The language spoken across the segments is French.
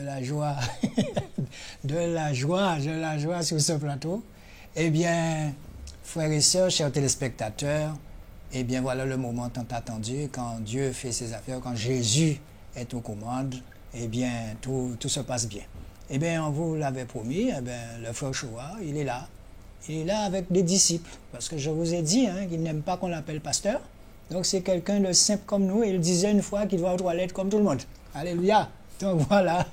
la joie, de la joie sur ce plateau. Eh bien, frères et sœurs, chers téléspectateurs, eh bien voilà le moment tant attendu, quand Dieu fait ses affaires, quand Jésus est aux commandes, eh bien tout se passe bien. Eh bien, on vous l'avait promis, eh bien, le frère Shoah, il est là. Il est là avec des disciples, parce que je vous ai dit qu'il n'aime pas qu'on l'appelle pasteur. Donc c'est quelqu'un de simple comme nous, et il disait une fois qu'il va aux toilettes comme tout le monde. Alléluia. Donc voilà.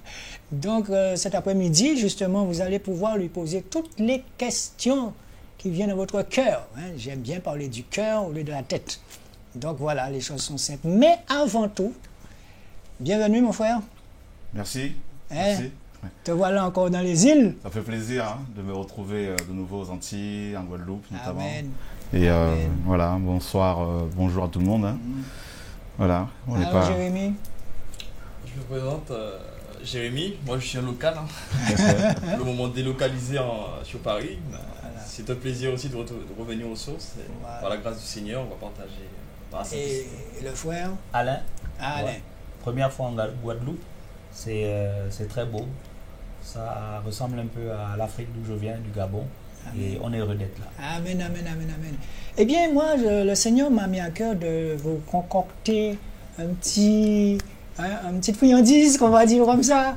Donc cet après-midi, justement, vous allez pouvoir lui poser toutes les questions qui viennent à votre cœur. J'aime bien parler du cœur au lieu de la tête. Donc voilà, les choses sont simples. Mais avant tout, bienvenue mon frère. Merci. Merci. Te voilà encore dans les îles. Ça fait plaisir de me retrouver de nouveau aux Antilles, en Guadeloupe notamment. Amen. Et voilà, bonsoir, bonjour à tout le monde. Voilà, on Alors, n'est pas... Jérémy. Je me présente, Jérémy, moi je suis un local. Le moment délocalisé sur Paris. Voilà. C'est un plaisir aussi de revenir aux sources. Voilà. Par la grâce du Seigneur, on va partager. Et le frère Alain. Alain. Ouais. Première fois en Guadeloupe, c'est très beau. Ça ressemble un peu à l'Afrique d'où je viens, du Gabon. Amen. Et on est heureux d'être là. Amen, amen, amen, amen. Eh bien, moi, le Seigneur m'a mis à cœur de vous concocter une petite friandise, qu'on va dire comme ça.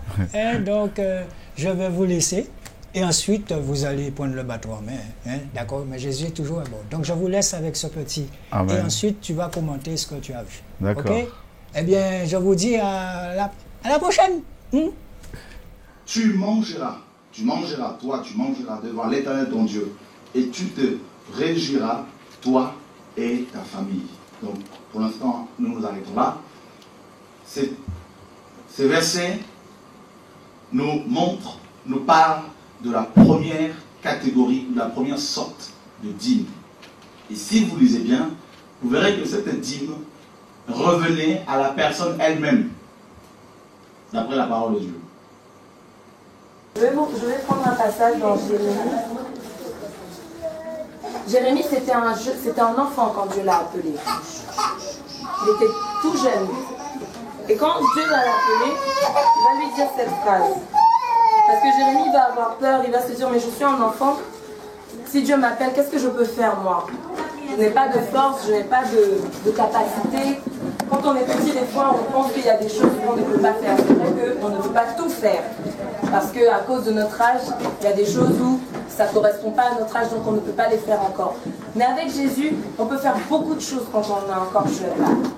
Donc, je vais vous laisser. Et ensuite, vous allez prendre le bateau en main. D'accord? Mais Jésus est toujours à bord. Donc, je vous laisse avec ce petit. Amen. Et ensuite, tu vas commenter ce que tu as vu. D'accord. Okay? Eh bien, je vous dis à la prochaine. Tu mangeras, toi, tu mangeras devant l'Éternel ton Dieu, et tu te réjouiras, toi et ta famille. Donc, pour l'instant, nous nous arrêtons là. Ces versets nous parlent de la première catégorie, de la première sorte de dîme. Et si vous lisez bien, vous verrez que cette dîme revenait à la personne elle-même, d'après la parole de Dieu. Je vais prendre un passage dans Jérémie. Jérémie, c'était un enfant quand Dieu l'a appelé. Il était tout jeune. Et quand Dieu va l'appeler, il va lui dire cette phrase. Parce que Jérémie va avoir peur, il va se dire, mais je suis un enfant. Si Dieu m'appelle, qu'est-ce que je peux faire moi? Je n'ai pas de force, je n'ai pas de capacité. Quand on est petit, des fois, on pense qu'il y a des choses qu'on ne peut pas faire. C'est vrai qu'on ne peut pas tout faire. Parce qu'à cause de notre âge, il y a des choses où ça ne correspond pas à notre âge, donc on ne peut pas les faire encore. Mais avec Jésus, on peut faire beaucoup de choses quand on est encore jeune.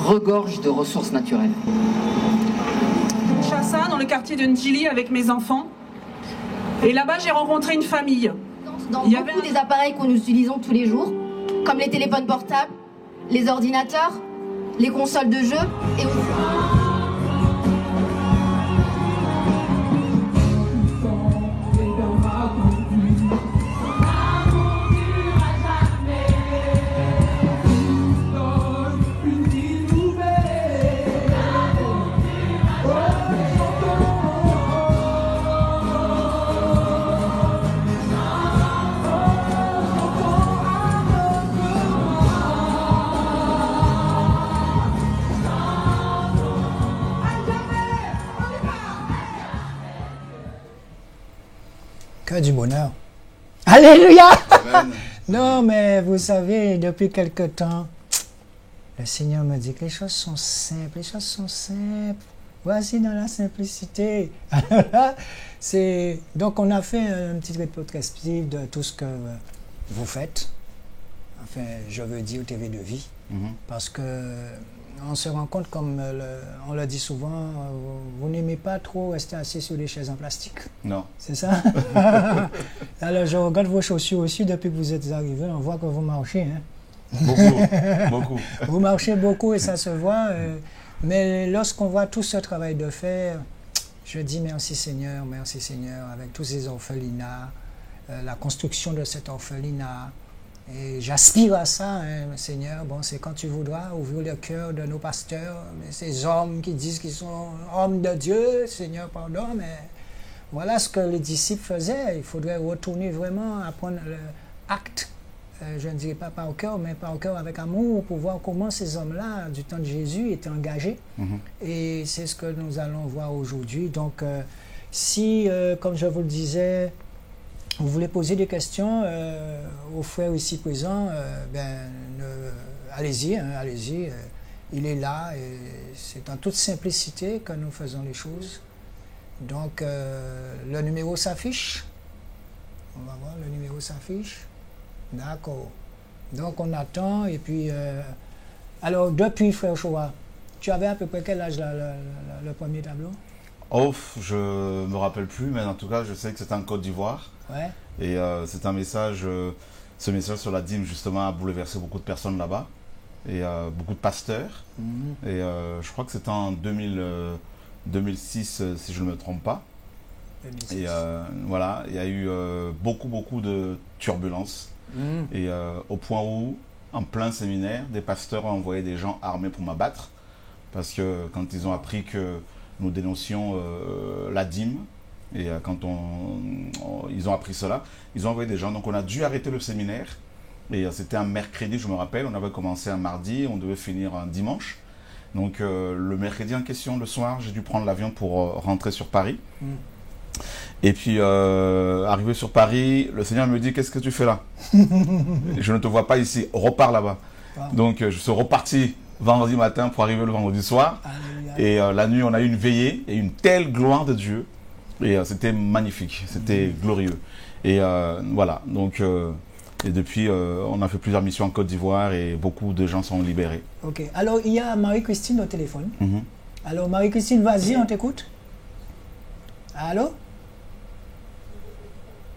regorge de ressources naturelles. Chassa, dans le quartier de Ndjili, avec mes enfants. Et là-bas, j'ai rencontré une famille. Dans beaucoup des appareils que nous utilisons tous les jours, comme les téléphones portables, les ordinateurs, les consoles de jeux et aussi... Que du bonheur. Alléluia! Non, mais vous savez, depuis quelque temps, le Seigneur me dit que les choses sont simples, les choses sont simples. Voici dans la simplicité. Alors là, donc on a fait une petite rétrospective de tout ce que vous faites. Enfin, je veux dire TV de vie. Parce que on se rend compte, comme on le dit souvent, vous n'aimez pas trop rester assis sur des chaises en plastique. Non. C'est ça? Alors, je regarde vos chaussures aussi depuis que vous êtes arrivés. On voit que vous marchez. Hein? Beaucoup, beaucoup. Vous marchez beaucoup et ça se voit. Mais lorsqu'on voit tout ce travail de faire, je dis merci Seigneur, avec tous ces orphelinats, la construction de cet orphelinat. Et j'aspire à ça, hein, Seigneur. Bon, c'est quand tu voudras ouvrir le cœur de nos pasteurs, ces hommes qui disent qu'ils sont hommes de Dieu, Seigneur, pardon, mais voilà ce que les disciples faisaient. Il faudrait retourner vraiment à prendre l'acte, je ne dirais pas par cœur, mais par cœur avec amour, pour voir comment ces hommes-là, du temps de Jésus, étaient engagés. Et c'est ce que nous allons voir aujourd'hui. Donc, si, comme je vous le disais, vous voulez poser des questions aux frères ici présents, allez-y, hein, allez-y. Il est là et c'est en toute simplicité que nous faisons les choses. Donc, le numéro s'affiche. On va voir, le numéro s'affiche. D'accord. Donc, on attend et puis... alors, depuis, frère Choa, tu avais à peu près quel âge le premier tableau? Oh, je me rappelle plus, mais en tout cas, je sais que c'était en Côte d'Ivoire. Ouais. Et c'est un message, ce message sur la dîme, justement, a bouleversé beaucoup de personnes là-bas. Et beaucoup de pasteurs. Et je crois que c'était en 2006, si je ne me trompe pas. 2006. Et voilà, il y a eu beaucoup de turbulences. Et au point où, en plein séminaire, des pasteurs ont envoyé des gens armés pour m'abattre. Parce que quand ils ont appris que nous dénoncions la dîme, et quand ils ont appris cela, ils ont envoyé des gens. Donc on a dû arrêter le séminaire. Et c'était un mercredi, je me rappelle. On avait commencé un mardi, on devait finir un dimanche. Donc le mercredi en question, le soir, j'ai dû prendre l'avion pour rentrer sur Paris. Et puis, arrivé sur Paris, le Seigneur me dit, qu'est-ce que tu fais là? Je ne te vois pas ici, repars là-bas. Donc je suis reparti vendredi matin pour arriver le vendredi soir. Et la nuit, on a eu une veillée et une telle gloire de Dieu. Et c'était magnifique, c'était glorieux. Et voilà, donc... et depuis, on a fait plusieurs missions en Côte d'Ivoire et beaucoup de gens sont libérés. Ok. Alors, il y a Marie-Christine au téléphone. Alors, Marie-Christine, vas-y, on t'écoute. Allô?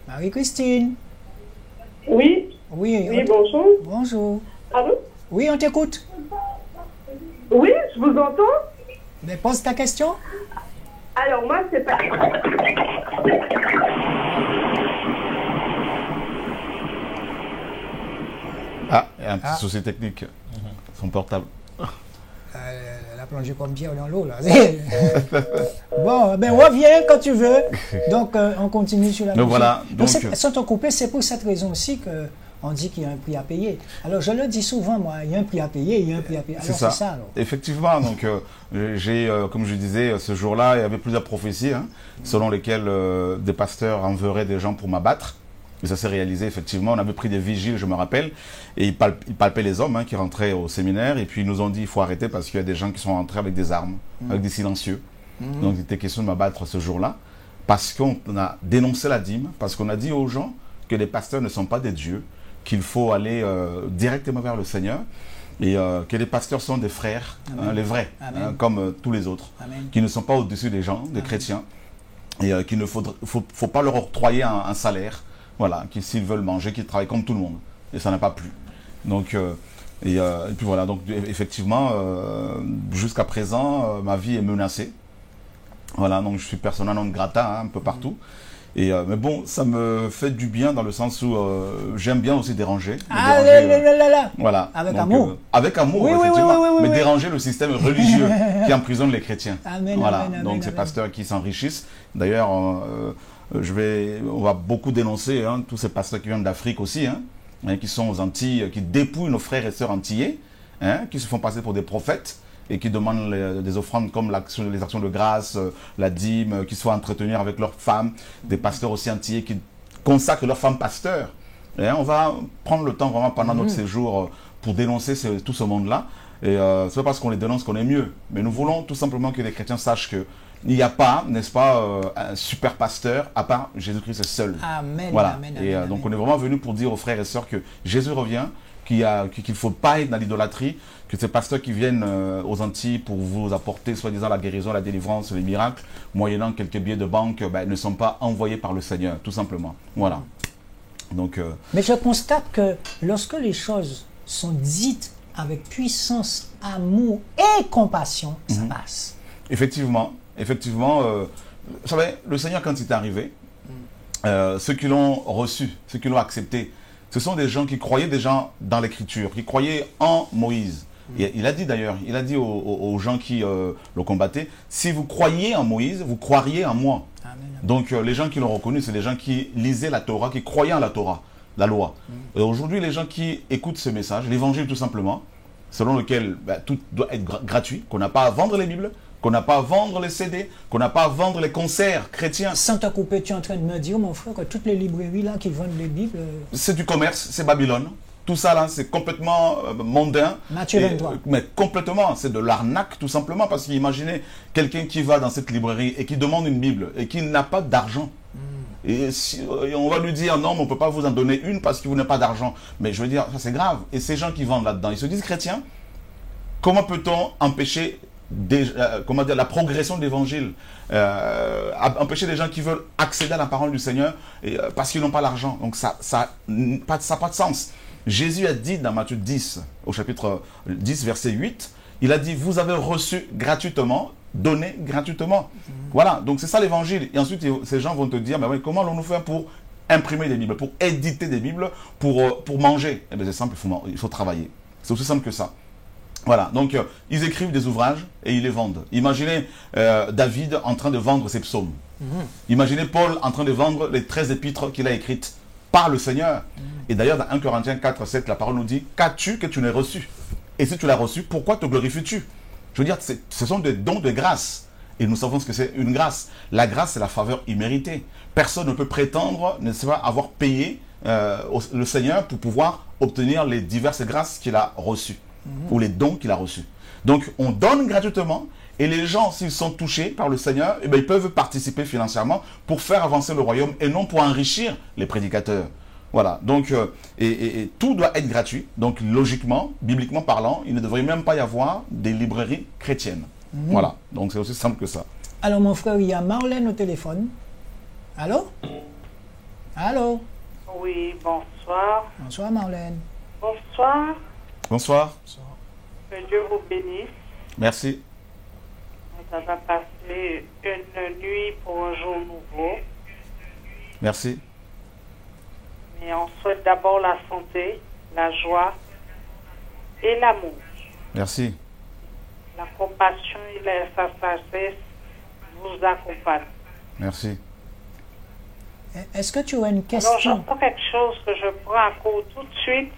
Marie-Christine? Oui. Oui, bonjour. Bonjour. Allô? Oui, on t'écoute. Oui, je vous entends. Mais pose ta question. Alors, moi, c'est pas... Ah, il y a un petit souci technique. Son portable. Elle a plongé comme Pierre dans l'eau, là. Bon, ben reviens quand tu veux. Donc, on continue sur la donc voilà. Donc, sans te couper, c'est pour cette raison aussi qu'on dit qu'il y a un prix à payer. Alors, je le dis souvent, moi, il y a un prix à payer, il y a un prix à payer. Alors, c'est ça, alors. Effectivement, donc, comme je disais, ce jour-là, il y avait plusieurs prophéties, hein, selon lesquelles des pasteurs enverraient des gens pour m'abattre. Et ça s'est réalisé, effectivement. On avait pris des vigiles, je me rappelle, et ils palpaient les hommes qui rentraient au séminaire, et puis ils nous ont dit il faut arrêter parce qu'il y a des gens qui sont rentrés avec des armes, avec des silencieux. Donc il était question de m'abattre ce jour-là, parce qu'on a dénoncé la dîme, parce qu'on a dit aux gens que les pasteurs ne sont pas des dieux, qu'il faut aller directement vers le Seigneur. et que les pasteurs sont des frères, les vrais, comme tous les autres, qui ne sont pas au-dessus des gens, des chrétiens, et qu'il ne faut pas leur octroyer un salaire, voilà, qui s'ils veulent manger, qu'ils travaillent comme tout le monde, et ça n'a pas plu. Donc, et puis voilà, donc effectivement, jusqu'à présent, ma vie est menacée. Voilà, donc je suis persona non grata un peu partout. Et, mais bon, ça me fait du bien dans le sens où j'aime bien aussi déranger. Voilà. Avec donc, amour. Avec amour, oui, effectivement. Oui, mais déranger le système religieux qui emprisonne les chrétiens. Amen, voilà. Amen, donc ces pasteurs qui s'enrichissent. D'ailleurs, on va beaucoup dénoncer tous ces pasteurs qui viennent d'Afrique aussi, qui sont aux Antilles, qui dépouillent nos frères et sœurs antillais, qui se font passer pour des prophètes, et qui demandent des offrandes comme les actions de grâce, la dîme, qui soient entretenus avec leurs femmes, des pasteurs aussi antillais qui consacrent leurs femmes pasteurs. Et on va prendre le temps vraiment pendant notre séjour pour dénoncer tout ce monde-là. Et c'est pas parce qu'on les dénonce qu'on est mieux. Mais nous voulons tout simplement que les chrétiens sachent qu'il n'y a pas, n'est-ce pas, un super pasteur à part Jésus-Christ seul. Amen. Voilà. Amen, et amen, donc on est vraiment venu pour dire aux frères et sœurs que Jésus revient, qu'il ne faut pas être dans l'idolâtrie, que ces pasteurs qui viennent aux Antilles pour vous apporter soi-disant la guérison, la délivrance, les miracles, moyennant quelques billets de banque, ne sont pas envoyés par le Seigneur, tout simplement. Voilà. Donc, mais je constate que lorsque les choses sont dites avec puissance, amour et compassion, ça passe. Effectivement, vous savez, le Seigneur quand il est arrivé, ceux qui l'ont reçu, ceux qui l'ont accepté, ce sont des gens qui croyaient déjà dans l'écriture, qui croyaient en Moïse. Et il a dit d'ailleurs, il a dit aux gens qui le combattaient, si vous croyez en Moïse, vous croiriez en moi. Amen. Donc les gens qui l'ont reconnu, c'est les gens qui lisaient la Torah, qui croyaient en la Torah, la loi. Et aujourd'hui, les gens qui écoutent ce message, l'évangile tout simplement, selon lequel tout doit être gratuit, qu'on n'a pas à vendre les Bibles, qu'on n'a pas à vendre les CD, qu'on n'a pas à vendre les concerts chrétiens. Sans te couper, tu es en train de me dire, mon frère, que toutes les librairies là qui vendent les Bibles... C'est du commerce, c'est Babylone. Tout ça là, c'est complètement mondain. Matthieu 23. Mais complètement, c'est de l'arnaque tout simplement. Parce qu'imaginez quelqu'un qui va dans cette librairie et qui demande une Bible et qui n'a pas d'argent. Et on va lui dire, non, mais on ne peut pas vous en donner une parce que vous n'avez pas d'argent. Mais je veux dire, ça c'est grave. Et ces gens qui vendent là-dedans, ils se disent chrétiens. Comment peut-on empêcher la progression de l'évangile, empêcher des gens qui veulent accéder à la parole du Seigneur parce qu'ils n'ont pas l'argent. Donc ça n'a pas de sens. Jésus a dit dans Matthieu 10, au chapitre 10, verset 8, il a dit, vous avez reçu gratuitement, donné gratuitement. Voilà, donc c'est ça l'évangile. Et ensuite, ces gens vont te dire, mais oui, comment allons-nous faire pour imprimer des Bibles, pour éditer des Bibles, pour manger? Eh bien c'est simple, il faut travailler. C'est aussi simple que ça. Voilà, donc ils écrivent des ouvrages et ils les vendent. Imaginez David en train de vendre ses psaumes. Imaginez Paul en train de vendre les 13 épîtres qu'il a écrites par le Seigneur. Et d'ailleurs, dans 1 Corinthiens 4, 7, la parole nous dit, qu'as-tu que tu n'aies reçu? Et si tu l'as reçu, pourquoi te glorifies-tu? Je veux dire, ce sont des dons de grâce. Et nous savons ce que c'est une grâce. La grâce, c'est la faveur imméritée. Personne ne peut prétendre, n'est-ce pas, avoir payé le Seigneur pour pouvoir obtenir les diverses grâces qu'il a reçues. Ou les dons qu'il a reçus. Donc, on donne gratuitement, et les gens, s'ils sont touchés par le Seigneur, eh bien, ils peuvent participer financièrement pour faire avancer le royaume, et non pour enrichir les prédicateurs. Voilà, donc, et tout doit être gratuit. Donc, logiquement, bibliquement parlant, il ne devrait même pas y avoir des librairies chrétiennes. Voilà, donc c'est aussi simple que ça. Alors, mon frère, il y a Marlène au téléphone. Allô? Allô? Oui, bonsoir. Bonsoir, Marlène. Bonsoir. Bonsoir. Que Dieu vous bénisse. Merci. Nous avons passé une nuit pour un jour nouveau. Merci. Mais on souhaite d'abord la santé, la joie et l'amour. Merci. La compassion et sa sagesse vous accompagnent. Merci. Est-ce que tu aurais une question? Alors, j'entends quelque chose que je prends à court tout de suite.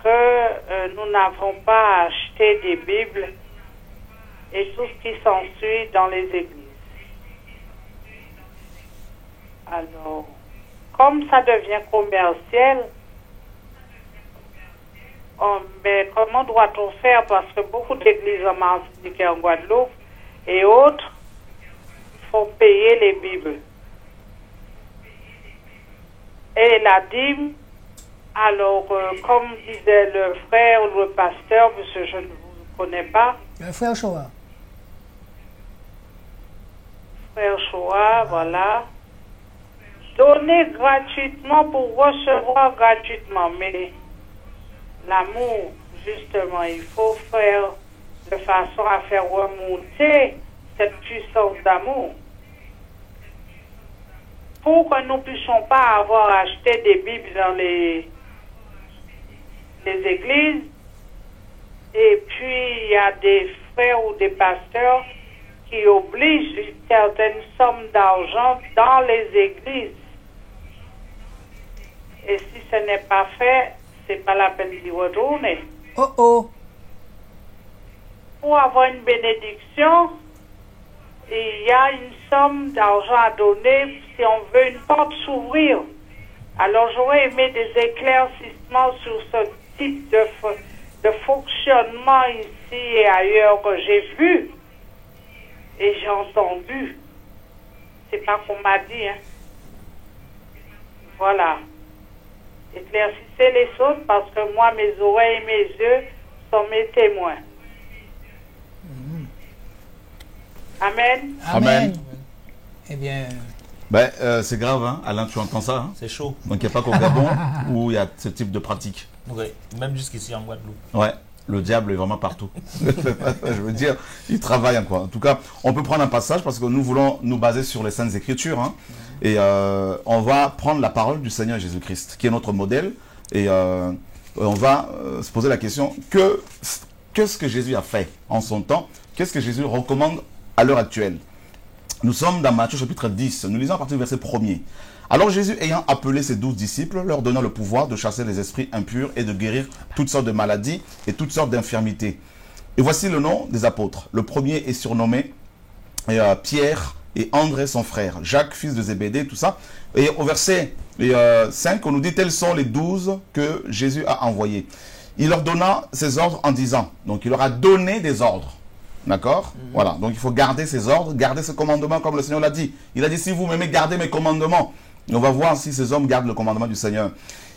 Que nous n'avons pas acheté des Bibles et tout ce qui s'ensuit dans les églises. Alors, comme ça devient commercial, mais comment doit-on faire? Parce que beaucoup d'églises en Martinique et en Guadeloupe et autres font payer les Bibles. Et la dîme Alors, comme disait le frère ou le pasteur, parce que je ne vous connais pas. Le frère Shoah. Frère Shoah, voilà. Donner gratuitement pour recevoir gratuitement. Mais l'amour, justement, il faut faire de façon à faire remonter cette puissance d'amour. Pour que nous ne puissions pas avoir acheté des Bibles dans les églises, et puis il y a des frères ou des pasteurs qui obligent une certaine somme d'argent dans les églises. Et si ce n'est pas fait, c'est pas la peine d'y retourner. Oh oh! Pour avoir une bénédiction, il y a une somme d'argent à donner si on veut une porte s'ouvrir. Alors j'aurais aimé des éclaircissements sur ce type de fonctionnement ici et ailleurs que j'ai vu et j'ai entendu. C'est pas qu'on m'a dit, hein. Voilà. Éclaircissez les choses parce que moi, mes oreilles et mes yeux sont mes témoins. Amen. Amen. Eh bien... Ben, c'est grave, hein. Alain, tu entends ça, hein? C'est chaud. Donc il n'y a pas qu'au Gabon où il y a ce type de pratique. Oui, même jusqu'ici en Guadeloupe. Ouais, le diable est vraiment partout. Je veux dire, il travaille quoi. En tout cas, on peut prendre un passage parce que nous voulons nous baser sur les Saintes Écritures. Hein, et on va prendre la parole du Seigneur Jésus-Christ, qui est notre modèle. Et on va se poser la question, qu'est-ce que Jésus a fait en son temps? Qu'est-ce que Jésus recommande à l'heure actuelle? Nous sommes dans Matthieu chapitre 10. Nous lisons à partir du verset 1er. Alors Jésus, ayant appelé ses 12 disciples, leur donnant le pouvoir de chasser les esprits impurs et de guérir toutes sortes de maladies et toutes sortes d'infirmités. Et voici le nom des apôtres. Le premier est surnommé Pierre et André son frère, Jacques fils de Zébédée, tout ça. Et au verset 5, on nous dit, tels sont les 12 que Jésus a envoyés. Il leur donna ses ordres en disant, donc il leur a donné des ordres. D'accord? Voilà, donc il faut garder ses ordres, garder ses commandements comme le Seigneur l'a dit. Il a dit, si vous m'aimez, gardez mes commandements. Et on va voir si ces hommes gardent le commandement du Seigneur.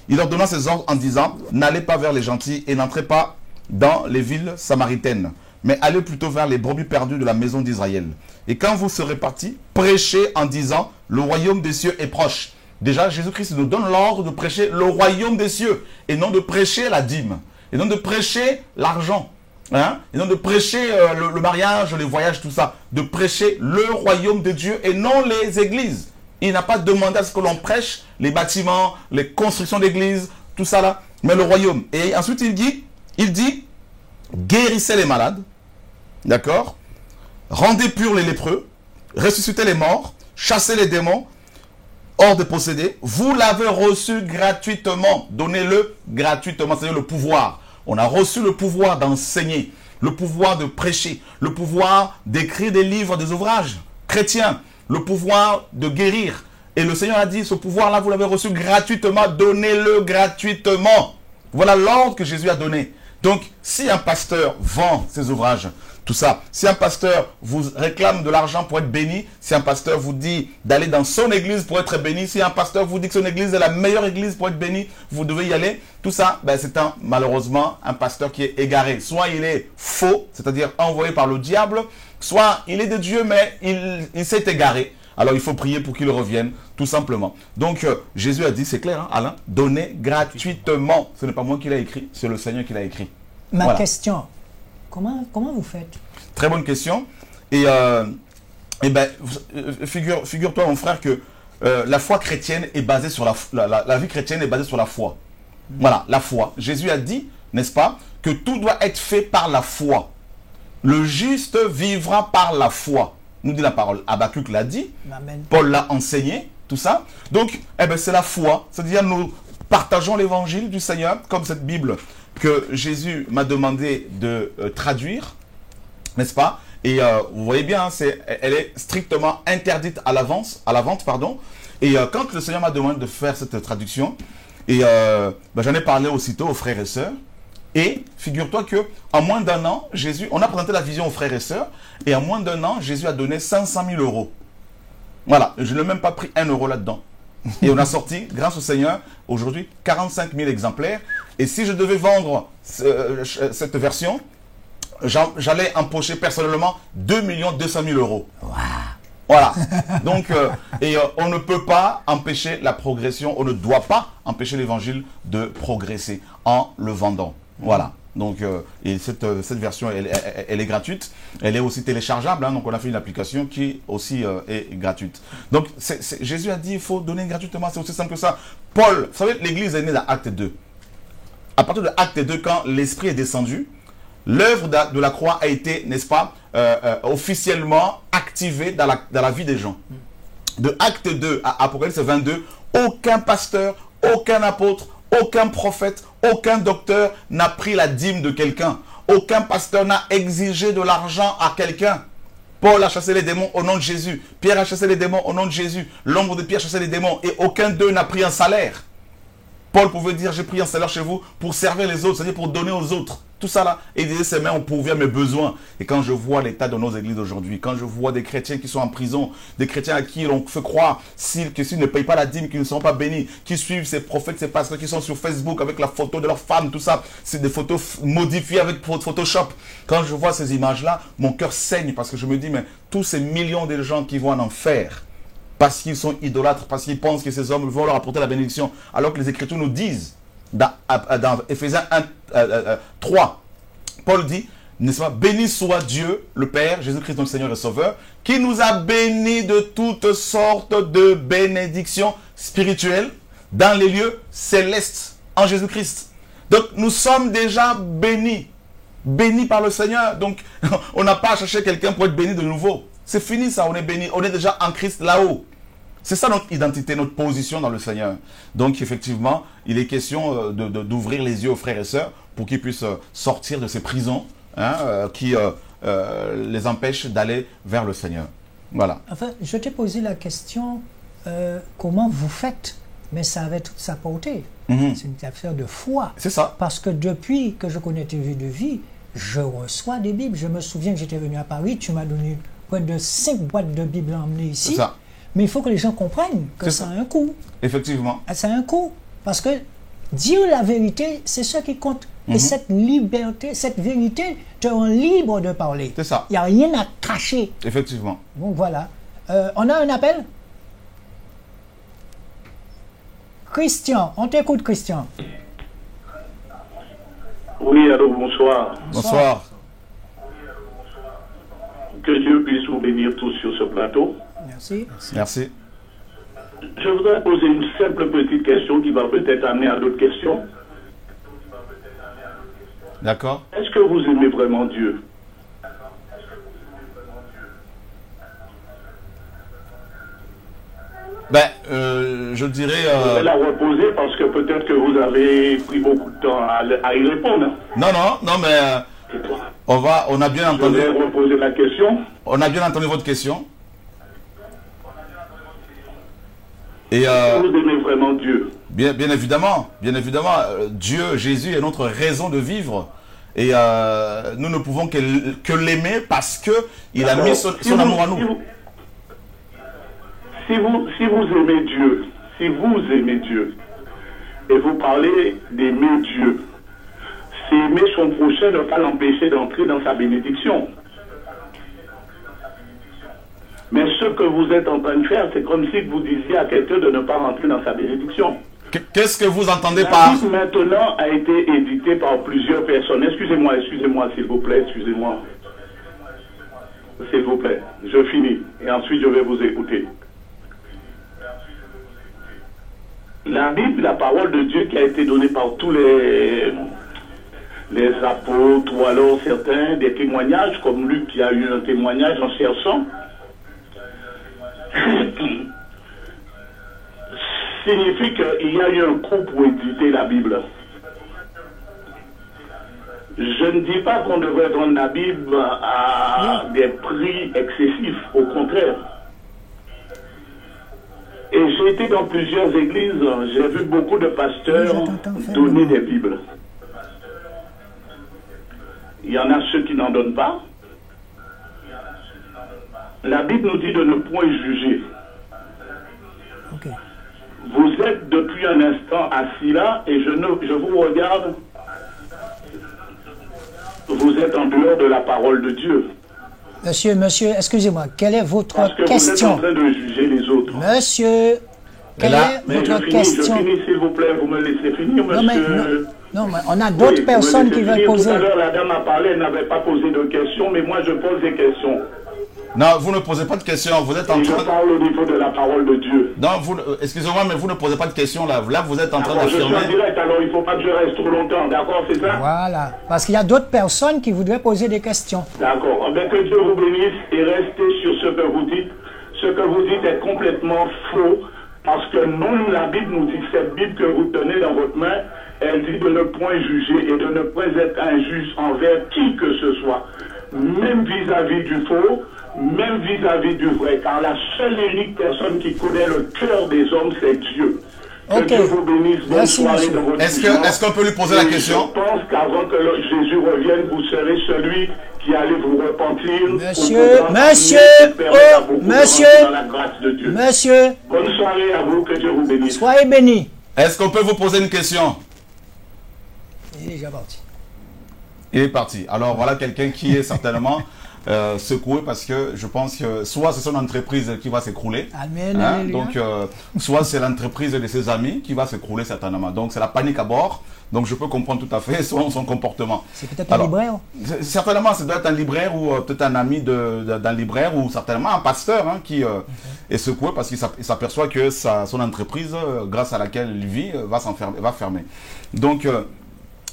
Il leur donna ses ordres en disant, n'allez pas vers les gentils et n'entrez pas dans les villes samaritaines, mais allez plutôt vers les brebis perdues de la maison d'Israël. Et quand vous serez partis, prêchez en disant, le royaume des cieux est proche. Déjà, Jésus-Christ nous donne l'ordre de prêcher le royaume des cieux, et non de prêcher la dîme, et non de prêcher l'argent. Hein? Et non de prêcher le mariage, les voyages, tout ça. De prêcher le royaume de Dieu et non les églises. Il n'a pas demandé à ce que l'on prêche les bâtiments, les constructions d'églises, tout ça là, mais le royaume. Et ensuite il dit, guérissez les malades, d'accord, rendez purs les lépreux, ressuscitez les morts, chassez les démons, hors des possédés. Vous l'avez reçu gratuitement, donnez-le gratuitement, c'est-à-dire le pouvoir. On a reçu le pouvoir d'enseigner, le pouvoir de prêcher, le pouvoir d'écrire des livres, des ouvrages chrétiens, le pouvoir de guérir. Et le Seigneur a dit, ce pouvoir-là, vous l'avez reçu gratuitement, donnez-le gratuitement. Voilà l'ordre que Jésus a donné. Donc, si un pasteur vend ses ouvrages, tout ça, si un pasteur vous réclame de l'argent pour être béni, si un pasteur vous dit d'aller dans son église pour être béni, si un pasteur vous dit que son église est la meilleure église pour être béni, vous devez y aller, tout ça, ben, c'est malheureusement un pasteur qui est égaré. Soit il est faux, c'est-à-dire envoyé par le diable, soit il est de Dieu, mais il s'est égaré. Alors il faut prier pour qu'il revienne, tout simplement. Donc Jésus a dit, c'est clair, hein, Alain, donnez gratuitement. Ce n'est pas moi qui l'ai écrit, c'est le Seigneur qui l'a écrit. Ma question, comment vous faites? Très bonne question. Et ben, figure-toi, mon frère, que la foi chrétienne est basée sur la vie chrétienne est basée sur la foi. Voilà, la foi. Jésus a dit, n'est-ce pas, que tout doit être fait par la foi. Le juste vivra par la foi. Nous dit la parole. Habakkuk l'a dit. Amen. Paul l'a enseigné. Tout ça. Donc, eh ben, c'est la foi. C'est-à-dire, nous partageons l'évangile du Seigneur, comme cette Bible que Jésus m'a demandé de traduire. N'est-ce pas? Et vous voyez bien, elle est strictement interdite à la vente. Et quand le Seigneur m'a demandé de faire cette traduction, et ben, j'en ai parlé aussitôt aux frères et sœurs. Et figure-toi qu'en moins d'un an, on a présenté la vision aux frères et sœurs, et en moins d'un an, Jésus a donné 500 000 euros. Voilà, je n'ai même pas pris 1 euro là-dedans. Et on a sorti, grâce au Seigneur, aujourd'hui 45 000 exemplaires. Et si je devais vendre cette version, j'allais empocher personnellement 2 200 000 euros. Wow. Voilà. Donc, on ne peut pas empêcher la progression, on ne doit pas empêcher l'évangile de progresser en le vendant. Voilà. Donc, et cette version, elle est gratuite. Elle est aussi téléchargeable. Hein, donc, on a fait une application qui aussi est gratuite. Donc, Jésus a dit, il faut donner gratuitement. C'est aussi simple que ça. Paul, vous savez, l'Église est née dans Acte 2. À partir de Acte 2, quand l'Esprit est descendu, l'œuvre de la croix a été, n'est-ce pas, officiellement activée dans la vie des gens. De Acte 2 à Apocalypse 22, aucun pasteur, aucun apôtre, aucun prophète, aucun docteur n'a pris la dîme de quelqu'un. Aucun pasteur n'a exigé de l'argent à quelqu'un. Paul a chassé les démons au nom de Jésus. Pierre a chassé les démons au nom de Jésus. L'ombre de Pierre a chassé les démons et aucun d'eux n'a pris un salaire. Paul pouvait dire, j'ai pris un salaire chez vous pour servir les autres, c'est-à-dire pour donner aux autres. Tout ça là, et il disait, ses mains ont pourvu à mes besoins. Et quand je vois l'état de nos églises aujourd'hui, quand je vois des chrétiens qui sont en prison, des chrétiens à qui l'on fait croire que s'ils ne payent pas la dîme, qu'ils ne seront pas bénis, qui suivent ces prophètes, ces pasteurs qui sont sur Facebook avec la photo de leur femme, tout ça, c'est des photos modifiées avec Photoshop. Quand je vois ces images-là, mon cœur saigne parce que je me dis, mais tous ces millions de gens qui vont en enfer, parce qu'ils sont idolâtres, parce qu'ils pensent que ces hommes vont leur apporter la bénédiction, alors que les Écritures nous disent, dans Éphésiens 3, Paul dit, n'est-ce pas, béni soit Dieu, le Père, Jésus-Christ notre Seigneur et Sauveur, qui nous a bénis de toutes sortes de bénédictions spirituelles dans les lieux célestes en Jésus-Christ. Donc nous sommes déjà bénis par le Seigneur. Donc on n'a pas à chercher quelqu'un pour être béni de nouveau. C'est fini ça, on est béni, on est déjà en Christ là-haut. C'est ça notre identité, notre position dans le Seigneur. Donc effectivement, il est question d'ouvrir les yeux aux frères et sœurs pour qu'ils puissent sortir de ces prisons qui les empêchent d'aller vers le Seigneur. Voilà. Enfin, je t'ai posé la question, comment vous faites? Mais ça avait toute sa portée. C'est une affaire de foi. C'est ça. Parce que depuis que je connais TV de vie, je reçois des Bibles. Je me souviens que j'étais venu à Paris, tu m'as donné près de 5 boîtes de Bibles emmenées ici. C'est ça. Mais il faut que les gens comprennent que ça a un coût. Effectivement. Ça a un coût. Parce que dire la vérité, c'est ce qui compte. Et cette liberté, cette vérité te rend libre de parler. C'est ça. Il n'y a rien à cacher. Effectivement. Donc voilà. On a un appel? Christian, on t'écoute Christian. Oui, allô, bonsoir. Bonsoir. Que Dieu puisse vous bénir tous sur ce plateau. Merci. Merci. Je voudrais poser une simple petite question qui va peut-être amener à d'autres questions. D'accord. Est-ce que vous aimez vraiment Dieu? Ben, je dirais... Je vais la reposer parce que peut-être que vous avez pris beaucoup de temps à y répondre. Non, mais on a bien entendu... Je vais reposer la question. On a bien entendu votre question. Et vous aimez vraiment Dieu? Bien évidemment, Dieu, Jésus est notre raison de vivre. Et nous ne pouvons que l'aimer parce qu'il a mis son amour à nous. Si vous aimez Dieu, et vous parlez d'aimer Dieu, c'est aimer son prochain, ne pas l'empêcher d'entrer dans sa bénédiction. Mais ce que vous êtes en train de faire, c'est comme si vous disiez à quelqu'un de ne pas rentrer dans sa bénédiction. Qu'est-ce que vous entendez par... La Bible maintenant a été éditée par plusieurs personnes. Excusez-moi, s'il vous plaît, excusez-moi. S'il vous plaît, je finis. Et ensuite, je vais vous écouter. La Bible, la parole de Dieu qui a été donnée par tous les apôtres, ou alors certains, des témoignages, comme Luc qui a eu un témoignage en cherchant, signifie qu'il y a eu un coût pour éditer la Bible. Je ne dis pas qu'on devrait vendre la Bible à des prix excessifs, au contraire. Et j'ai été dans plusieurs églises, j'ai vu beaucoup de pasteurs donner des Bibles. Il y en a ceux qui n'en donnent pas. La Bible nous dit de ne point juger. vous êtes depuis un instant assis là et je vous regarde. Vous êtes en dehors de la parole de Dieu. Monsieur, excusez-moi, quelle est votre Parce que question? vous êtes en train de juger les autres. Monsieur, quelle est votre question? Je finis, s'il vous plaît, vous me laissez finir, monsieur. Non, mais on a d'autres personnes qui veulent poser. Tout à l'heure, la dame a parlé, elle n'avait pas posé de questions, mais moi, je pose des questions. Non, vous ne posez pas de questions, vous êtes en train... Je parle au niveau de la parole de Dieu. Non, excusez-moi, mais vous ne posez pas de questions là. Là, vous êtes en train d'affirmer... Je suis en direct, alors il ne faut pas que je reste trop longtemps, d'accord, c'est ça? Voilà, parce qu'il y a d'autres personnes qui voudraient poser des questions. D'accord, bien que Dieu vous bénisse et restez sur ce que vous dites. Ce que vous dites est complètement faux, parce que non, la Bible nous dit, cette Bible que vous tenez dans votre main, elle dit de ne point juger et de ne point être injuste envers qui que ce soit, même vis-à-vis du faux, même vis-à-vis du vrai, car la seule et unique personne qui connaît le cœur des hommes, c'est Dieu. Que Dieu vous bénisse. Bonne soirée dans votre vie. Est-ce qu'on peut lui poser la question? Je pense qu'avant que Jésus revienne, vous serez celui qui allez vous repentir. Monsieur. Bonne soirée à vous, que Dieu vous bénisse. Soyez bénis. Est-ce qu'on peut vous poser une question? Il est déjà parti. Il est parti. Alors voilà quelqu'un qui est certainement secoué parce que je pense que soit c'est son entreprise qui va s'écrouler. Amen. Hein, donc soit c'est l'entreprise de ses amis qui va s'écrouler certainement. Donc c'est la panique à bord. Donc je peux comprendre tout à fait son comportement. C'est peut-être un libraire. Certainement, ça doit être un libraire ou peut-être un ami d'un libraire ou certainement un pasteur hein, qui est secoué parce qu'il s'aperçoit que son entreprise, grâce à laquelle il vit, va fermer. Donc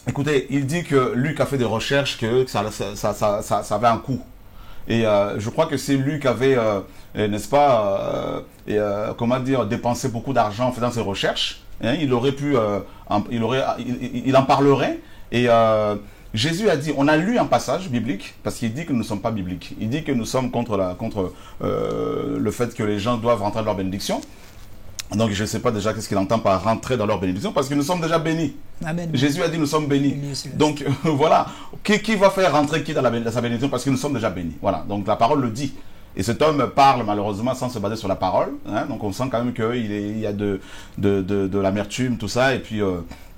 écoutez, il dit que Luc a fait des recherches, que ça avait un coût. Et je crois que c'est Luc qui avait, n'est-ce pas, comment dire, dépensé beaucoup d'argent en faisant ses recherches. Hein, il aurait pu, il en parlerait. Et Jésus a dit, on a lu un passage biblique, parce qu'il dit que nous ne sommes pas bibliques. Il dit que nous sommes contre le fait que les gens doivent rentrer dans leur bénédiction. Donc je ne sais pas déjà qu'est-ce qu'il entend par rentrer dans leur bénédiction, parce que nous sommes déjà bénis. Amen. Jésus a dit nous sommes bénis. Donc voilà, qui va faire rentrer qui dans sa bénédiction, parce que nous sommes déjà bénis. Voilà, donc la parole le dit. Et cet homme parle malheureusement sans se baser sur la parole. Hein, donc on sent quand même qu'il y a de l'amertume, tout ça. Et puis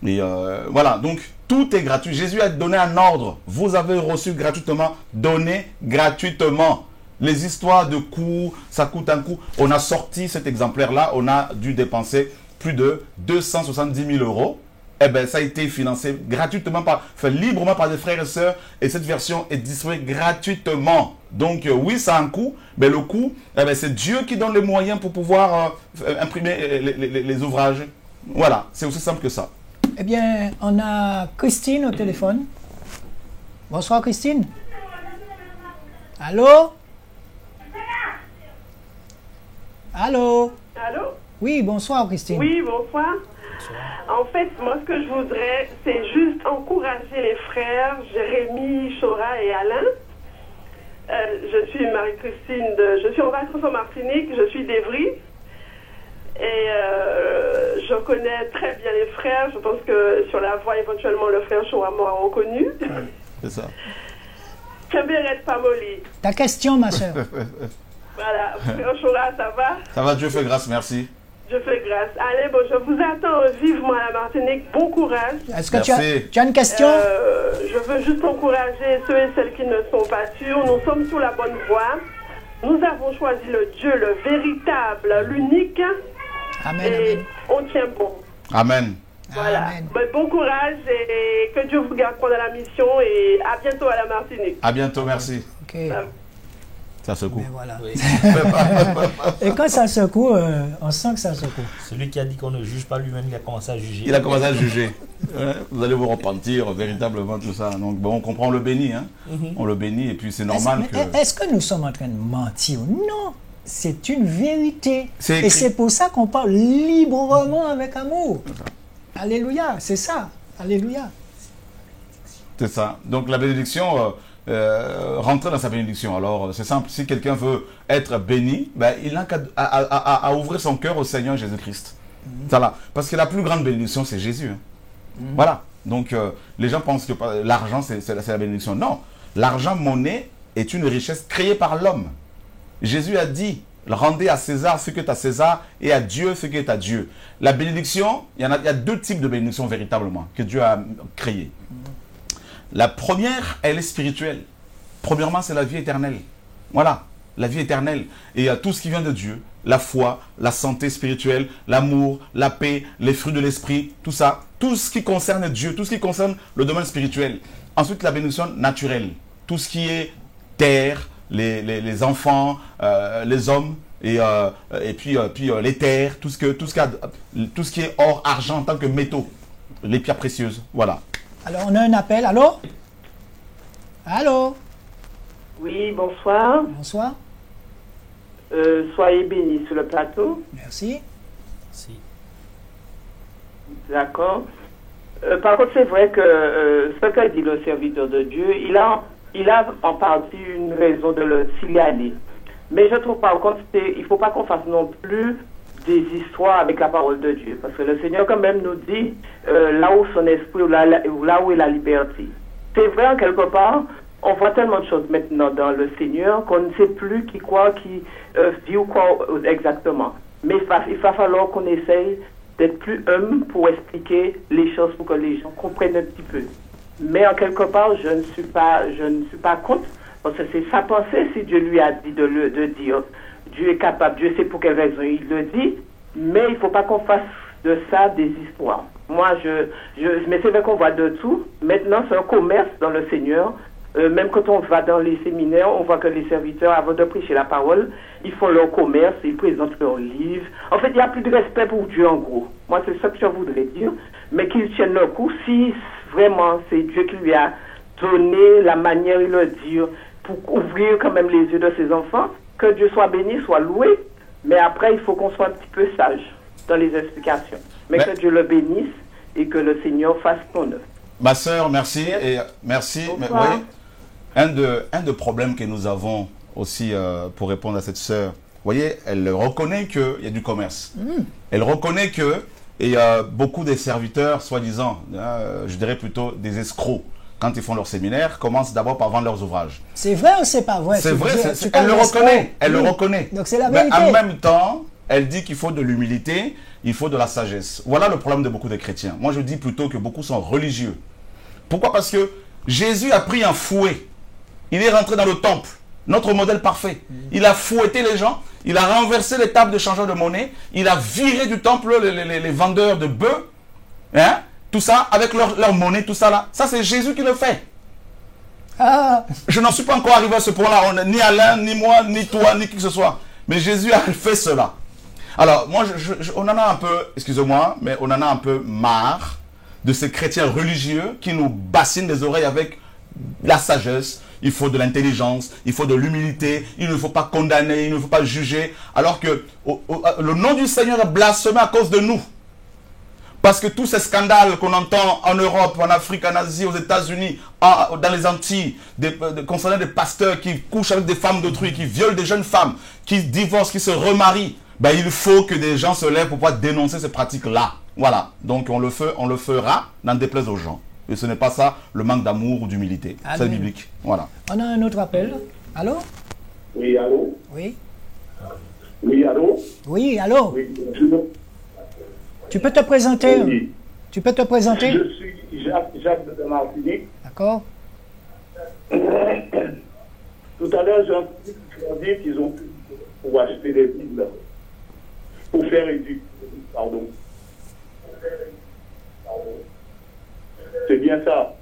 voilà, donc tout est gratuit. Jésus a donné un ordre. Vous avez reçu gratuitement, donné gratuitement. Les histoires de coûts, ça coûte un coût. On a sorti cet exemplaire-là, on a dû dépenser plus de 270 000 €. Eh bien, ça a été financé gratuitement, librement par des frères et sœurs. Et cette version est distribuée gratuitement. Donc, oui, ça a un coût. Mais le coût, eh bien, c'est Dieu qui donne les moyens pour pouvoir imprimer les ouvrages. Voilà, c'est aussi simple que ça. Eh bien, on a Christine au téléphone. Bonsoir, Christine. Allô? Allô? Allô? Oui, bonsoir Christine. Oui, bonsoir. En fait, moi, ce que je voudrais, c'est juste encourager les frères Jérémy, Chora et Alain. Je suis Marie-Christine, je suis en vacances en Martinique, je suis d'Evry. Et je connais très bien les frères. Je pense que sur la voie, éventuellement, le frère Chora m'aura reconnu. C'est ça. Kemberet Pamoli. Ta question, ma soeur. Voilà, frère Chora, ça va? Ça va, Dieu fait grâce, merci. Je fais grâce. Allez, bon, je vous attends vivement à la Martinique. Bon courage. Est-ce que tu as une question? Je veux juste encourager ceux et celles qui ne sont pas sûrs. Nous sommes sur la bonne voie. Nous avons choisi le Dieu, le véritable, l'unique. Amen, et amen. on tient bon. Amen. Voilà. Bon courage et que Dieu vous garde pendant la mission. Et à bientôt à la Martinique. À bientôt, merci. Okay. Ça secoue. Voilà. Oui. Et quand ça secoue, on sent que ça secoue. Celui qui a dit qu'on ne juge pas lui-même, il a commencé à juger. Il a commencé à juger. Vous allez vous repentir, véritablement, tout ça. Donc, bon, on comprend, on le bénit. Hein. On le bénit et puis c'est normal que... Est-ce que nous sommes en train de mentir? Non, c'est une vérité. Et c'est pour ça qu'on parle librement avec amour. Alléluia, c'est ça. Alléluia. C'est ça. Donc la bénédiction... rentrer dans sa bénédiction. Alors, c'est simple. Si quelqu'un veut être béni, ben, il n'a qu'à ouvrir son cœur au Seigneur Jésus-Christ. Voilà. Parce que la plus grande bénédiction, c'est Jésus. Hein. Voilà. Donc, les gens pensent que l'argent, c'est la bénédiction. Non. L'argent, monnaie, est une richesse créée par l'homme. Jésus a dit, Rendez à César ce qui est à César et à Dieu ce qui est à Dieu. La bénédiction, il y a deux types de bénédictions véritablement que Dieu a créées. La première, elle est spirituelle. Premièrement, c'est la vie éternelle. Voilà, la vie éternelle. Et il y a tout ce qui vient de Dieu. La foi, la santé spirituelle, l'amour, la paix, les fruits de l'esprit, tout ça. Tout ce qui concerne Dieu, tout ce qui concerne le domaine spirituel. Ensuite, la bénédiction naturelle. Tout ce qui est terre, les enfants, les hommes, et puis les terres, tout ce qui est or, argent en tant que métaux, les pierres précieuses. Voilà. Alors, on a un appel. Allô? Allô? Oui, bonsoir. Bonsoir. Soyez bénis sur le plateau. Merci. Merci. D'accord. Par contre, c'est vrai que ce qu'a dit le serviteur de Dieu, il a en partie une raison de le signaler. Mais je trouve par contre il ne faut pas qu'on fasse non plus des histoires avec la parole de Dieu. Parce que le Seigneur quand même nous dit là où son esprit, là où est la liberté. C'est vrai en quelque part, on voit tellement de choses maintenant dans le Seigneur qu'on ne sait plus qui quoi, qui vit ou quoi exactement. Mais il va falloir qu'on essaye d'être plus humble pour expliquer les choses pour que les gens comprennent un petit peu. Mais en quelque part, je ne suis pas contre, parce que c'est sa pensée si Dieu lui a dit de dire. Dieu est capable, Dieu sait pour quelle raison il le dit, mais il ne faut pas qu'on fasse de ça des histoires. Moi, mais c'est vrai qu'on voit de tout. Maintenant, c'est un commerce dans le Seigneur. Même quand on va dans les séminaires, on voit que les serviteurs, avant de prêcher la parole, ils font leur commerce, ils présentent leurs livres. En fait, il n'y a plus de respect pour Dieu, en gros. Moi, c'est ça que je voudrais dire. Mais qu'ils tiennent leur coup, si vraiment c'est Dieu qui lui a donné la manière de le dire, pour ouvrir quand même les yeux de ses enfants, que Dieu soit béni, soit loué. Mais après, il faut qu'on soit un petit peu sage dans les explications. Mais que Dieu le bénisse et que le Seigneur fasse son œuvre. Ma sœur, merci. Et merci. Mais, oui, un des problèmes que nous avons aussi pour répondre à cette sœur, vous voyez, elle reconnaît qu'il y a du commerce. Elle reconnaît que il y a beaucoup des serviteurs, soi-disant, je dirais plutôt des escrocs, quand ils font leur séminaire, commencent d'abord par vendre leurs ouvrages. C'est vrai ou c'est pas vrai? C'est vrai, elle le reconnaît. Elle le reconnaît. Donc c'est la vérité. Mais en même temps, elle dit qu'il faut de l'humilité, il faut de la sagesse. Voilà le problème de beaucoup de chrétiens. Moi, je dis plutôt que beaucoup sont religieux. Pourquoi? Parce que Jésus a pris un fouet. Il est rentré dans le temple, notre modèle parfait. Il a fouetté les gens, il a renversé les tables de changement de monnaie, il a viré du temple les vendeurs de bœufs, hein, tout ça, avec leur monnaie, tout ça là. Ça, c'est Jésus qui le fait. Ah. Je n'en suis pas encore arrivé à ce point-là. Ni Alain, ni moi, ni toi, ni qui que ce soit. Mais Jésus a fait cela. Alors, moi, on en a un peu, excusez-moi, mais on en a un peu marre de ces chrétiens religieux qui nous bassinent les oreilles avec la sagesse. Il faut de l'intelligence, il faut de l'humilité, il ne faut pas condamner, il ne faut pas juger. Alors que le nom du Seigneur est blasphémé à cause de nous. Parce que tous ces scandales qu'on entend en Europe, en Afrique, en Asie, aux États-Unis, dans les Antilles, concernant des pasteurs qui couchent avec des femmes d'autrui, qui violent des jeunes femmes, qui divorcent, qui se remarient, ben, il faut que des gens se lèvent pour pouvoir dénoncer ces pratiques-là. Voilà. Donc on le fera, n'en déplaise aux gens. Et ce n'est pas ça, le manque d'amour ou d'humilité. C'est biblique. Voilà. On a un autre appel. Allô? Oui, allô? Oui. Oui, allô? Oui, allô? Oui, tu peux te présenter? Oui. Tu peux te présenter? Je suis Jacques de Martinique. D'accord. Tout à l'heure, j'ai entendu qu'ils ont pu pour acheter des Bibles pour faire éduquer. Pardon. C'est bien ça.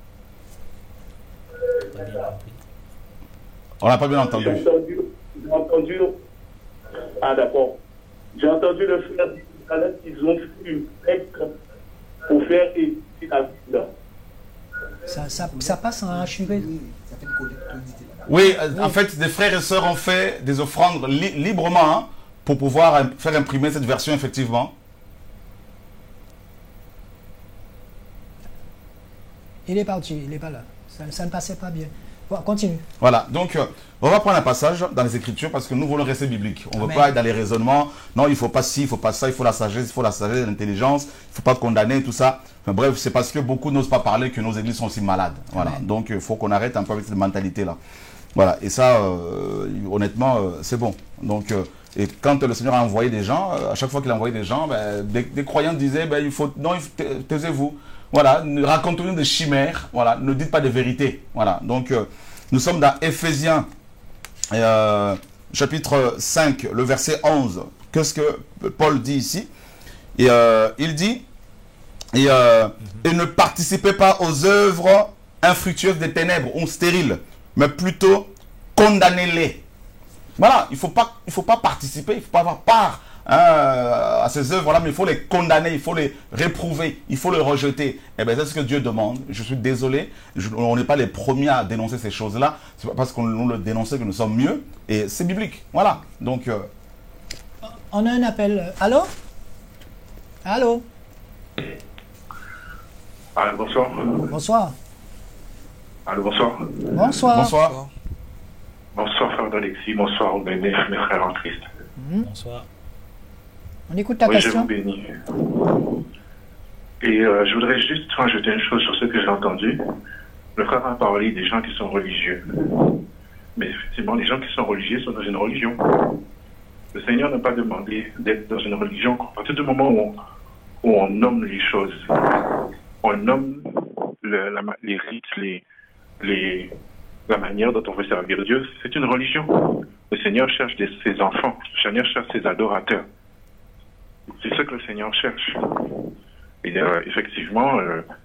On n'a pas bien entendu. J'ai entendu. Ah, d'accord. J'ai entendu le frère dire tout à l'heure qu'ils ont fait une fête pour faire éduquer la Bible. Ça passe en HUV. Oui, en fait, des frères et sœurs ont fait des offrandes librement hein, pour pouvoir faire imprimer cette version, effectivement. Il est parti, il n'est pas là. Ça ne passait pas bien. Bon, continue. Voilà, donc on va prendre un passage dans les Écritures parce que nous voulons rester bibliques. On ne veut pas être dans les raisonnements. Non, il ne faut pas ci, il ne faut pas ça, il faut la sagesse, l'intelligence, il ne faut pas condamner, tout ça. Enfin, bref, c'est parce que beaucoup n'osent pas parler que nos églises sont aussi malades. Voilà, donc il faut qu'on arrête un peu avec cette mentalité-là. Voilà, et ça, honnêtement, c'est bon. Donc, Et quand le Seigneur a envoyé des gens, à chaque fois qu'il a envoyé des gens, des croyants disaient, taisez-vous. Voilà, racontez-nous des chimères. Voilà, ne dites pas des vérités. Voilà, donc nous sommes dans Éphésiens, chapitre 5, le verset 11. Qu'est-ce que Paul dit ici? Et il dit, et ne participez pas aux œuvres infructueuses des ténèbres ou stériles, mais plutôt condamnez-les. Voilà, il faut pas participer, il ne faut pas avoir part à ces œuvres-là, mais il faut les condamner, il faut les réprouver, il faut les rejeter. Et bien c'est ce que Dieu demande. Je suis désolé, on n'est pas les premiers à dénoncer ces choses-là. C'est pas parce qu'on le dénonçait que nous sommes mieux. Et c'est biblique. Voilà. Donc. On a un appel. Allô? Allô? Allô, bonsoir. Bonsoir. Allô, bonsoir. Bonsoir. Bonsoir. Bonsoir, frère d'Alexis. Bonsoir, mes frères en Christ. Bonsoir. On écoute ta oui, question. Je vous bénis. Et je voudrais juste rajouter une chose sur ce que j'ai entendu. Le frère a parlé des gens qui sont religieux. Mais effectivement, les gens qui sont religieux sont dans une religion. Le Seigneur n'a pas demandé d'être dans une religion. À partir du moment où on nomme les choses, on nomme les rites, la manière dont on veut servir Dieu, c'est une religion. Le Seigneur cherche ses enfants. Le Seigneur cherche ses adorateurs. C'est ce que le Seigneur cherche. Et effectivement,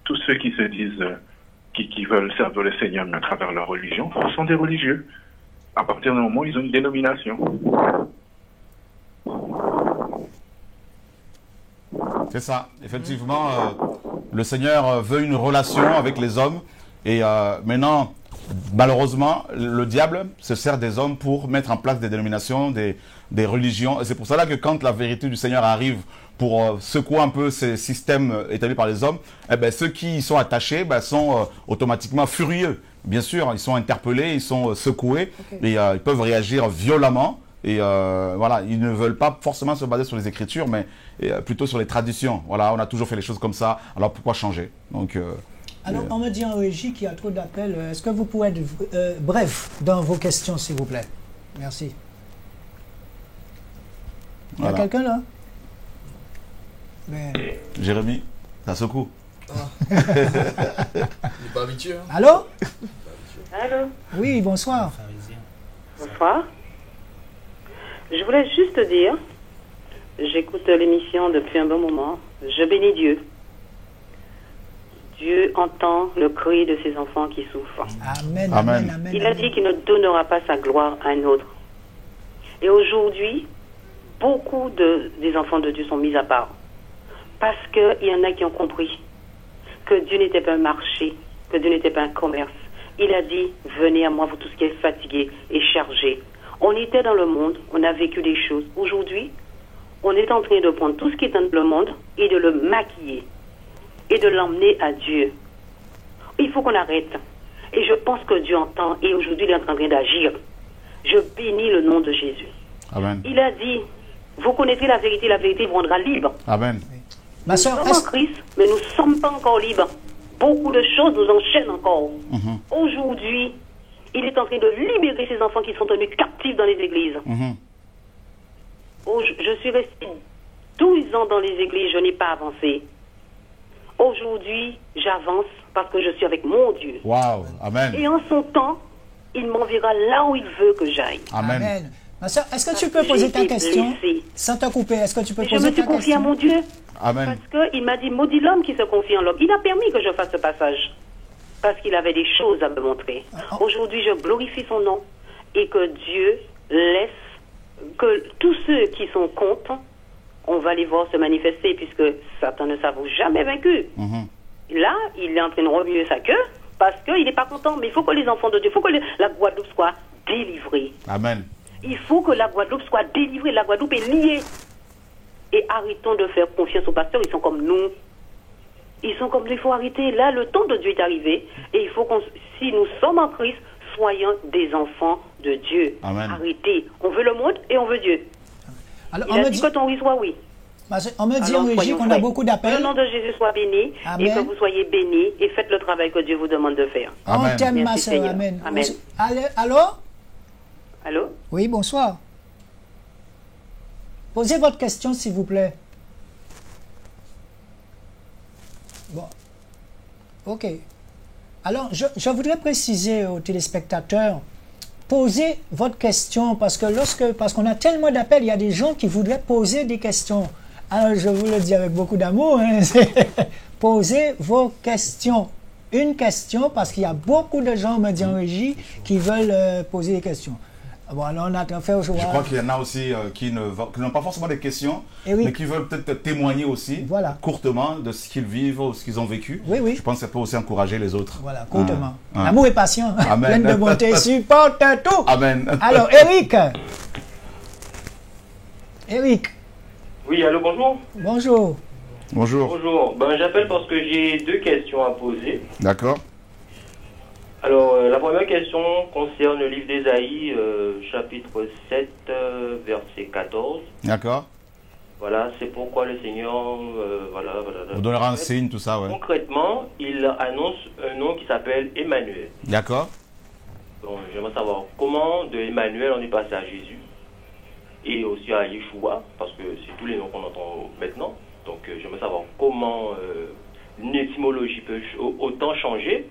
tous ceux qui se disent, qui veulent servir le Seigneur mais à travers leur religion, sont des religieux. À partir du moment où ils ont une dénomination. C'est ça. Effectivement, le Seigneur veut une relation avec les hommes. Et maintenant, malheureusement, le diable se sert des hommes pour mettre en place des dénominations, des religions. Et c'est pour cela que quand la vérité du Seigneur arrive pour secouer un peu ces systèmes établis par les hommes, eh ben, ceux qui y sont attachés sont automatiquement furieux. Bien sûr, ils sont interpellés, ils sont secoués, et ils peuvent réagir violemment. Et voilà, ils ne veulent pas forcément se baser sur les Écritures, mais plutôt sur les traditions. Voilà, on a toujours fait les choses comme ça, alors pourquoi changer? Donc, alors, on me dit en régie qu'il y a trop d'appels. Est-ce que vous pouvez être bref dans vos questions, s'il vous plaît? Merci. Il y a quelqu'un là? Mais... Jérémy, ça secoue. Il n'est pas habitué. Hein. Allô? Allô? Oui, bonsoir. Bonsoir. Je voulais juste dire, j'écoute l'émission depuis un bon moment, je bénis Dieu. Dieu entend le cri de ses enfants qui souffrent. Amen, amen, amen. Il a dit qu'il ne donnera pas sa gloire à un autre. Et aujourd'hui, beaucoup des enfants de Dieu sont mis à part. Parce qu'il y en a qui ont compris que Dieu n'était pas un marché, que Dieu n'était pas un commerce. Il a dit, venez à moi, vous tous qui êtes fatigués et chargés. On était dans le monde, on a vécu des choses. Aujourd'hui, on est en train de prendre tout ce qui est dans le monde et de le maquiller et de l'emmener à Dieu. Il faut qu'on arrête. Et je pense que Dieu entend et aujourd'hui il est en train d'agir. Je bénis le nom de Jésus. Amen. Il a dit, vous connaîtrez la vérité vous rendra libre. Amen. Ma soeur, nous sommes en Christ, mais nous ne sommes pas encore libres. Beaucoup de choses nous enchaînent encore. Aujourd'hui, il est en train de libérer ces enfants qui sont tenus captifs dans les églises. Je suis restée 12 ans dans les églises, je n'ai pas avancé. Aujourd'hui, j'avance parce que je suis avec mon Dieu. Waouh, amen. Et en son temps, il m'enverra là où il veut que j'aille. Amen. Amen. Ma soeur, est-ce que tu peux poser ta question sans te couper? Est-ce que tu peux poser ta question? Je me suis confiée à mon Dieu. Amen. Parce qu'il m'a dit, maudit l'homme qui se confie en l'homme. Il a permis que je fasse ce passage. Parce qu'il avait des choses à me montrer. Aujourd'hui, je glorifie son nom. Et que Dieu laisse que tous ceux qui sont contre, on va les voir se manifester, puisque Satan ne s'avoue jamais vaincu. Là, il est en train de remuer sa queue, parce qu'il n'est pas content. Mais il faut que les enfants de Dieu, il faut que la Guadeloupe soit délivrée. Amen. Il faut que la Guadeloupe soit délivrée. La Guadeloupe est liée. Et arrêtons de faire confiance aux pasteurs. Ils sont comme nous. Ils sont comme nous. Il faut arrêter. Là, le temps de Dieu est arrivé. Et il faut si nous sommes en Christ, soyons des enfants de Dieu. Amen. Arrêtez. On veut le monde et on veut Dieu. Alors, il a dit que ton oui soit oui. On me dit en régie qu'on a beaucoup d'appels. Que le nom de Jésus soit béni. Amen. Et que vous soyez bénis. Et faites le travail que Dieu vous demande de faire. On t'aime, ma soeur. Amen. Amen. Allô? Allô? Oui, bonsoir. Posez votre question, s'il vous plaît. Bon. OK. Alors, je voudrais préciser aux téléspectateurs, posez votre question, parce qu'on a tellement d'appels, il y a des gens qui voudraient poser des questions. Alors, je vous le dis avec beaucoup d'amour, hein, posez vos questions. Une question, parce qu'il y a beaucoup de gens, me dit en régie, qui veulent poser des questions. Bon, alors on a fait aujourd'hui. Je crois qu'il y en a aussi qui n'ont pas forcément des questions, mais qui veulent peut-être témoigner aussi, courtement, de ce qu'ils vivent ou ce qu'ils ont vécu. Oui, oui. Je pense que ça peut aussi encourager les autres. Voilà, courtement. L'amour est patient, plein de bonté, supporte tout. Amen. Alors, Eric. Eric. Oui, allô, bonjour. Bonjour. Bonjour. Bonjour. Ben, j'appelle parce que j'ai 2 questions à poser. D'accord. Alors, la première question concerne le livre d'Ésaïe, chapitre 7, verset 14. D'accord. Voilà, c'est pourquoi le Seigneur... voilà. Vous donnera un signe, tout ça, ouais. Concrètement, il annonce un nom qui s'appelle Emmanuel. D'accord. Donc, j'aimerais savoir comment de Emmanuel on est passé à Jésus et aussi à Yeshua, parce que c'est tous les noms qu'on entend maintenant. Donc, j'aimerais savoir comment une étymologie peut autant changer.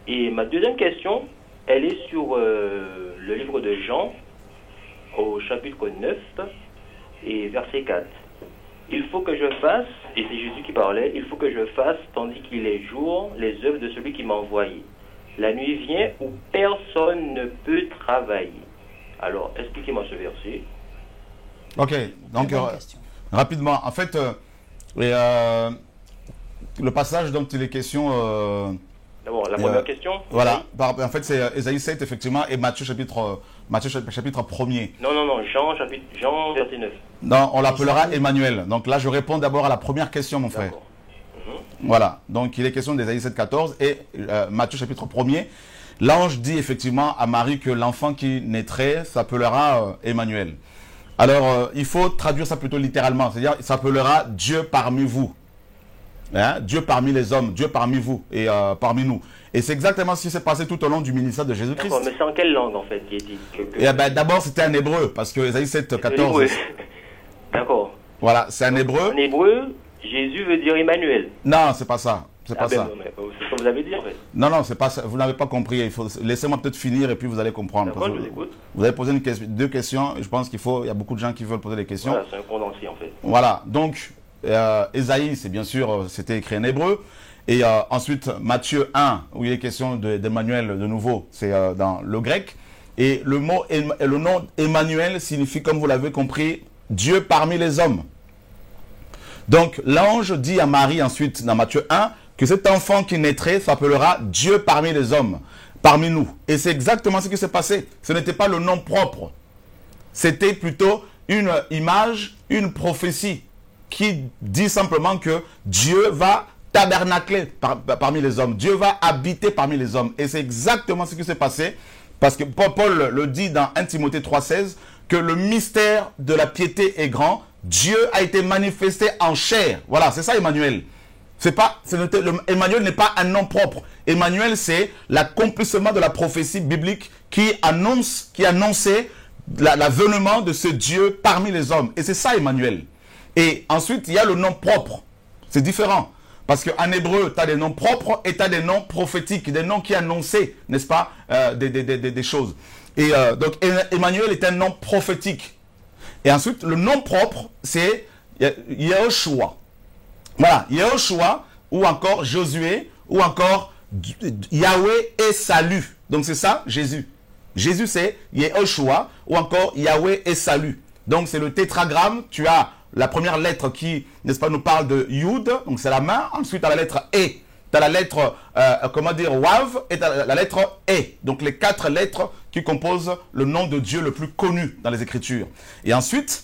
Et ma deuxième question, elle est sur le livre de Jean, au chapitre 9 et verset 4. Il faut que je fasse, et c'est Jésus qui parlait, il faut que je fasse, tandis qu'il est jour, les œuvres de celui qui m'a envoyé. La nuit vient où personne ne peut travailler. Alors, expliquez-moi ce verset. Ok, donc rapidement, en fait, le passage dont il est question... D'abord, la première question. Voilà, en fait c'est Ésaïe 7 effectivement et Matthieu chapitre 1er. Non, Jean verset 9. Non, on l'appellera Emmanuel. Donc là je réponds d'abord à la première question mon frère. Voilà, donc il est question d'Ésaïe 7, 14 et Matthieu chapitre 1er. L'ange dit effectivement à Marie que l'enfant qui naîtrait s'appellera Emmanuel. Alors il faut traduire ça plutôt littéralement, c'est-à-dire il s'appellera Dieu parmi vous. Hein? Dieu parmi les hommes, Dieu parmi vous et parmi nous. Et c'est exactement ce qui s'est passé tout au long du ministère de Jésus-Christ. D'accord, mais c'est en quelle langue en fait qui est dit D'abord c'était en hébreu, parce que Ésaïe 7, 14. D'accord. Voilà, c'est en hébreu. En hébreu, Jésus veut dire Emmanuel. Non, c'est pas ça. C'est pas ça. C'est ce que vous avez dit en fait. Non, c'est pas ça. Vous n'avez pas compris. Laissez-moi peut-être finir et puis vous allez comprendre. D'accord, je vous écoute. Vous avez posé deux questions. Et je pense il y a beaucoup de gens qui veulent poser des questions. Voilà, c'est un condensé en fait. Voilà, donc Ésaïe, c'est bien sûr, c'était écrit en hébreu. Et ensuite, Matthieu 1, où il est question d'Emmanuel de nouveau, c'est dans le grec. Et le nom Emmanuel signifie, comme vous l'avez compris, Dieu parmi les hommes. Donc, l'ange dit à Marie ensuite, dans Matthieu 1, que cet enfant qui naîtrait s'appellera Dieu parmi les hommes, parmi nous. Et c'est exactement ce qui s'est passé. Ce n'était pas le nom propre. C'était plutôt une image, une prophétie qui dit simplement que Dieu va tabernacler parmi les hommes. Dieu va habiter parmi les hommes. Et c'est exactement ce qui s'est passé. Parce que Paul le dit dans 1 Timothée 3,16, que le mystère de la piété est grand. Dieu a été manifesté en chair. Voilà, c'est ça Emmanuel. Emmanuel n'est pas un nom propre. Emmanuel, c'est l'accomplissement de la prophétie biblique qui annonçait l'avènement de ce Dieu parmi les hommes. Et c'est ça Emmanuel. Et ensuite, il y a le nom propre. C'est différent. Parce qu'en hébreu, tu as des noms propres et tu as des noms prophétiques, des noms qui annonçaient, n'est-ce pas, des choses. Et donc, Emmanuel est un nom prophétique. Et ensuite, le nom propre, c'est Yehoshua. Voilà, Yehoshua, ou encore Josué, ou encore Yahweh et salut. Donc, c'est ça, Jésus. Jésus, c'est Yehoshua, ou encore Yahweh et salut. Donc, c'est le tétragramme. Tu as la première lettre qui, n'est-ce pas, nous parle de Yud, donc c'est la main. Ensuite, tu as la lettre E. Tu as la lettre, Wav, et tu as la lettre E. Donc, les 4 lettres qui composent le nom de Dieu le plus connu dans les Écritures. Et ensuite,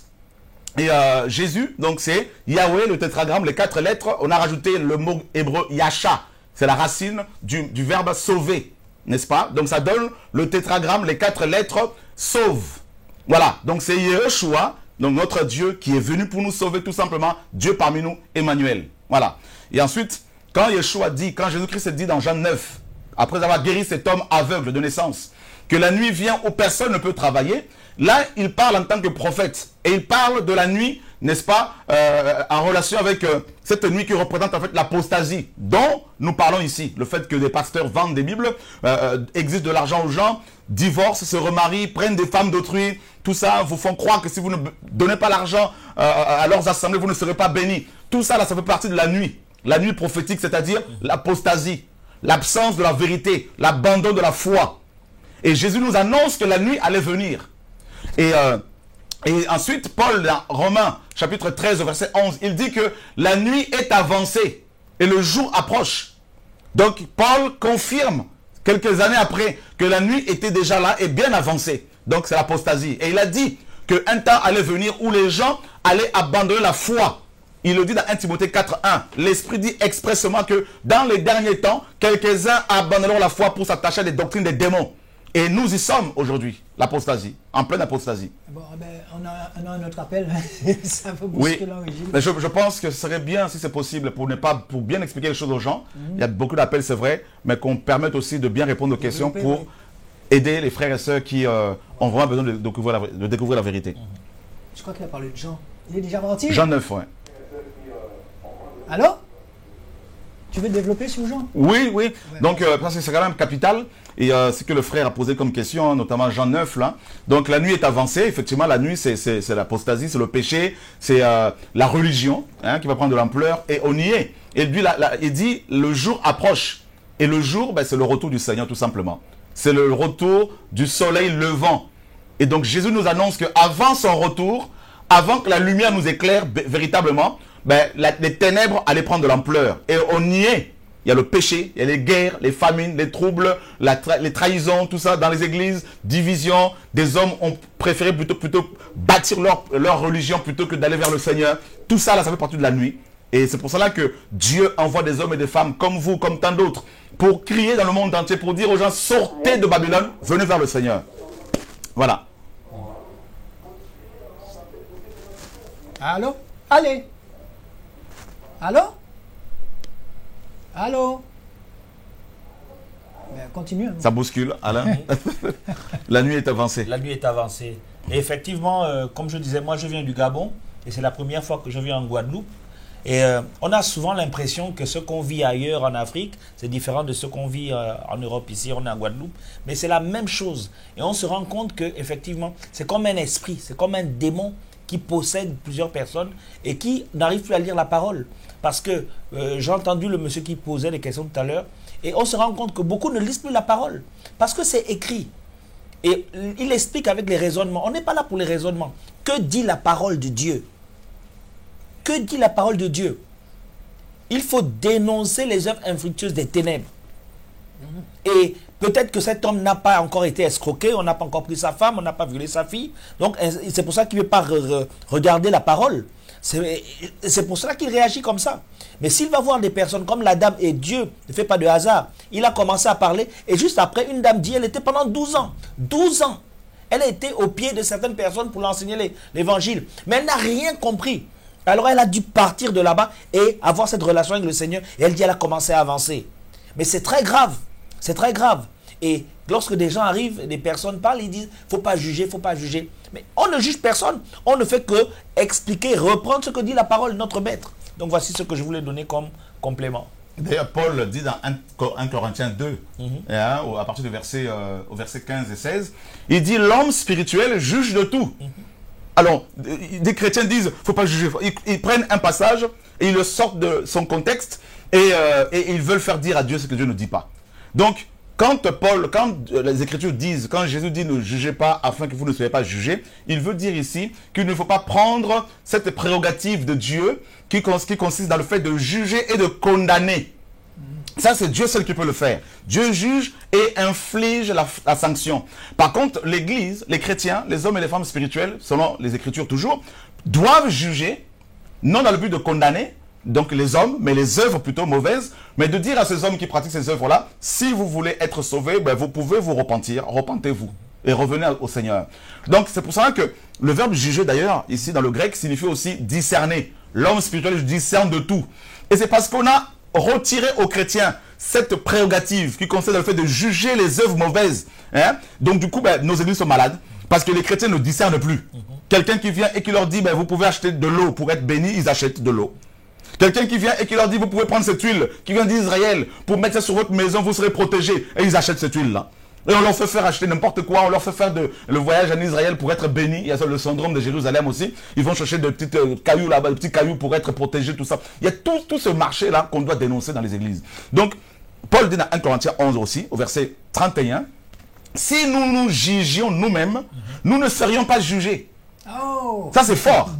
Jésus, donc c'est Yahweh, le tétragramme, les 4 lettres. On a rajouté le mot hébreu Yasha. C'est la racine du verbe sauver, n'est-ce pas? Donc, ça donne le tétragramme, les 4 lettres sauve. Voilà, donc c'est Yehoshua, donc notre Dieu qui est venu pour nous sauver tout simplement, Dieu parmi nous, Emmanuel. Voilà. Et ensuite, quand Jésus-Christ dit dans Jean 9, après avoir guéri cet homme aveugle de naissance, que la nuit vient où personne ne peut travailler, là, il parle en tant que prophète. Et il parle de la nuit, n'est-ce pas, en relation avec cette nuit qui représente en fait l'apostasie, dont nous parlons ici. Le fait que des pasteurs vendent des Bibles, exigent de l'argent aux gens, divorcent, se remarient, prennent des femmes d'autrui. Tout ça vous font croire que si vous ne donnez pas l'argent à leurs assemblées, vous ne serez pas bénis. Tout ça, là, ça fait partie de la nuit. La nuit prophétique, c'est-à-dire l'apostasie, l'absence de la vérité, l'abandon de la foi. Et Jésus nous annonce que la nuit allait venir. Et ensuite, Paul, dans Romains, chapitre 13, verset 11, il dit que la nuit est avancée et le jour approche. Donc, Paul confirme, quelques années après, que la nuit était déjà là et bien avancée. Donc, c'est l'apostasie. Et il a dit qu'un temps allait venir où les gens allaient abandonner la foi. Il le dit dans 1 Timothée 4.1. L'Esprit dit expressément que dans les derniers temps, quelques-uns abandonneront la foi pour s'attacher à des doctrines des démons. Et nous y sommes aujourd'hui, l'apostasie, en pleine apostasie. Bon, ben, on a un autre appel, ça va bousculer l'origine. Mais je pense que ce serait bien, si c'est possible, pour bien expliquer les choses aux gens. Il y a beaucoup d'appels, c'est vrai, mais qu'on permette aussi de bien répondre aux questions pour aider les frères et sœurs qui ont vraiment besoin de découvrir la vérité. Je crois qu'il a parlé de Jean. Il est déjà parti? Jean 9, ouais. Allô? Tu veux développer sur Jean? Oui, oui. Ouais. Donc, parce que c'est quand même capital. Et ce que le frère a posé comme question, notamment Jean 9, là. Donc, la nuit est avancée. Effectivement, la nuit, c'est l'apostasie, c'est le péché, c'est la religion qui va prendre de l'ampleur. Et on y est. Et lui, il dit, le jour approche. Et le jour, ben, c'est le retour du Seigneur, tout simplement. C'est le retour du soleil levant. Et donc, Jésus nous annonce qu'avant son retour, avant que la lumière nous éclaire véritablement, ben, les ténèbres allaient prendre de l'ampleur. Et on y est. Il y a le péché, il y a les guerres, les famines, les troubles, les trahisons, tout ça dans les églises, division. Des hommes ont préféré plutôt bâtir leur religion plutôt que d'aller vers le Seigneur. Tout ça, là, ça fait partie de la nuit. Et c'est pour cela que Dieu envoie des hommes et des femmes comme vous, comme tant d'autres, pour crier dans le monde entier, pour dire aux gens, sortez de Babylone, venez vers le Seigneur. Voilà. Allô? Allez. Allô? Allô? Ben, continue. Hein. Ça bouscule, Alain. La nuit est avancée. La nuit est avancée. Et effectivement, comme je disais, moi je viens du Gabon et c'est la première fois que je viens en Guadeloupe. Et on a souvent l'impression que ce qu'on vit ailleurs en Afrique, c'est différent de ce qu'on vit en Europe. Ici, on est en Guadeloupe. Mais c'est la même chose. Et on se rend compte qu'effectivement, c'est comme un esprit, c'est comme un démon qui possède plusieurs personnes et qui n'arrive plus à lire la parole. Parce que j'ai entendu le monsieur qui posait les questions tout à l'heure, et on se rend compte que beaucoup ne lisent plus la parole, parce que c'est écrit. Et il explique avec les raisonnements. On n'est pas là pour les raisonnements. Que dit la parole de Dieu? Que dit la parole de Dieu? Il faut dénoncer les œuvres infructueuses des ténèbres. Et peut-être que cet homme n'a pas encore été escroqué, on n'a pas encore pris sa femme, on n'a pas violé sa fille. Donc c'est pour ça qu'il ne veut pas regarder la parole. C'est pour cela qu'il réagit comme ça. Mais s'il va voir des personnes comme la dame, et Dieu ne fait pas de hasard, il a commencé à parler, et juste après, une dame dit, elle était pendant 12 ans. 12 ans. Elle a été au pied de certaines personnes pour leur enseigner l'évangile. Mais elle n'a rien compris. Alors elle a dû partir de là-bas et avoir cette relation avec le Seigneur. Et elle dit, elle a commencé à avancer. Mais c'est très grave. C'est très grave. Et lorsque des gens arrivent, des personnes parlent, ils disent, faut pas juger, faut pas juger. Mais on ne juge personne. On ne fait que expliquer, reprendre ce que dit la parole de notre maître. Donc voici ce que je voulais donner comme complément. D'ailleurs, Paul dit dans 1 Corinthiens 2, à partir du verset 15 et 16, il dit, l'homme spirituel juge de tout. Alors, des chrétiens disent, faut pas juger. Ils prennent un passage et ils le sortent de son contexte et ils veulent faire dire à Dieu ce que Dieu ne dit pas. Donc, quand les Écritures disent, quand Jésus dit ne jugez pas afin que vous ne soyez pas jugés, il veut dire ici qu'il ne faut pas prendre cette prérogative de Dieu qui consiste dans le fait de juger et de condamner. Ça, c'est Dieu seul qui peut le faire. Dieu juge et inflige la sanction. Par contre, l'Église, les chrétiens, les hommes et les femmes spirituels, selon les Écritures toujours, doivent juger, non dans le but de condamner, donc les hommes, mais les œuvres plutôt mauvaises, mais de dire à ces hommes qui pratiquent ces œuvres-là, si vous voulez être sauvés, ben vous pouvez vous repentir, repentez-vous et revenez au Seigneur. Donc c'est pour ça que le verbe juger d'ailleurs, ici dans le grec, signifie aussi discerner. L'homme spirituel discerne de tout. Et c'est parce qu'on a retiré aux chrétiens cette prérogative qui consiste dans le fait de juger les œuvres mauvaises. Donc du coup, ben, nos églises sont malades. Parce que les chrétiens ne discernent plus. Quelqu'un qui vient et qui leur dit, ben, vous pouvez acheter de l'eau pour être béni, ils achètent de l'eau. Quelqu'un qui vient et qui leur dit, vous pouvez prendre cette huile qui vient d'Israël pour mettre ça sur votre maison, vous serez protégés. Et ils achètent cette huile-là. Et on leur fait faire acheter n'importe quoi, on leur fait faire le voyage en Israël pour être béni. Il y a le syndrome de Jérusalem aussi. Ils vont chercher de petits cailloux là-bas, de petits cailloux pour être protégés, tout ça. Il y a tout ce marché-là qu'on doit dénoncer dans les églises. Donc, Paul dit dans 1 Corinthiens 11 aussi, au verset 31, si nous nous jugions nous-mêmes, nous ne serions pas jugés. Oh. Ça, c'est fort.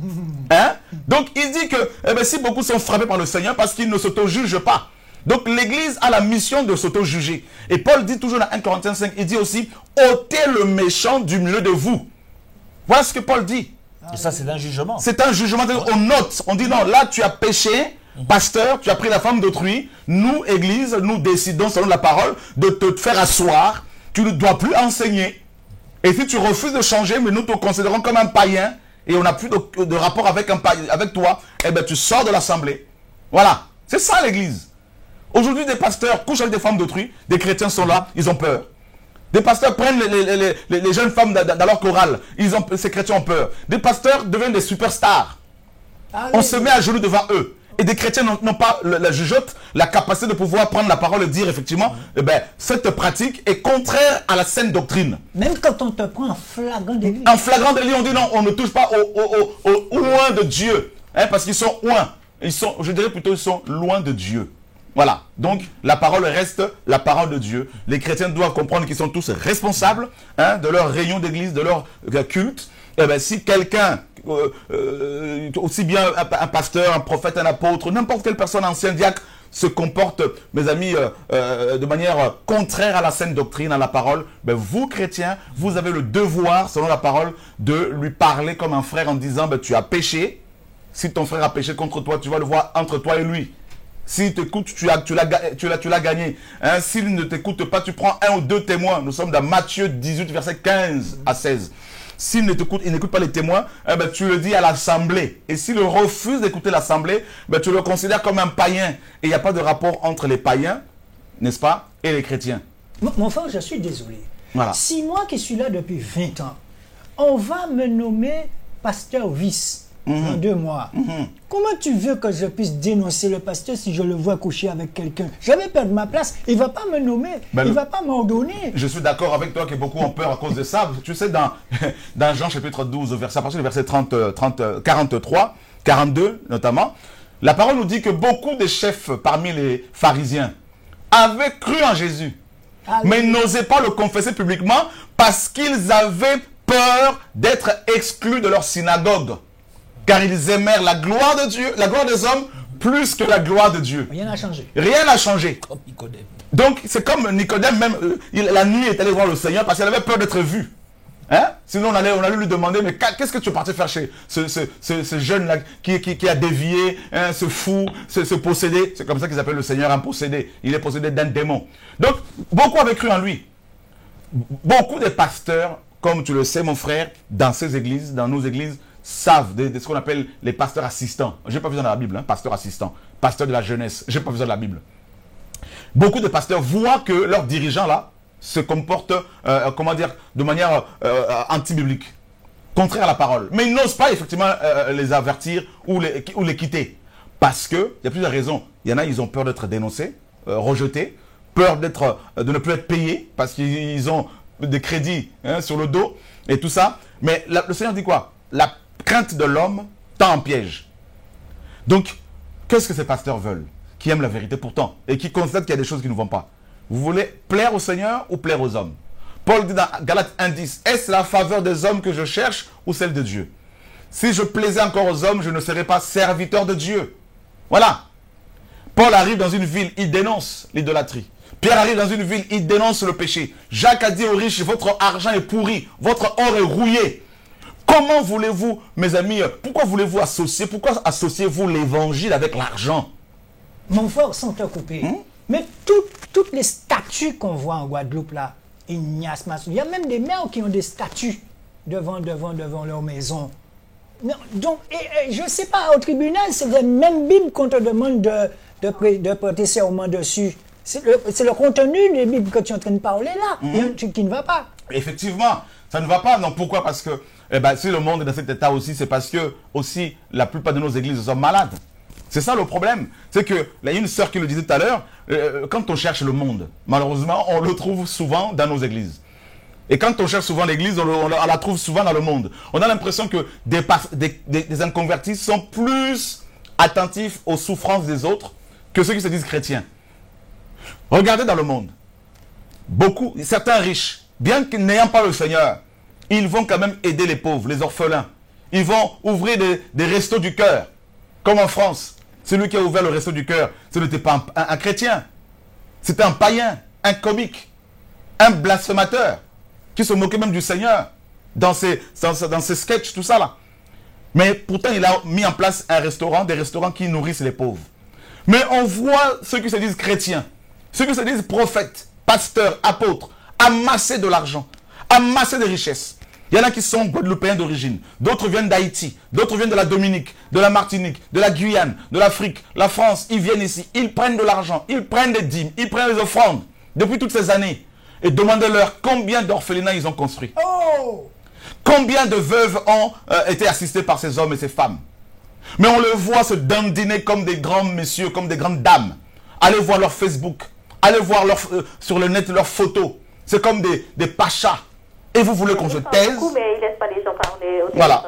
Hein? Donc, il dit que si beaucoup sont frappés par le Seigneur parce qu'ils ne s'auto-jugent pas. Donc, l'Église a la mission de s'auto-juger. Et Paul dit toujours dans 1 Corinthiens 5, il dit aussi, ôtez le méchant du milieu de vous. Voilà ce que Paul dit. Et ça, c'est un jugement. C'est un jugement. On note, on dit non, là, tu as péché, pasteur, tu as pris la femme d'autrui. Nous, Église, nous décidons, selon la parole, de te faire asseoir. Tu ne dois plus enseigner. Et si tu refuses de changer, mais nous te considérons comme un païen, et on n'a plus de rapport avec toi, eh bien, tu sors de l'assemblée. Voilà. C'est ça, l'Église. Aujourd'hui, des pasteurs couchent avec des femmes d'autrui, des chrétiens sont là, ils ont peur. Des pasteurs prennent les jeunes femmes dans leur chorale, ces chrétiens ont peur. Des pasteurs deviennent des superstars. On se met à genoux devant eux. Et des chrétiens n'ont pas la jugeote, la capacité de pouvoir prendre la parole et dire effectivement, eh ben, cette pratique est contraire à la saine doctrine. Même quand on te prend en flagrant délit. En flagrant délit, on dit non, on ne touche pas au loin de Dieu. Hein, parce qu'ils sont loin. Je dirais plutôt, ils sont loin de Dieu. Voilà. Donc, la parole reste la parole de Dieu. Les chrétiens doivent comprendre qu'ils sont tous responsables de leur réunion d'église, de leur culte. Eh ben, si quelqu'un, aussi bien un pasteur, un prophète, un apôtre, n'importe quelle personne, ancien diacre, se comporte, mes amis, de manière contraire à la saine doctrine, à la parole, ben vous, chrétiens, vous avez le devoir, selon la parole, de lui parler comme un frère en disant, ben, tu as péché. Si ton frère a péché contre toi, tu vas le voir entre toi et lui. S'il t'écoute, tu l'as gagné. Hein, s'il ne t'écoute pas, tu prends un ou deux témoins. Nous sommes dans Matthieu 18, verset 15 à 16. S'il n'écoute pas les témoins, eh ben, tu le dis à l'assemblée. Et s'il refuse d'écouter l'assemblée, ben, tu le considères comme un païen. Et il n'y a pas de rapport entre les païens, n'est-ce pas, et les chrétiens. Mon frère, je suis désolé. Voilà. Si moi qui suis là depuis 20 ans, on va me nommer pasteur vice dans 2 mois. Comment tu veux que je puisse dénoncer le pasteur si je le vois coucher avec quelqu'un? Je vais perdre ma place. Il ne va pas me nommer. Il ne va pas m'ordonner. Je suis d'accord avec toi que beaucoup ont peur à cause de ça. Tu sais, dans Jean chapitre 12, à partir du verset 43, 42 notamment, la parole nous dit que beaucoup de chefs parmi les pharisiens avaient cru en Jésus, mais n'osaient pas le confesser publiquement parce qu'ils avaient peur d'être exclus de leur synagogue. Car ils aimèrent la gloire de Dieu, la gloire des hommes, plus que la gloire de Dieu. Rien n'a changé. Rien n'a changé. Comme Nicodème. Donc, c'est comme Nicodème, même, la nuit, il est allé voir le Seigneur parce qu'il avait peur d'être vu. Hein? Sinon, on allait lui demander, mais qu'est-ce que tu es parti faire chez ce jeune-là qui a dévié, hein, ce fou, ce possédé? C'est comme ça qu'ils appellent le Seigneur un possédé. Il est possédé d'un démon. Donc, beaucoup avaient cru en lui. Beaucoup de pasteurs, comme tu le sais, mon frère, dans ces églises, dans nos églises, savent de ce qu'on appelle les pasteurs assistants. Je n'ai pas besoin de la Bible, hein, pasteur assistant, pasteur de la jeunesse, je n'ai pas besoin de la Bible. Beaucoup de pasteurs voient que leurs dirigeants là se comportent, de manière anti-biblique, contraire à la parole. Mais ils n'osent pas effectivement les avertir ou les quitter. Parce qu'il y a plusieurs raisons. Il y en a, ils ont peur d'être dénoncés, rejetés, peur de ne plus être payés parce qu'ils ont des crédits sur le dos et tout ça. Mais le Seigneur dit quoi? La crainte de l'homme tend en piège. Donc, qu'est-ce que ces pasteurs veulent? Qui aiment la vérité pourtant et qui constatent qu'il y a des choses qui ne vont pas. Vous voulez plaire au Seigneur ou plaire aux hommes? Paul dit dans Galates 1:10, est-ce la faveur des hommes que je cherche ou celle de Dieu? Si je plaisais encore aux hommes, je ne serais pas serviteur de Dieu. Voilà. Paul arrive dans une ville, il dénonce l'idolâtrie. Pierre arrive dans une ville, il dénonce le péché. Jacques a dit aux riches, votre argent est pourri, votre or est rouillé. Comment voulez-vous, mes amis, pourquoi voulez-vous associer, pourquoi associez-vous l'évangile avec l'argent? Mon frère, sans te couper, mais toutes les statues qu'on voit en Guadeloupe là, il y a même des mères qui ont des statues devant leur maison. Donc, je ne sais pas, au tribunal, c'est la même Bible qu'on te demande de prêter serment dessus. c'est le contenu des Bibles que tu es en train de parler là, qui ne va pas. Effectivement, ça ne va pas. Non, pourquoi? Parce que si le monde est dans cet état aussi, c'est parce que aussi la plupart de nos églises sont malades. C'est ça le problème. C'est que, là, il y a une sœur qui le disait tout à l'heure, quand on cherche le monde, malheureusement, on le trouve souvent dans nos églises. Et quand on cherche souvent l'église, on la trouve souvent dans le monde. On a l'impression que des inconvertis sont plus attentifs aux souffrances des autres que ceux qui se disent chrétiens. Regardez dans le monde. Certains riches, bien qu'ils n'ayant pas le Seigneur, ils vont quand même aider les pauvres, les orphelins. Ils vont ouvrir des restos du cœur. Comme en France. Celui qui a ouvert le resto du cœur, ce n'était pas un chrétien. C'était un païen, un comique, un blasphémateur, qui se moquait même du Seigneur dans ses sketchs, tout ça là. Mais pourtant, il a mis en place des restaurants qui nourrissent les pauvres. Mais on voit ceux qui se disent chrétiens, ceux qui se disent prophètes, pasteurs, apôtres, amasser de l'argent, amasser des richesses. Il y en a qui sont guadeloupéens d'origine, d'autres viennent d'Haïti, d'autres viennent de la Dominique, de la Martinique, de la Guyane, de l'Afrique, la France. Ils viennent ici, ils prennent de l'argent, ils prennent des dîmes, ils prennent des offrandes depuis toutes ces années. Et demandez-leur combien d'orphelinats ils ont construits. Oh! Combien de veuves ont été assistées par ces hommes et ces femmes. Mais on les voit se dandiner comme des grands messieurs, comme des grandes dames. Allez voir leur Facebook, allez voir sur le net leurs photos. C'est comme des pachas. Et vous voulez qu'on se taise? Mais il ne laisse pas les gens parler au voilà.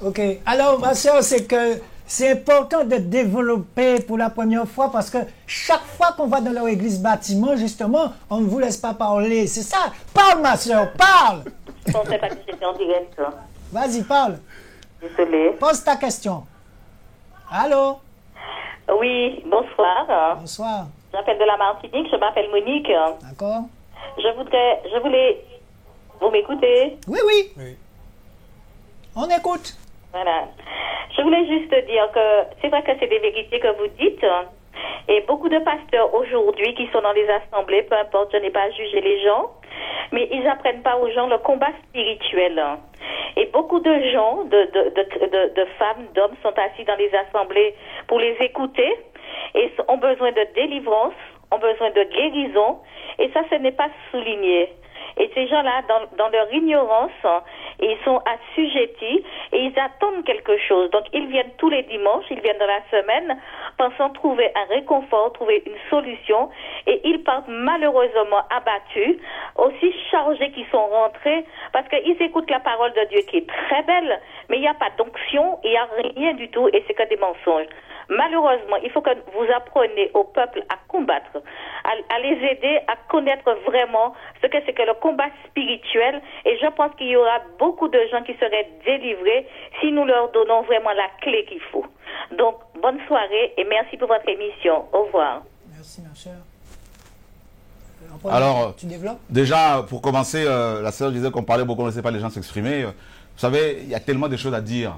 Ok. Alors, ma soeur, c'est que c'est important de développer pour la première fois parce que chaque fois qu'on va dans leur église bâtiment, justement, on ne vous laisse pas parler. C'est ça. Parle, ma soeur, parle. Je ne pensais pas que c'était en direct. Vas-y, parle. Désolée. Pose ta question. Allô? Oui, bonsoir. Bonsoir. J'appelle de la Martinique, je m'appelle Monique. D'accord. Je voulais... Vous m'écoutez? Oui, oui. On écoute. Voilà. Je voulais juste dire que c'est vrai que c'est des vérités que vous dites. Et beaucoup de pasteurs aujourd'hui qui sont dans les assemblées, peu importe, je n'ai pas jugé les gens, mais ils n'apprennent pas aux gens le combat spirituel. Et beaucoup de gens, de femmes, d'hommes sont assis dans les assemblées pour les écouter et ont besoin de délivrance, ont besoin de guérison. Et ça, ce n'est pas souligné. Et ces gens-là, dans leur ignorance, ils sont assujettis et ils attendent quelque chose. Donc, ils viennent tous les dimanches, ils viennent dans la semaine, pensant trouver un réconfort, trouver une solution. Et ils partent malheureusement abattus, aussi chargés qu'ils sont rentrés, parce qu'ils écoutent la parole de Dieu qui est très belle, mais il n'y a pas d'onction, il n'y a rien du tout et c'est que des mensonges. Malheureusement, il faut que vous appreniez au peuple à combattre, à les aider à connaître vraiment ce que c'est que le combat spirituel. Et je pense qu'il y aura beaucoup de gens qui seraient délivrés si nous leur donnons vraiment la clé qu'il faut. Donc, bonne soirée et merci pour votre émission. Au revoir. Merci, ma chère. Alors, tu développes? Déjà, pour commencer, la sœur disait qu'on parlait beaucoup, on ne laissait pas les gens s'exprimer. Vous savez, il y a tellement de choses à dire.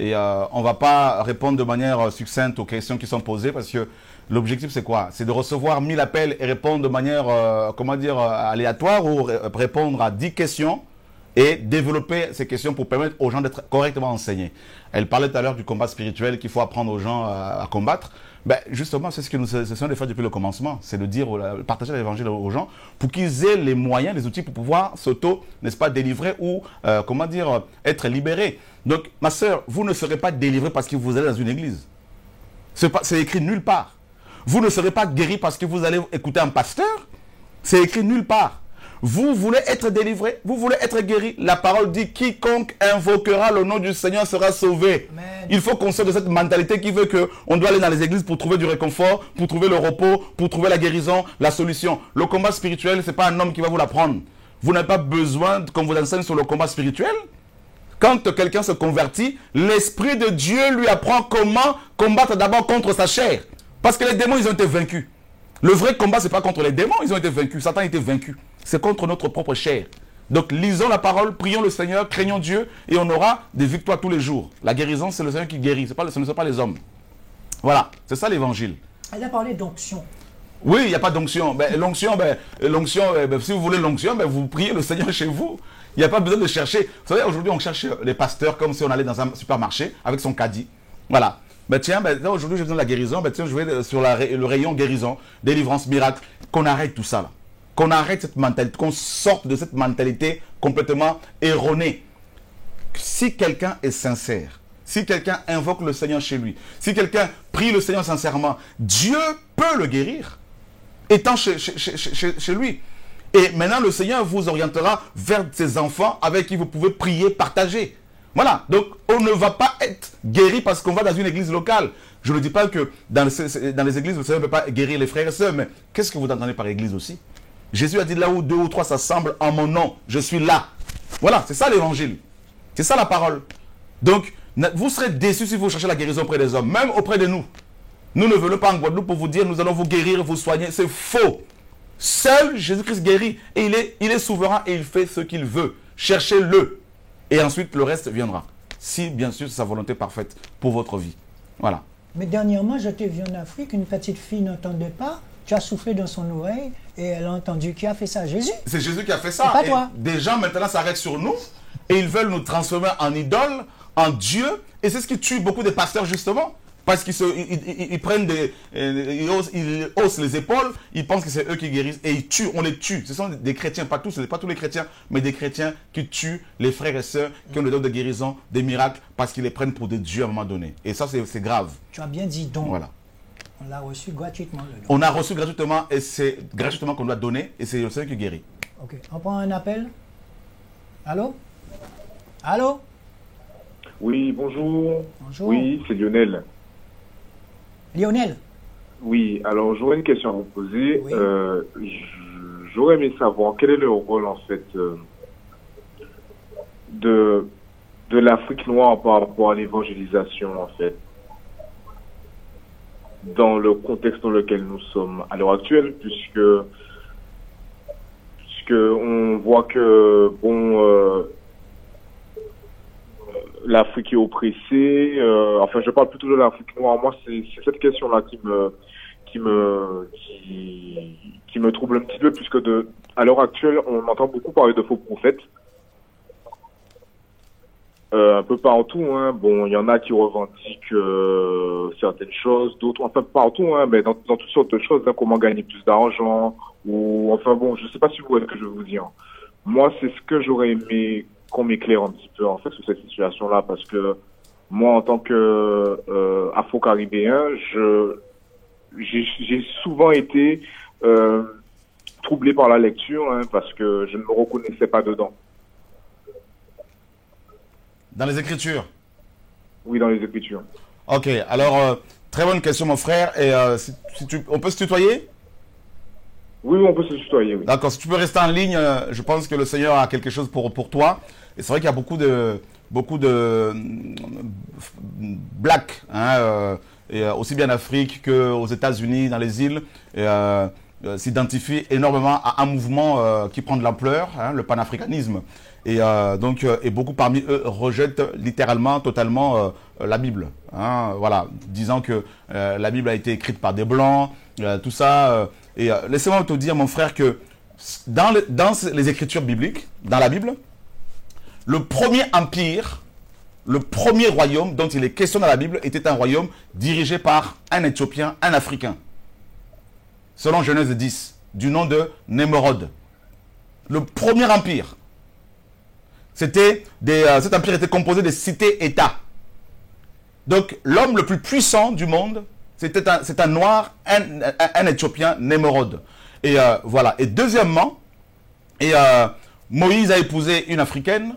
Et on ne va pas répondre de manière succincte aux questions qui sont posées parce que l'objectif, c'est quoi? C'est de recevoir 1000 appels et répondre de manière, aléatoire ou répondre à 10 questions et développer ces questions pour permettre aux gens d'être correctement enseignés. Elle parlait tout à l'heure du combat spirituel qu'il faut apprendre aux gens à combattre. Ben, justement, c'est ce que nous essayons de faire depuis le commencement. C'est de dire, partager l'évangile aux gens pour qu'ils aient les moyens, les outils pour pouvoir s'auto, n'est-ce pas, délivrer ou, être libérés. Donc, ma sœur, vous ne serez pas délivré parce que vous allez dans une église. C'est écrit nulle part. Vous ne serez pas guéri parce que vous allez écouter un pasteur. C'est écrit nulle part. Vous voulez être délivré, vous voulez être guéri. La parole dit, quiconque invoquera le nom du Seigneur sera sauvé. Amen. Il faut qu'on sorte de cette mentalité qui veut qu'on doit aller dans les églises pour trouver du réconfort, pour trouver le repos, pour trouver la guérison, la solution. Le combat spirituel, ce n'est pas un homme qui va vous l'apprendre. Vous n'avez pas besoin qu'on vous enseigne sur le combat spirituel. Quand quelqu'un se convertit, l'Esprit de Dieu lui apprend comment combattre d'abord contre sa chair. Parce que les démons, ils ont été vaincus. Le vrai combat, ce n'est pas contre les démons, ils ont été vaincus. Satan a été vaincu. C'est contre notre propre chair. Donc, lisons la parole, prions le Seigneur, craignons Dieu, et on aura des victoires tous les jours. La guérison, c'est le Seigneur qui guérit, ce ne sont pas les hommes. Voilà, c'est ça l'évangile. Elle a parlé d'onction. Oui, il n'y a pas d'onction. L'onction, si vous voulez l'onction, vous priez le Seigneur chez vous. Il n'y a pas besoin de chercher. Vous savez, aujourd'hui, on cherche les pasteurs comme si on allait dans un supermarché avec son caddie. Voilà. ben tiens, ben, aujourd'hui je donne la guérison, ben tiens, je vais sur le rayon guérison, délivrance, miracle, qu'on arrête tout ça là. Qu'on arrête cette mentalité, qu'on sorte de cette mentalité complètement erronée. Si quelqu'un est sincère, si quelqu'un invoque le Seigneur chez lui, si quelqu'un prie le Seigneur sincèrement, Dieu peut le guérir, étant chez lui. Et maintenant, le Seigneur vous orientera vers ses enfants avec qui vous pouvez prier, partager. Voilà, donc on ne va pas être guéri parce qu'on va dans une église locale. Je ne dis pas que dans les églises, le Seigneur ne peut pas guérir les frères et sœurs, mais qu'est-ce que vous entendez par église aussi? Jésus a dit là où 2 ou 3 s'assemblent en mon nom, je suis là. Voilà, c'est ça l'évangile. C'est ça la parole. Donc, vous serez déçus si vous cherchez la guérison auprès des hommes, même auprès de nous. Nous ne venons pas en Guadeloupe pour vous dire nous allons vous guérir, vous soigner. C'est faux. Seul Jésus-Christ guérit et il est souverain et il fait ce qu'il veut. Cherchez-le. Et ensuite, le reste viendra. Si, bien sûr, c'est sa volonté parfaite pour votre vie. Voilà. Mais dernièrement, je t'ai vu en Afrique, une petite fille n'entendait pas. Tu as soufflé dans son oreille et elle a entendu. Qui a fait ça? Jésus. C'est Jésus qui a fait ça. C'est pas toi. Des gens maintenant s'arrêtent sur nous et ils veulent nous transformer en idoles, en Dieu. Et c'est ce qui tue beaucoup de pasteurs justement. Parce qu'ils prennent ils haussent les épaules, ils pensent que c'est eux qui guérissent et ils tuent, on les tue. Ce sont des chrétiens, pas tous les chrétiens, mais des chrétiens qui tuent les frères et sœurs qui ont le don de guérison, des miracles, parce qu'ils les prennent pour des dieux à un moment donné. Et ça, c'est grave. Tu as bien dit donc. Voilà. On l'a reçu gratuitement. Le don. On a reçu gratuitement et c'est gratuitement qu'on doit donner et c'est le Seigneur qui guérit. Ok, on prend un appel. Allô? Allô? Oui, bonjour. Bonjour. Oui, c'est Lionel. Lionel. Oui, alors j'aurais une question à vous poser. Oui. J'aurais aimé savoir quel est le rôle en fait de l'Afrique noire par rapport à l'évangélisation en fait, dans le contexte dans lequel nous sommes à l'heure actuelle, puisque on voit que l'Afrique est oppressée. Enfin, je parle plutôt de l'Afrique noire. Moi, c'est cette question-là qui me trouble un petit peu, puisque à l'heure actuelle, on entend beaucoup parler de faux prophètes. Un peu partout, hein. Bon, il y en a qui revendiquent certaines choses, d'autres, enfin partout, hein, mais dans toutes sortes de choses, hein, comment gagner plus d'argent, ou enfin bon, je sais pas si vous voyez ce que je veux vous dire. Moi, c'est ce que j'aurais aimé qu'on m'éclaire un petit peu en fait sur cette situation-là, parce que moi, en tant que afro-caribéen, j'ai souvent été troublé par la lecture, hein, parce que je ne me reconnaissais pas dedans. Dans les Écritures? Oui, dans les Écritures. Ok, alors, très bonne question, mon frère. Et on peut se tutoyer? Oui, on peut se tutoyer, oui. D'accord, si tu peux rester en ligne, je pense que le Seigneur a quelque chose pour toi. Et c'est vrai qu'il y a beaucoup de blacks, hein, et aussi bien en Afrique qu'aux États-Unis, dans les îles, s'identifient énormément à un mouvement qui prend de l'ampleur, hein, le panafricanisme. Et beaucoup parmi eux rejettent littéralement, totalement la Bible. Hein, voilà, disant que la Bible a été écrite par des Blancs, tout ça. Laissez-moi te dire, mon frère, que dans les Écritures bibliques, dans la Bible, le premier empire, le premier royaume dont il est question dans la Bible était un royaume dirigé par un Éthiopien, un Africain. Selon Genèse 10, du nom de Némorod. Le premier empire. Cet empire était composé de cités-États. Donc, l'homme le plus puissant du monde, c'est un noir, un Éthiopien, Némorod. Et voilà. Et deuxièmement, Moïse a épousé une Africaine.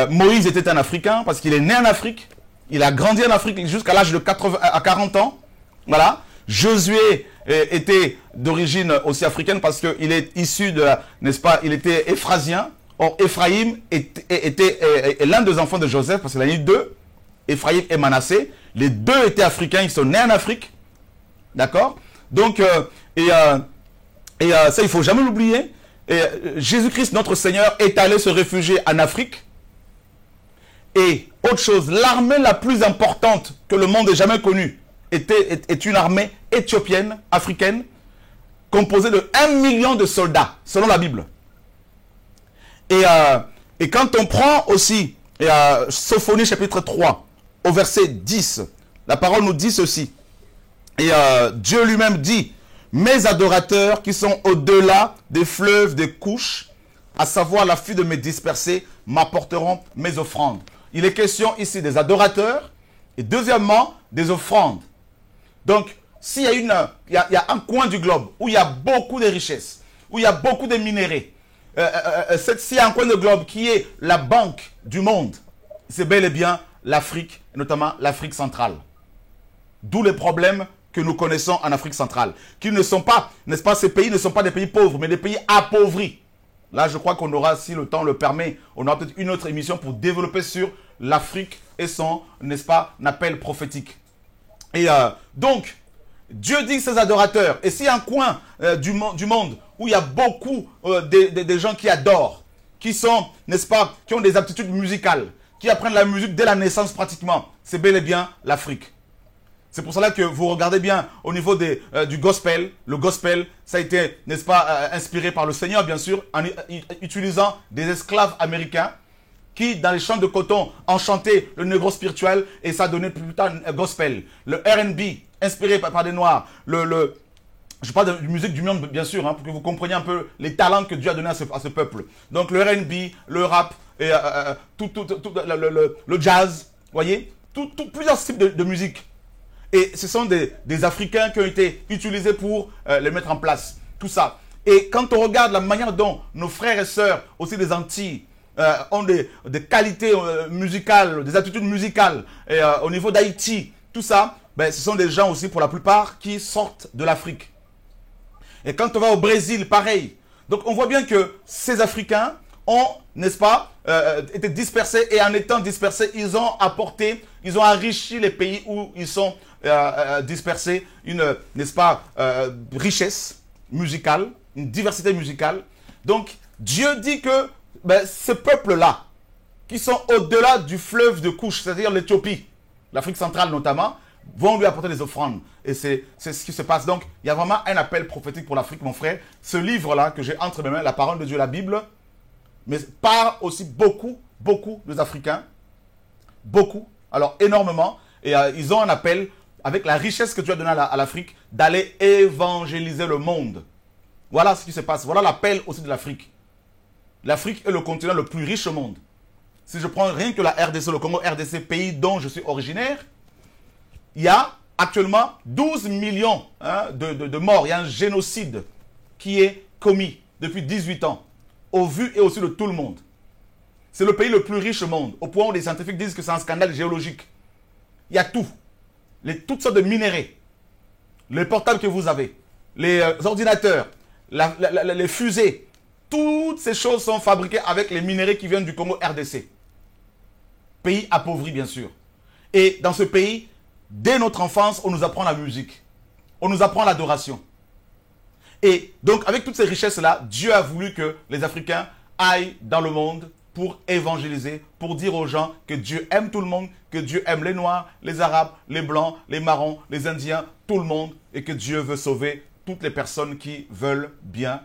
Moïse était un Africain parce qu'il est né en Afrique. Il a grandi en Afrique jusqu'à l'âge de 40 ans. Voilà. Josué était d'origine aussi africaine parce qu'il est issu de, n'est-ce pas, il était éphrasien. Or, Éphraïm est l'un des enfants de Joseph, parce qu'il a eu deux, Éphraïm et Manassé. Les deux étaient africains, ils sont nés en Afrique. D'accord? Donc, ça, il ne faut jamais l'oublier. Jésus-Christ, notre Seigneur, est allé se réfugier en Afrique. Et, autre chose, l'armée la plus importante que le monde ait jamais connue est une armée éthiopienne, africaine, composée de 1 million de soldats, selon la Bible. Et quand on prend aussi Sophonie chapitre 3, au verset 10, la parole nous dit ceci. Et Dieu lui-même dit, mes adorateurs qui sont au-delà des fleuves, des couches, à savoir la fille de mes dispersés, m'apporteront mes offrandes. Il est question ici des adorateurs et deuxièmement des offrandes. Donc, s'il y a un coin du globe où il y a beaucoup de richesses, où il y a beaucoup de minéraux, s'il y a un coin du globe qui est la banque du monde, c'est bel et bien l'Afrique, notamment l'Afrique centrale. D'où les problèmes que nous connaissons en Afrique centrale, qui ne sont pas, n'est-ce pas, ces pays ne sont pas des pays pauvres, mais des pays appauvris. Là, je crois qu'on aura, si le temps le permet, on aura peut-être une autre émission pour développer sur l'Afrique et son, n'est-ce pas, appel prophétique. Et donc, Dieu dit ses adorateurs, et s'il y a un coin du monde où il y a beaucoup des gens qui adorent, qui sont, n'est-ce pas, qui ont des aptitudes musicales, qui apprennent la musique dès la naissance pratiquement, c'est bel et bien l'Afrique. C'est pour cela que vous regardez bien au niveau du gospel. Le gospel, ça a été, n'est-ce pas, inspiré par le Seigneur, bien sûr, en utilisant des esclaves américains qui, dans les champs de coton, ont chanté le négro spirituel et ça donnait plus tard un gospel. Le R&B, inspiré par des Noirs. Je parle de musique du monde, bien sûr, hein, pour que vous compreniez un peu les talents que Dieu a donnés à ce peuple. Donc le R&B, le rap, et le jazz, voyez, plusieurs types de musique. Et ce sont des Africains qui ont été utilisés pour les mettre en place. Tout ça. Et quand on regarde la manière dont nos frères et sœurs, aussi des Antilles, ont des qualités musicales, des attitudes musicales, et au niveau d'Haïti, tout ça, ben, ce sont des gens aussi, pour la plupart, qui sortent de l'Afrique. Et quand on va au Brésil, pareil. Donc on voit bien que ces Africains ont, n'est-ce pas, été dispersés. Et en étant dispersés, ils ont apporté, ils ont enrichi les pays où ils sont dispersés, une, n'est-ce pas, richesse musicale, une diversité musicale. Donc, Dieu dit que ben, ces peuples-là, qui sont au-delà du fleuve de couche, c'est-à-dire l'Éthiopie, l'Afrique centrale notamment, vont lui apporter des offrandes. Et c'est ce qui se passe. Donc, il y a vraiment un appel prophétique pour l'Afrique, mon frère. Ce livre-là que j'ai entre mes mains, la parole de Dieu, la Bible, mais parle aussi beaucoup des Africains. Beaucoup, alors énormément. Et ils ont un appel, avec la richesse que Dieu a donnée à l'Afrique, d'aller évangéliser le monde. Voilà ce qui se passe. Voilà l'appel aussi de l'Afrique. L'Afrique est le continent le plus riche au monde. Si je prends rien que la RDC, le Congo RDC, pays dont je suis originaire, il y a actuellement 12 millions de morts. Il y a un génocide qui est commis depuis 18 ans, au vu et aussi de tout le monde. C'est le pays le plus riche au monde, au point où les scientifiques disent que c'est un scandale géologique. Il y a tout. Toutes sortes de minéraux. Les portables que vous avez, les ordinateurs, les fusées, toutes ces choses sont fabriquées avec les minéraux qui viennent du Congo RDC. Pays appauvri, bien sûr. Et dans ce pays, dès notre enfance, on nous apprend la musique. On nous apprend l'adoration. Et donc, avec toutes ces richesses-là, Dieu a voulu que les Africains aillent dans le monde pour évangéliser, pour dire aux gens que Dieu aime tout le monde, que Dieu aime les Noirs, les Arabes, les Blancs, les Marrons, les Indiens, tout le monde, et que Dieu veut sauver toutes les personnes qui veulent bien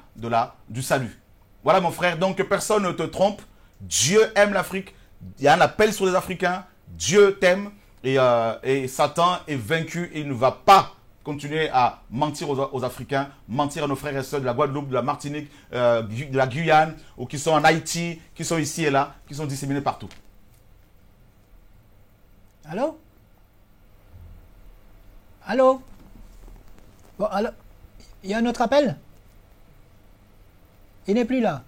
du salut. Voilà mon frère, donc que personne ne te trompe, Dieu aime l'Afrique, il y a un appel sur les Africains, Dieu t'aime, et Satan est vaincu, et il ne va pas continuer à mentir aux Africains, mentir à nos frères et sœurs de la Guadeloupe, de la Martinique, de la Guyane, ou qui sont en Haïti, qui sont ici et là, qui sont disséminés partout. Allô? Allô? Bon, alors, il y a un autre appel? Il n'est plus là.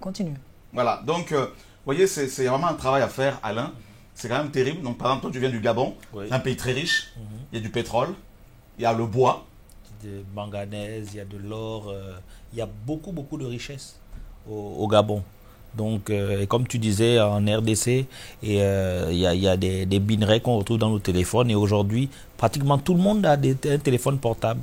Continue. Voilà, donc, vous voyez, c'est vraiment un travail à faire, Alain. C'est quand même terrible. Donc, par exemple, toi, tu viens du Gabon, oui. Un pays très riche. Il y a du pétrole. Il y a le bois. De manganèse, il y a de l'or, il y a beaucoup de richesses au Gabon. Donc, et comme tu disais, en RDC, et, il y a des minerais qu'on retrouve dans nos téléphones. Et aujourd'hui, pratiquement tout le monde a un téléphone portable.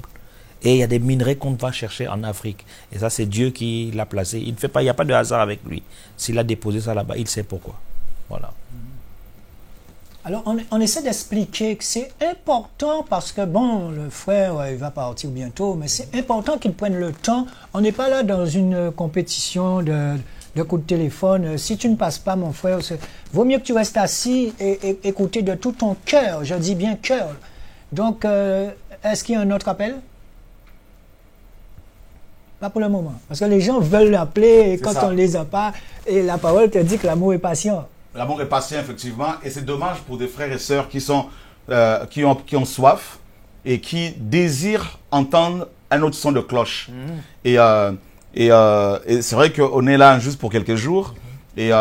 Et il y a des minerais qu'on va chercher en Afrique. Et ça, c'est Dieu qui l'a placé. Il n'y a pas de hasard avec lui. S'il a déposé ça là-bas, il sait pourquoi. Voilà. Alors, on essaie d'expliquer que c'est important parce que, bon, le frère, il va partir bientôt, mais c'est important qu'il prenne le temps. On n'est pas là dans une compétition de coups de téléphone. Si tu ne passes pas, mon frère, vaut mieux que tu restes assis et écouter de tout ton cœur. Je dis bien cœur. Donc, est-ce qu'il y a un autre appel? Pas pour le moment. Parce que les gens veulent l'appeler et quand on ne les a pas, et la parole te dit que l'amour est patient. L'amour est patient, effectivement. Et c'est dommage pour des frères et sœurs qui ont soif et qui désirent entendre un autre son de cloche. Et c'est vrai qu'on est là juste pour quelques jours. Et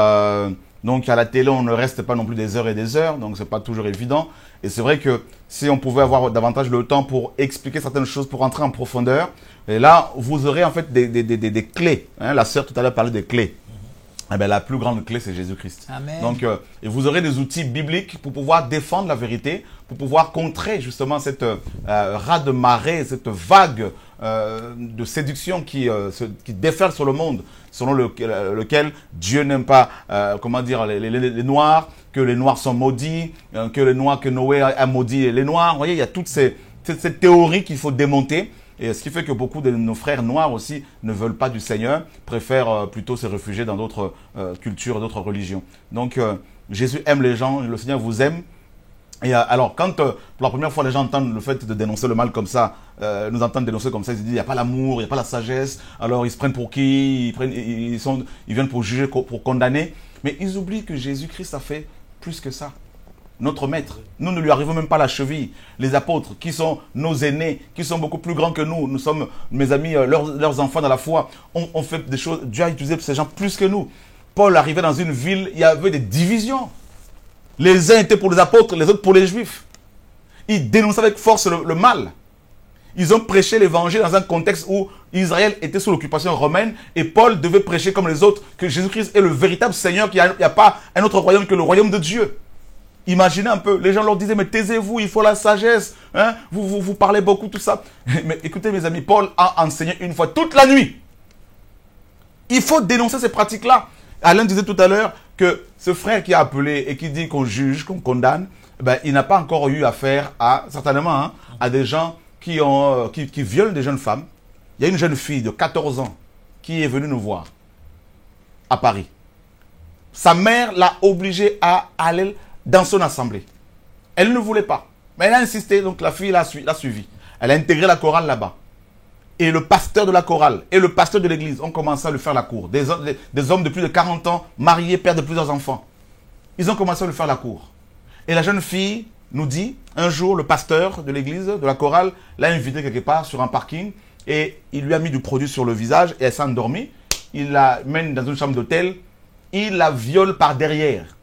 donc, à la télé, on ne reste pas non plus des heures et des heures. Donc, c'est pas toujours évident. Et c'est vrai que si on pouvait avoir davantage le temps pour expliquer certaines choses, pour entrer en profondeur, et là, vous aurez en fait des clés. Hein, la sœur tout à l'heure parlait des clés. Eh bien, la plus grande clé, c'est Jésus-Christ. Donc, et vous aurez des outils bibliques pour pouvoir défendre la vérité, pour pouvoir contrer justement cette raz-de-marée, cette vague de séduction qui déferle sur le monde, selon lequel Dieu n'aime pas, comment dire, les Noirs, que les Noirs sont maudits, que Noé a maudit les Noirs. Vous voyez, il y a toutes ces théories qu'il faut démonter. Et ce qui fait que beaucoup de nos frères noirs aussi ne veulent pas du Seigneur, préfèrent plutôt se réfugier dans d'autres cultures, d'autres religions. Donc, Jésus aime les gens, le Seigneur vous aime. Et alors, quand pour la première fois les gens entendent le fait de dénoncer le mal comme ça, nous entendent dénoncer comme ça, ils se disent il n'y a pas l'amour, il n'y a pas la sagesse, alors ils se prennent pour qui, ils viennent pour juger, pour condamner. Mais ils oublient que Jésus-Christ a fait plus que ça. Notre maître, nous ne lui arrivons même pas à la cheville. Les apôtres, qui sont nos aînés, qui sont beaucoup plus grands que nous sommes, mes amis, leurs enfants dans la foi, on fait des choses, Dieu a utilisé ces gens plus que nous. Paul arrivait dans une ville, il y avait des divisions. Les uns étaient pour les apôtres, les autres pour les juifs. Ils dénonçaient avec force le mal. Ils ont prêché l'évangile dans un contexte où Israël était sous l'occupation romaine et Paul devait prêcher comme les autres que Jésus-Christ est le véritable Seigneur, qu'il n'y a pas un autre royaume que le royaume de Dieu. Imaginez un peu, les gens leur disaient, mais taisez-vous, il faut la sagesse, hein? Vous parlez beaucoup, tout ça. Mais écoutez mes amis, Paul a enseigné une fois toute la nuit. Il faut dénoncer ces pratiques-là. Alain disait tout à l'heure que ce frère qui a appelé et qui dit qu'on juge, qu'on condamne, ben, il n'a pas encore eu affaire à, certainement, hein, à des gens qui violent des jeunes femmes. Il y a une jeune fille de 14 ans qui est venue nous voir à Paris. Sa mère l'a obligée à aller dans son assemblée. Elle ne voulait pas. Mais elle a insisté, donc la fille l'a suivi. Elle a intégré la chorale là-bas. Et le pasteur de la chorale et le pasteur de l'église ont commencé à lui faire la cour. Des hommes de plus de 40 ans, mariés, pères de plusieurs enfants. Ils ont commencé à lui faire la cour. Et la jeune fille nous dit, un jour, le pasteur de l'église, de la chorale, l'a invité quelque part sur un parking et il lui a mis du produit sur le visage et elle s'est endormie. Il la mène dans une chambre d'hôtel. Il la viole par derrière.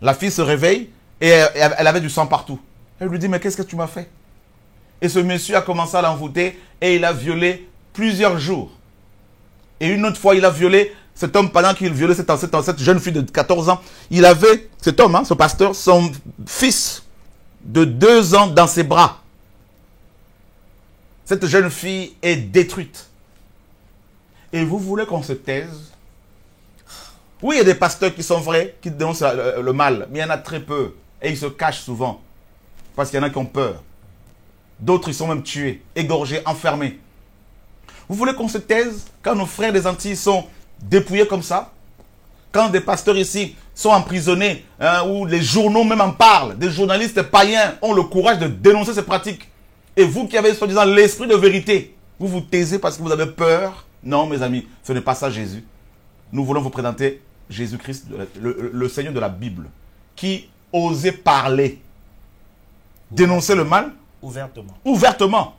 La fille se réveille et elle avait du sang partout. Elle lui dit, mais qu'est-ce que tu m'as fait? Et ce monsieur a commencé à l'envoûter et il a violé plusieurs jours. Et une autre fois, il a violé cet homme pendant qu'il violait cette jeune fille de 14 ans. Il avait, cet homme, hein, ce pasteur, son fils de 2 ans dans ses bras. Cette jeune fille est détruite. Et vous voulez qu'on se taise? Oui, il y a des pasteurs qui sont vrais, qui dénoncent le mal, mais il y en a très peu. Et ils se cachent souvent. Parce qu'il y en a qui ont peur. D'autres, ils sont même tués, égorgés, enfermés. Vous voulez qu'on se taise quand nos frères des Antilles sont dépouillés comme ça? Quand des pasteurs ici sont emprisonnés, hein, ou les journaux même en parlent, des journalistes païens ont le courage de dénoncer ces pratiques. Et vous qui avez soi-disant l'esprit de vérité, vous vous taisez parce que vous avez peur? Non, mes amis, ce n'est pas ça Jésus. Nous voulons vous présenter Jésus-Christ, le Seigneur de la Bible, qui osait parler, dénoncer le mal ouvertement. Ouvertement.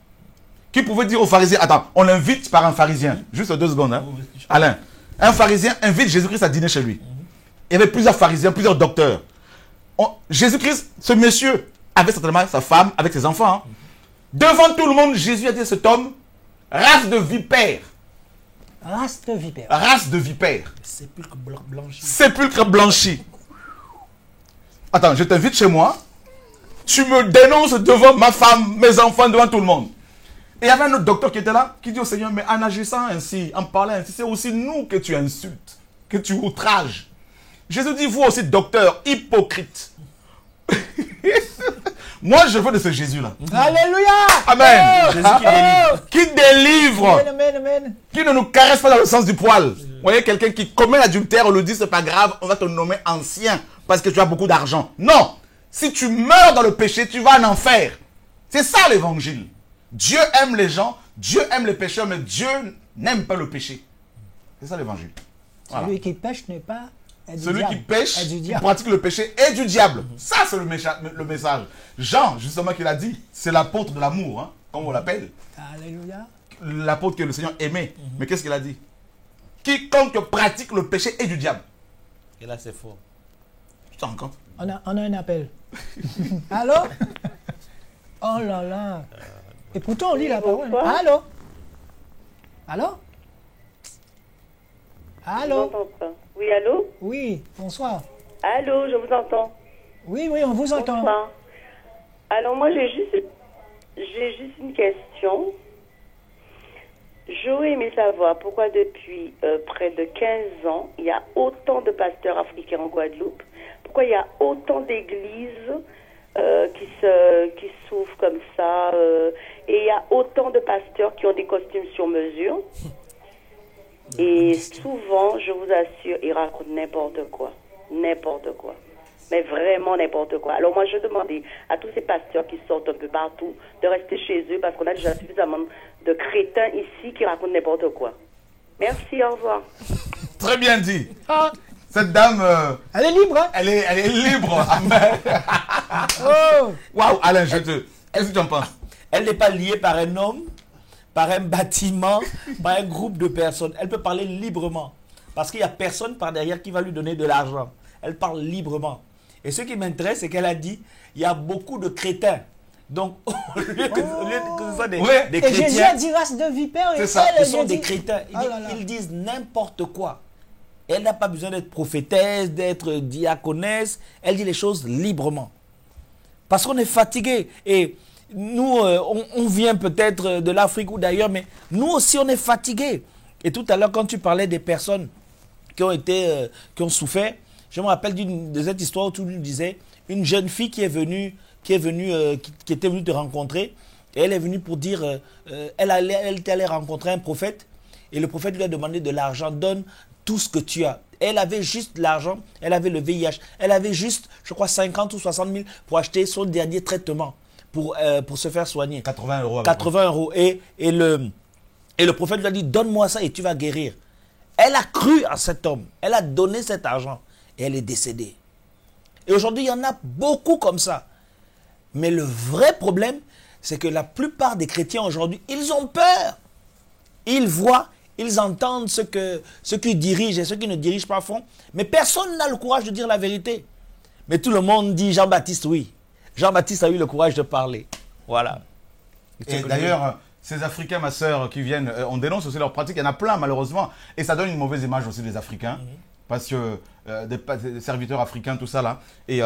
Qui pouvait dire aux pharisiens, attends, on l'invite par un pharisien, juste 2 secondes, hein. Alain, un pharisien invite Jésus-Christ à dîner chez lui. Il y avait plusieurs pharisiens, plusieurs docteurs. Jésus-Christ, ce monsieur, avait certainement sa femme, avec ses enfants. Hein. Devant tout le monde, Jésus a dit à cet homme, race de vipères. Race de vipères. Race de vipères. Sépulcre blanchi. Sépulcre blanchi. Attends, je t'invite chez moi. Tu me dénonces devant ma femme, mes enfants, devant tout le monde. Et il y avait un autre docteur qui était là, qui dit au Seigneur, mais en agissant ainsi, en parlant ainsi, c'est aussi nous que tu insultes, que tu outrages. Jésus dit, vous aussi, docteur, hypocrite. Moi, je veux de ce Jésus-là. Alléluia. Amen. Jésus qui délivre. Amen, amen. Qui ne nous caresse pas dans le sens du poil. Vous voyez, quelqu'un qui commet l'adultère, on le dit, c'est pas grave, on va te nommer ancien parce que tu as beaucoup d'argent. Non. Si tu meurs dans le péché, tu vas en enfer. C'est ça l'évangile. Dieu aime les gens, Dieu aime les pécheurs, mais Dieu n'aime pas le péché. C'est ça l'évangile. Voilà. Celui qui pêche n'est pas... Celui qui pêche, qui pratique le péché est du diable. Ça, c'est le message. Jean, justement, qui l'a dit, c'est l'apôtre de l'amour, hein, comme on l'appelle. Alléluia. L'apôtre que le Seigneur aimait. Mais qu'est-ce qu'il a dit? Quiconque pratique le péché est du diable. Et là, c'est faux. Tu t'en rends compte? On a un appel. Allô? Oh là là. Et pourtant, on lit la parole. Allô? Allô? Allô? Oui, allô? Oui, bonsoir. Allô, je vous entends. Oui, on vous entend. Bonsoir. Alors, moi, j'ai juste une question. J'aurais aimé savoir pourquoi depuis près de 15 ans, il y a autant de pasteurs africains en Guadeloupe. Pourquoi il y a autant d'églises qui s'ouvrent comme ça. Et il y a autant de pasteurs qui ont des costumes sur mesure. Et souvent, je vous assure, ils racontent n'importe quoi. N'importe quoi. Mais vraiment n'importe quoi. Alors moi, je demandais à tous ces pasteurs qui sortent un peu partout de rester chez eux parce qu'on a déjà suffisamment de crétins ici qui racontent n'importe quoi. Merci, au revoir. Très bien dit. Cette dame... elle est libre, hein? Elle est libre. Amen. Oh. Waouh, Alain, qu'est-ce que tu en penses? Elle n'est pas liée par un homme, par un bâtiment, par un groupe de personnes. Elle peut parler librement. Parce qu'il n'y a personne par derrière qui va lui donner de l'argent. Elle parle librement. Et ce qui m'intéresse, c'est qu'elle a dit, il y a beaucoup de crétins. Donc, au lieu que ce soit des chrétiens... Et Jésus a dit race de vipères. C'est ça, ce sont des crétins. Ils disent n'importe quoi. Elle n'a pas besoin d'être prophétesse, d'être diaconesse. Elle dit les choses librement. Parce qu'on est fatigué. Et nous, on vient peut-être de l'Afrique ou d'ailleurs, mais nous aussi, on est fatigués. Et tout à l'heure, quand tu parlais des personnes qui ont souffert, je me rappelle de cette histoire où tu nous disais, une jeune fille qui était venue te rencontrer, et elle est venue pour dire, elle était allée rencontrer un prophète, et le prophète lui a demandé de l'argent, donne tout ce que tu as. Elle avait juste l'argent, elle avait le VIH, elle avait juste, je crois, 50 ou 60 000 pour acheter son dernier traitement, pour se faire soigner. 80 €. 80 €. Et le prophète lui a dit, donne-moi ça et tu vas guérir. Elle a cru à cet homme, elle a donné cet argent, et elle est décédée. Et aujourd'hui, il y en a beaucoup comme ça. Mais le vrai problème, c'est que la plupart des chrétiens aujourd'hui, ils ont peur. Ils voient, ils entendent ce qui dirigent et ceux qui ne dirigent pas font. Mais personne n'a le courage de dire la vérité. Mais tout le monde dit Jean-Baptiste, oui. Jean-Baptiste a eu le courage de parler. Voilà. Et d'ailleurs, ces Africains, ma sœur, qui viennent, on dénonce aussi leurs pratiques. Il y en a plein, malheureusement. Et ça donne une mauvaise image aussi des Africains. Parce que des serviteurs africains, tout ça là. Et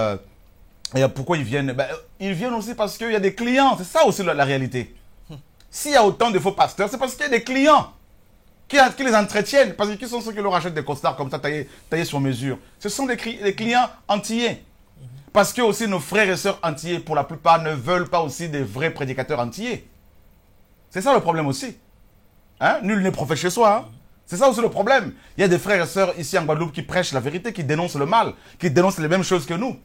pourquoi ils viennent? Ils viennent aussi parce qu'il y a des clients. C'est ça aussi la réalité. S'il y a autant de faux pasteurs, c'est parce qu'il y a des clients qui les entretiennent. Parce que qui sont ceux qui leur achètent des costards comme ça, taillés sur mesure? Ce sont des clients antillais. Parce que aussi nos frères et sœurs antillais, pour la plupart, ne veulent pas aussi des vrais prédicateurs antillais. C'est ça le problème aussi. Hein? Nul n'est prophète chez soi. Hein? C'est ça aussi le problème. Il y a des frères et sœurs ici en Guadeloupe qui prêchent la vérité, qui dénoncent le mal, qui dénoncent les mêmes choses que nous.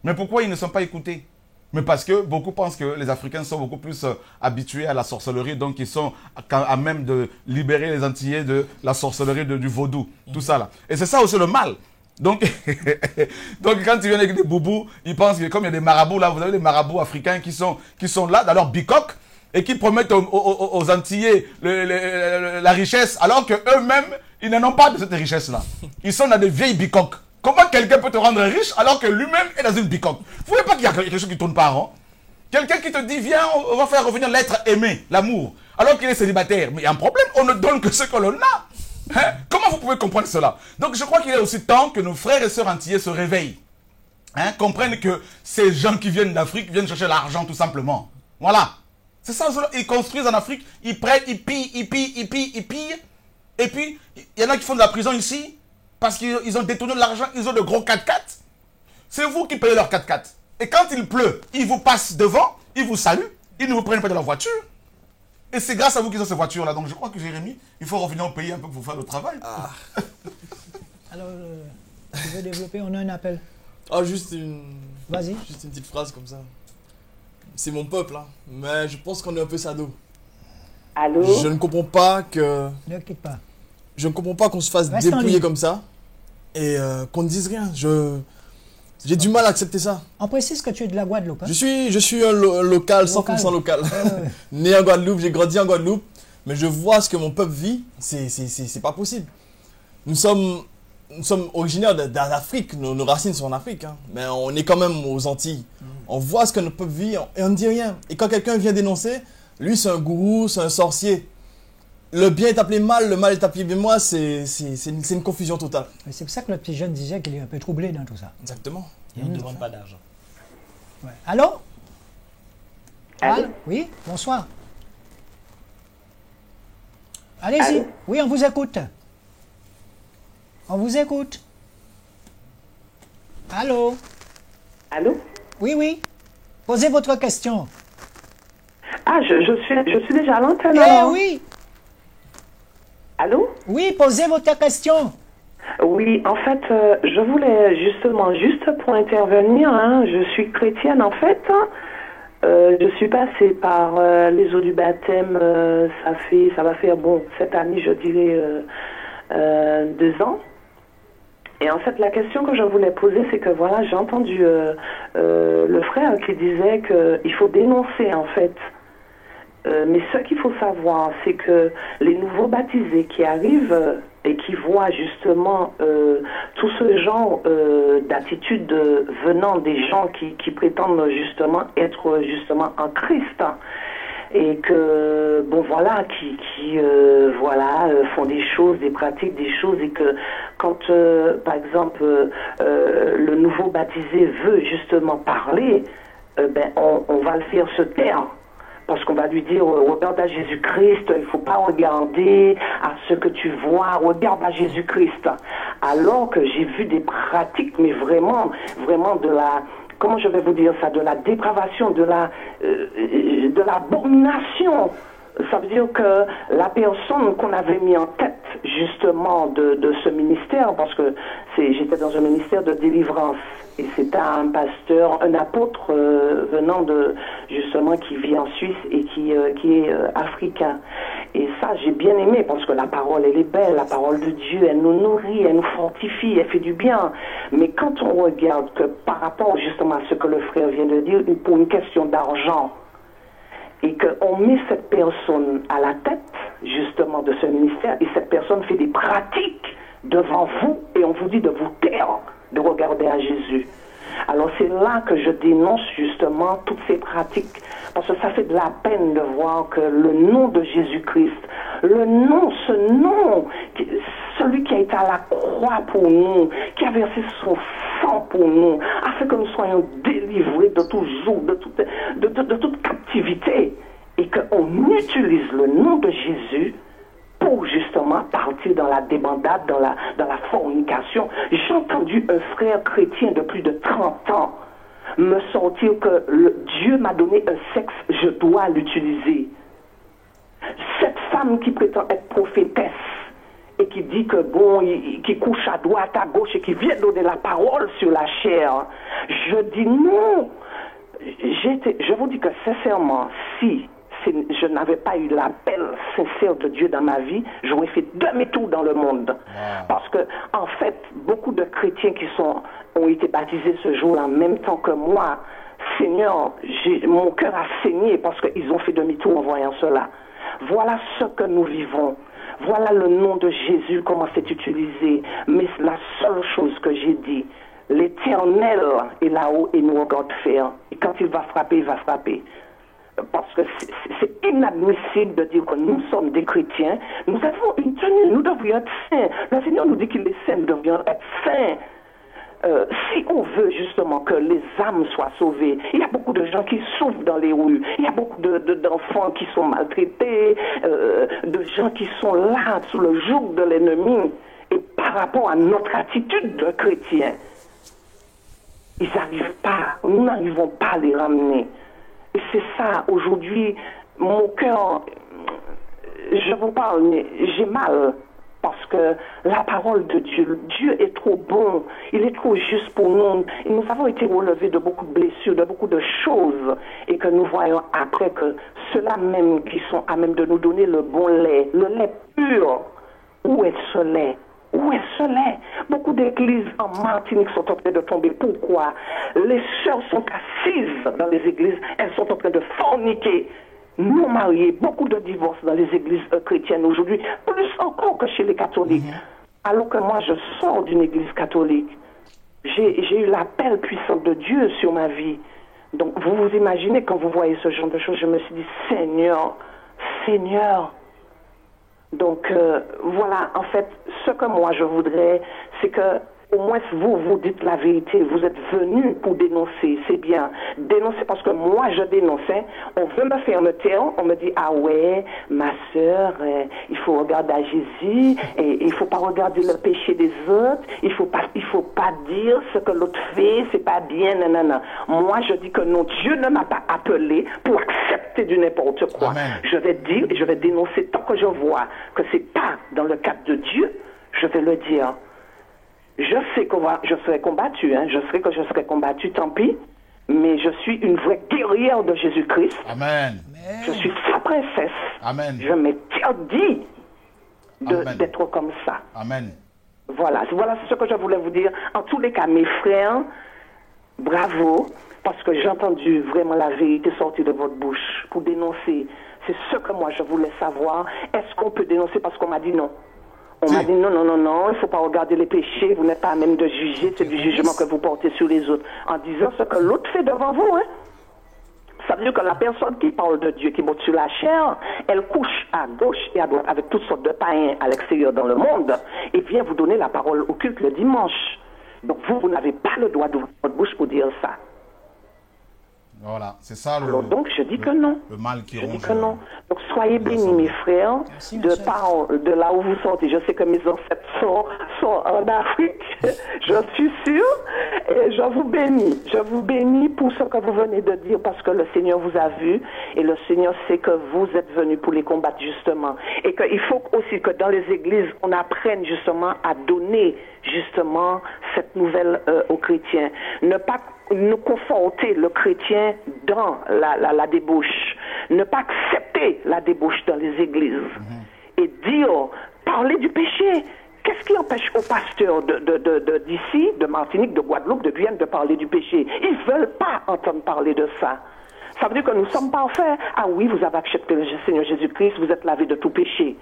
Mais pourquoi ils ne sont pas écoutés? Mais parce que beaucoup pensent que les Africains sont beaucoup plus habitués à la sorcellerie, donc ils sont à même de libérer les Antillais de la sorcellerie, du vaudou, tout ça là. Et c'est ça aussi le mal. Donc quand tu viens avec des boubous, ils pensent que comme il y a des marabouts là, vous avez des marabouts africains qui sont là dans leur bicoque et qui promettent aux Antillais la richesse, alors qu'eux-mêmes, ils n'en ont pas de cette richesse-là. Ils sont dans des vieilles bicoques. Comment quelqu'un peut te rendre riche alors que lui-même est dans une bicoque? Vous voyez pas qu'il y a quelque chose qui tourne pas rond? Quelqu'un qui te dit, viens, on va faire revenir l'être aimé, l'amour, alors qu'il est célibataire. Mais il y a un problème, on ne donne que ce que l'on a. Hein? Comment vous pouvez comprendre cela? Donc je crois qu'il est aussi temps que nos frères et sœurs antillais se réveillent. Hein? Comprennent que ces gens qui viennent d'Afrique viennent chercher l'argent tout simplement. Voilà. C'est ça, ils construisent en Afrique, ils prêtent, ils pillent. Et puis, il y en a qui font de la prison ici, parce qu'ils ont détourné de l'argent, ils ont de gros 4x4. C'est vous qui payez leurs 4x4. Et quand il pleut, ils vous passent devant, ils vous saluent, ils ne vous prennent pas de la voiture. Et c'est grâce à vous qu'ils ont cette voiture-là. Donc je crois que Jérémie, il faut revenir au pays un peu pour faire le travail. Alors, tu veux développer? On a un appel. Ah, juste une... Vas-y. Juste une petite phrase comme ça. C'est mon peuple, hein. Mais je pense qu'on est un peu sado. Allô? Je ne comprends pas que... Ne quitte pas. Je ne comprends pas qu'on se fasse Reste en dépouiller ligne. comme ça et qu'on ne dise rien. J'ai du mal à accepter ça. On précise que tu es de la Guadeloupe. Hein? Je suis un local, 100% local. Né en Guadeloupe, j'ai grandi en Guadeloupe, mais je vois ce que mon peuple vit, c'est pas possible. Nous sommes originaires d'Afrique, nos racines sont en Afrique, hein, mais on est quand même aux Antilles. On voit ce que notre peuple vit et on ne dit rien. Et quand quelqu'un vient dénoncer, lui c'est un gourou, c'est un sorcier. Le bien est appelé mal, le mal est appelé bien. Moi, c'est une confusion totale. C'est pour ça que le petit jeune disait qu'il est un peu troublé dans tout ça. Exactement. Il ne demande pas d'argent. Ouais. Allô? Allô? Oui, bonsoir. Allez-y. Oui, on vous écoute. On vous écoute. Allô? Allô? Oui, oui. Posez votre question. Ah, je suis déjà à l'antenne. Oui. Allô? Oui, posez votre question. Oui, en fait, je voulais justement, juste pour intervenir, hein, je suis chrétienne en fait. Je suis passée par les eaux du baptême, ça va faire, bon, cette année, je dirais 2 ans. Et en fait, la question que je voulais poser, c'est que voilà, j'ai entendu le frère qui disait qu'il faut dénoncer en fait. Mais ce qu'il faut savoir, c'est que les nouveaux baptisés qui arrivent et qui voient justement tout ce genre d'attitude venant des gens qui prétendent justement être justement en Christ, hein, et que bon voilà qui font des choses, des pratiques, des choses, et que quand par exemple le nouveau baptisé veut justement parler, on va le faire se taire. Parce qu'on va lui dire, regarde à Jésus-Christ, il ne faut pas regarder à ce que tu vois, regarde à Jésus-Christ. Alors que j'ai vu des pratiques, mais vraiment de la, comment je vais vous dire ça, de la dépravation, de l'abomination. Ça veut dire que la personne qu'on avait mis en tête justement de ce ministère, parce que j'étais dans un ministère de délivrance, et c'était un pasteur, un apôtre venant de justement qui vit en Suisse et qui est africain. Et ça, j'ai bien aimé, parce que la parole, elle est belle, la parole de Dieu, elle nous nourrit, elle nous fortifie, elle fait du bien. Mais quand on regarde que par rapport justement à ce que le frère vient de dire, pour une question d'argent, et qu'on met cette personne à la tête, justement, de ce ministère, et cette personne fait des pratiques devant vous, et on vous dit de vous taire, de regarder à Jésus. Alors c'est là que je dénonce justement toutes ces pratiques, parce que ça fait de la peine de voir que le nom de Jésus-Christ, le nom, ce nom, celui qui a été à la croix pour nous, qui a versé son sang pour nous, afin que nous soyons délivrés de tout joug, de toute captivité, et qu'on utilise le nom de Jésus pour justement partir dans la débandade, dans la fornication. J'ai entendu un frère chrétien de plus de 30 ans me sortir que Dieu m'a donné un sexe, je dois l'utiliser. Cette femme qui prétend être prophétesse et qui dit que bon, qui couche à droite, à gauche et qui vient donner la parole sur la chair, je dis non. Je vous dis que sincèrement, si je n'avais pas eu l'appel sincère de Dieu dans ma vie, j'aurais fait demi-tour dans le monde. Parce que, en fait, beaucoup de chrétiens qui ont été baptisés ce jour-là en même temps que moi, Seigneur, mon cœur a saigné parce qu'ils ont fait demi-tour en voyant cela. Voilà ce que nous vivons. Voilà le nom de Jésus, comment c'est utilisé. Mais la seule chose que j'ai dit, l'Éternel est là-haut et nous regarde faire. Et quand il va frapper, il va frapper. Parce que c'est inadmissible de dire que nous sommes des chrétiens. Nous avons une tenue, nous devrions être saints. Le Seigneur nous dit qu'il est saint, nous devrions être saints. Si on veut justement que les âmes soient sauvées, il y a beaucoup de gens qui souffrent dans les rues, il y a beaucoup d'enfants qui sont maltraités, de gens qui sont là sous le joug de l'ennemi. Et par rapport à notre attitude de chrétien, ils n'arrivent pas, nous n'arrivons pas à les ramener. Et c'est ça, aujourd'hui, mon cœur, je vous parle, mais j'ai mal. Parce que la parole de Dieu, Dieu est trop bon, il est trop juste pour nous. Et nous avons été relevés de beaucoup de blessures, de beaucoup de choses. Et que nous voyons après que ceux-là même qui sont à même de nous donner le bon lait, le lait pur, où est ce lait? Où est ce lait? Beaucoup d'églises en Martinique sont en train de tomber. Pourquoi? Les sœurs sont assises dans les églises, elles sont en train de forniquer. Non mariés, beaucoup de divorces dans les églises chrétiennes aujourd'hui, plus encore que chez les catholiques. Alors que moi, je sors d'une église catholique. J'ai eu l'appel puissant de Dieu sur ma vie. Donc, vous vous imaginez, quand vous voyez ce genre de choses, je me suis dit, Seigneur, Seigneur. Donc, voilà, en fait, ce que moi je voudrais, c'est que au moins vous dites la vérité, vous êtes venus pour dénoncer, c'est bien. Dénoncer parce que moi je dénonçais, on veut me faire me taire, on me dit, ah ouais, ma soeur, il faut regarder à Jésus, et il faut pas regarder le péché des autres, il faut pas dire ce que l'autre fait, c'est pas bien, nanana. Moi je dis que non, Dieu ne m'a pas appelé pour accepter du n'importe quoi. Amen. Je vais dire et je vais dénoncer tant que je vois que c'est pas dans le cadre de Dieu, je vais le dire. Je sais que je serai combattue, hein. Je serai combattue, tant pis, mais je suis une vraie guerrière de Jésus-Christ. Amen. Je suis sa princesse. Amen. Je m'interdis d'être comme ça. Amen. Voilà ce que je voulais vous dire. En tous les cas, mes frères, bravo, parce que j'ai entendu vraiment la vérité sortir de votre bouche pour dénoncer. C'est ce que moi je voulais savoir. Est-ce qu'on peut dénoncer parce qu'on m'a dit non? On m'a dit non, il ne faut pas regarder les péchés, vous n'êtes pas à même de juger, c'est du jugement que vous portez sur les autres. En disant ce que l'autre fait devant vous, hein. Ça veut dire que la personne qui parle de Dieu, qui monte sur la chair, elle couche à gauche et à droite avec toutes sortes de païens à l'extérieur dans le monde et vient vous donner la parole au culte le dimanche. Donc vous n'avez pas le droit d'ouvrir votre bouche pour dire ça. Voilà, c'est ça le. Alors donc je dis que non. Le mal qui ronge. Je dis que non. Donc soyez bénis mes frères, de là où vous sortez. Je sais que mes ancêtres sont en Afrique, je suis sûre, et je vous bénis. Je vous bénis pour ce que vous venez de dire parce que le Seigneur vous a vu et le Seigneur sait que vous êtes venus pour les combattre justement. Et qu'il faut aussi que dans les églises, on apprenne justement à donner justement cette nouvelle aux chrétiens. Ne pas nous conforter le chrétien dans la débauche. Ne pas accepter la débauche dans les églises. Et dire, parler du péché. Qu'est-ce qui empêche aux pasteurs d'ici, de Martinique, de Guadeloupe, de Guyane de parler du péché? Ils ne veulent pas entendre parler de ça. Ça veut dire que nous sommes parfaits. Ah oui, vous avez accepté le Seigneur Jésus-Christ, vous êtes lavés de tout péché.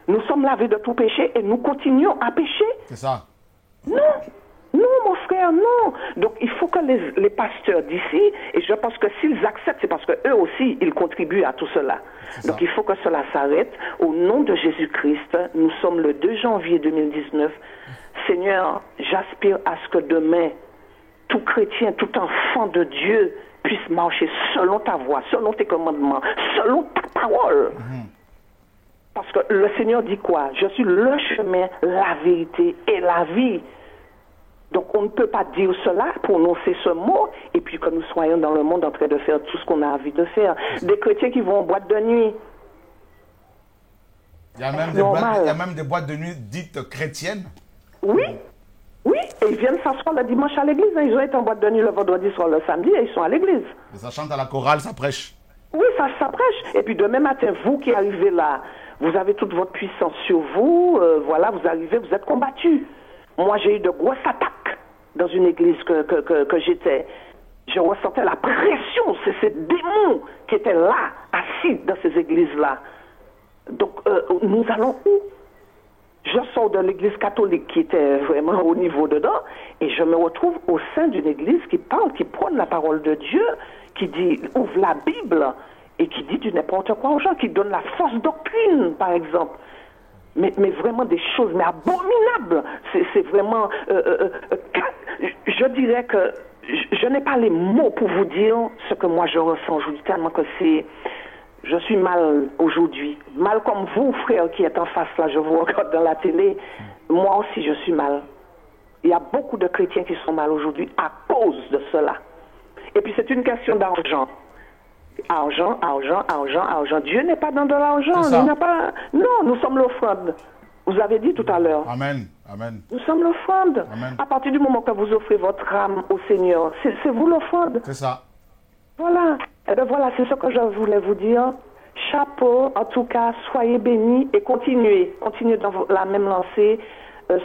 Nous sommes lavés de tout péché et nous continuons à pécher. C'est ça. Non, mon frère, non. Donc, il faut que les pasteurs d'ici, et je pense que s'ils acceptent, c'est parce qu'eux aussi, ils contribuent à tout cela. Donc, il faut que cela s'arrête. Au nom de Jésus-Christ, nous sommes le 2 janvier 2019. Seigneur, j'aspire à ce que demain, tout chrétien, tout enfant de Dieu puisse marcher selon ta voie, selon tes commandements, selon ta parole. Parce que le Seigneur dit quoi? Je suis le chemin, la vérité et la vie. Donc on ne peut pas dire cela, prononcer ce mot, et puis que nous soyons dans le monde en train de faire tout ce qu'on a envie de faire. Des chrétiens qui vont en boîte de nuit. Il y a même des boîtes de nuit dites chrétiennes. Oui, et ils viennent s'asseoir le dimanche à l'église. Ils ont été en boîte de nuit le vendredi soir, le samedi, et ils sont à l'église. Et ça chante à la chorale, ça prêche. Oui, ça prêche. Et puis demain matin, vous qui arrivez là, vous avez toute votre puissance sur vous, voilà, vous arrivez, vous êtes combattus. Moi, j'ai eu de grosses attaques dans une église que j'étais. Je ressentais la pression, c'est ces démons qui étaient là, assis dans ces églises-là. Donc, nous allons où? Je sors de l'église catholique qui était vraiment au niveau dedans, et je me retrouve au sein d'une église qui parle, qui prône la parole de Dieu, qui dit, ouvre la Bible, et qui dit du n'importe quoi aux gens, qui donne la fausse doctrine, par exemple. Mais vraiment des choses mais abominables. C'est vraiment... je dirais que je n'ai pas les mots pour vous dire ce que moi je ressens. Je vous dis tellement que c'est... Je suis mal aujourd'hui. Mal comme vous, frère, qui êtes en face là, je vous regarde dans la télé. Moi aussi, je suis mal. Il y a beaucoup de chrétiens qui sont mal aujourd'hui à cause de cela. Et puis c'est une question d'argent. Argent, argent, argent, argent. Dieu n'est pas dans de l'argent. Il n'a pas... Non, nous sommes l'offrande. Vous avez dit tout à l'heure. Amen. Amen. Nous sommes l'offrande. À partir du moment que vous offrez votre âme au Seigneur, c'est vous l'offrande. C'est ça. Voilà. Et bien voilà, c'est ce que je voulais vous dire. Chapeau, en tout cas, soyez bénis et continuez. Continuez dans la même lancée,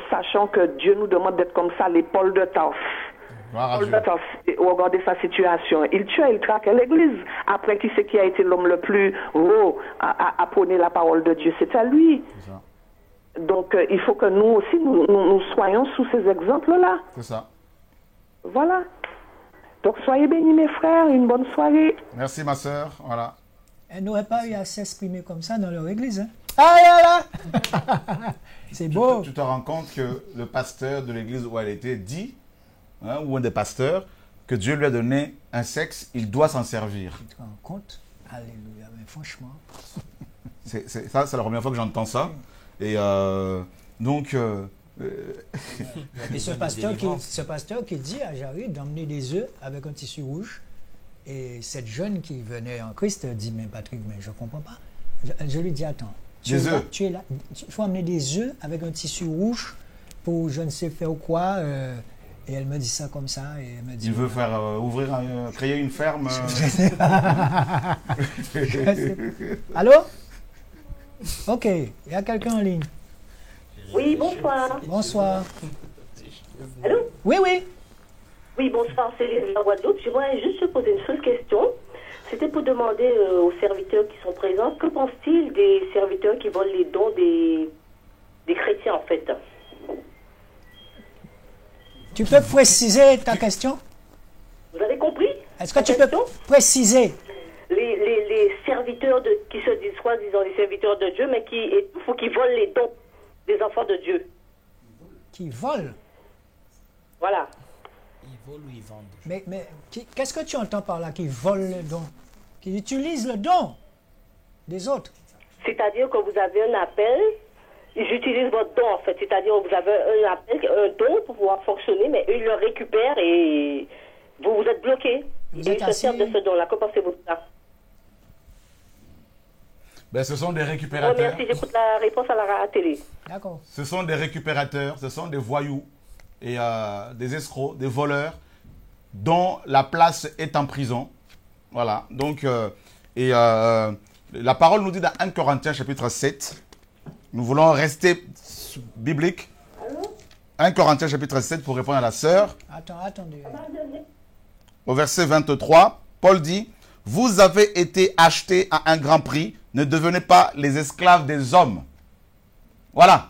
sachant que Dieu nous demande d'être comme ça, les Paul de Tarse. Paul de Tarse, regardez sa situation. Il tuait, il traquait l'église. Après, qui c'est qui a été l'homme le plus haut à prôner la parole de Dieu? C'était lui. C'est ça. Donc, il faut que nous aussi, nous soyons sous ces exemples-là. C'est ça. Voilà. Donc, soyez bénis, mes frères. Une bonne soirée. Merci, ma sœur. Voilà. Elle n'aurait pas eu à s'exprimer comme ça dans leur église. Hein? Ah, là. C'est beau. Tu te rends compte que le pasteur de l'église où elle était dit, hein, ou un des pasteurs, que Dieu lui a donné un sexe, il doit s'en servir. Tu te rends compte? Alléluia. Mais franchement. Ça, c'est la première fois que j'entends ça. Et donc... Et ce pasteur qui dit à Jarid d'emmener des œufs avec un tissu rouge. Et cette jeune qui venait en Christ dit, mais Patrick, mais je ne comprends pas. Je lui dis, attends, tu es là, il faut amener des œufs avec un tissu rouge pour je ne sais faire quoi. Et elle me dit ça comme ça. Et elle me dit, il veut faire créer une ferme. Allô? Ok, il y a quelqu'un en ligne. Oui, bonsoir. Bonsoir. Allô? Oui, oui. Oui, bonsoir, c'est Lise de la Guadeloupe. Je voudrais juste te poser une seule question. C'était pour demander aux serviteurs qui sont présents, que pense-t-il des serviteurs qui volent les dons des chrétiens, en fait? Tu peux préciser ta question? Vous avez compris? Est-ce que tu peux préciser? Les serviteurs qui se disent soi-disant les serviteurs de Dieu, mais qui volent les dons des enfants de Dieu. Qui volent? Voilà. Ils volent ou ils vendent? Mais qu'est-ce que tu entends par là, qui volent le don? Qui utilisent le don des autres? C'est-à-dire que vous avez un appel, ils utilisent votre don en fait. C'est-à-dire que vous avez un appel, un don pour pouvoir fonctionner, mais eux ils le récupèrent et vous êtes bloqué. Ils se servent de ce don-là. Que pensez-vous de ça? Ben, ce sont des récupérateurs. Oh, merci, j'écoute la réponse à la télé. D'accord. Ce sont des récupérateurs, ce sont des voyous et des escrocs, des voleurs dont la place est en prison. Voilà. Donc, la parole nous dit dans 1 Corinthiens chapitre 7, nous voulons rester biblique. 1 Corinthiens chapitre 7 pour répondre à la sœur. Attendez. Au verset 23, Paul dit, « Vous avez été achetés à un grand prix, ne devenez pas les esclaves des hommes. » Voilà.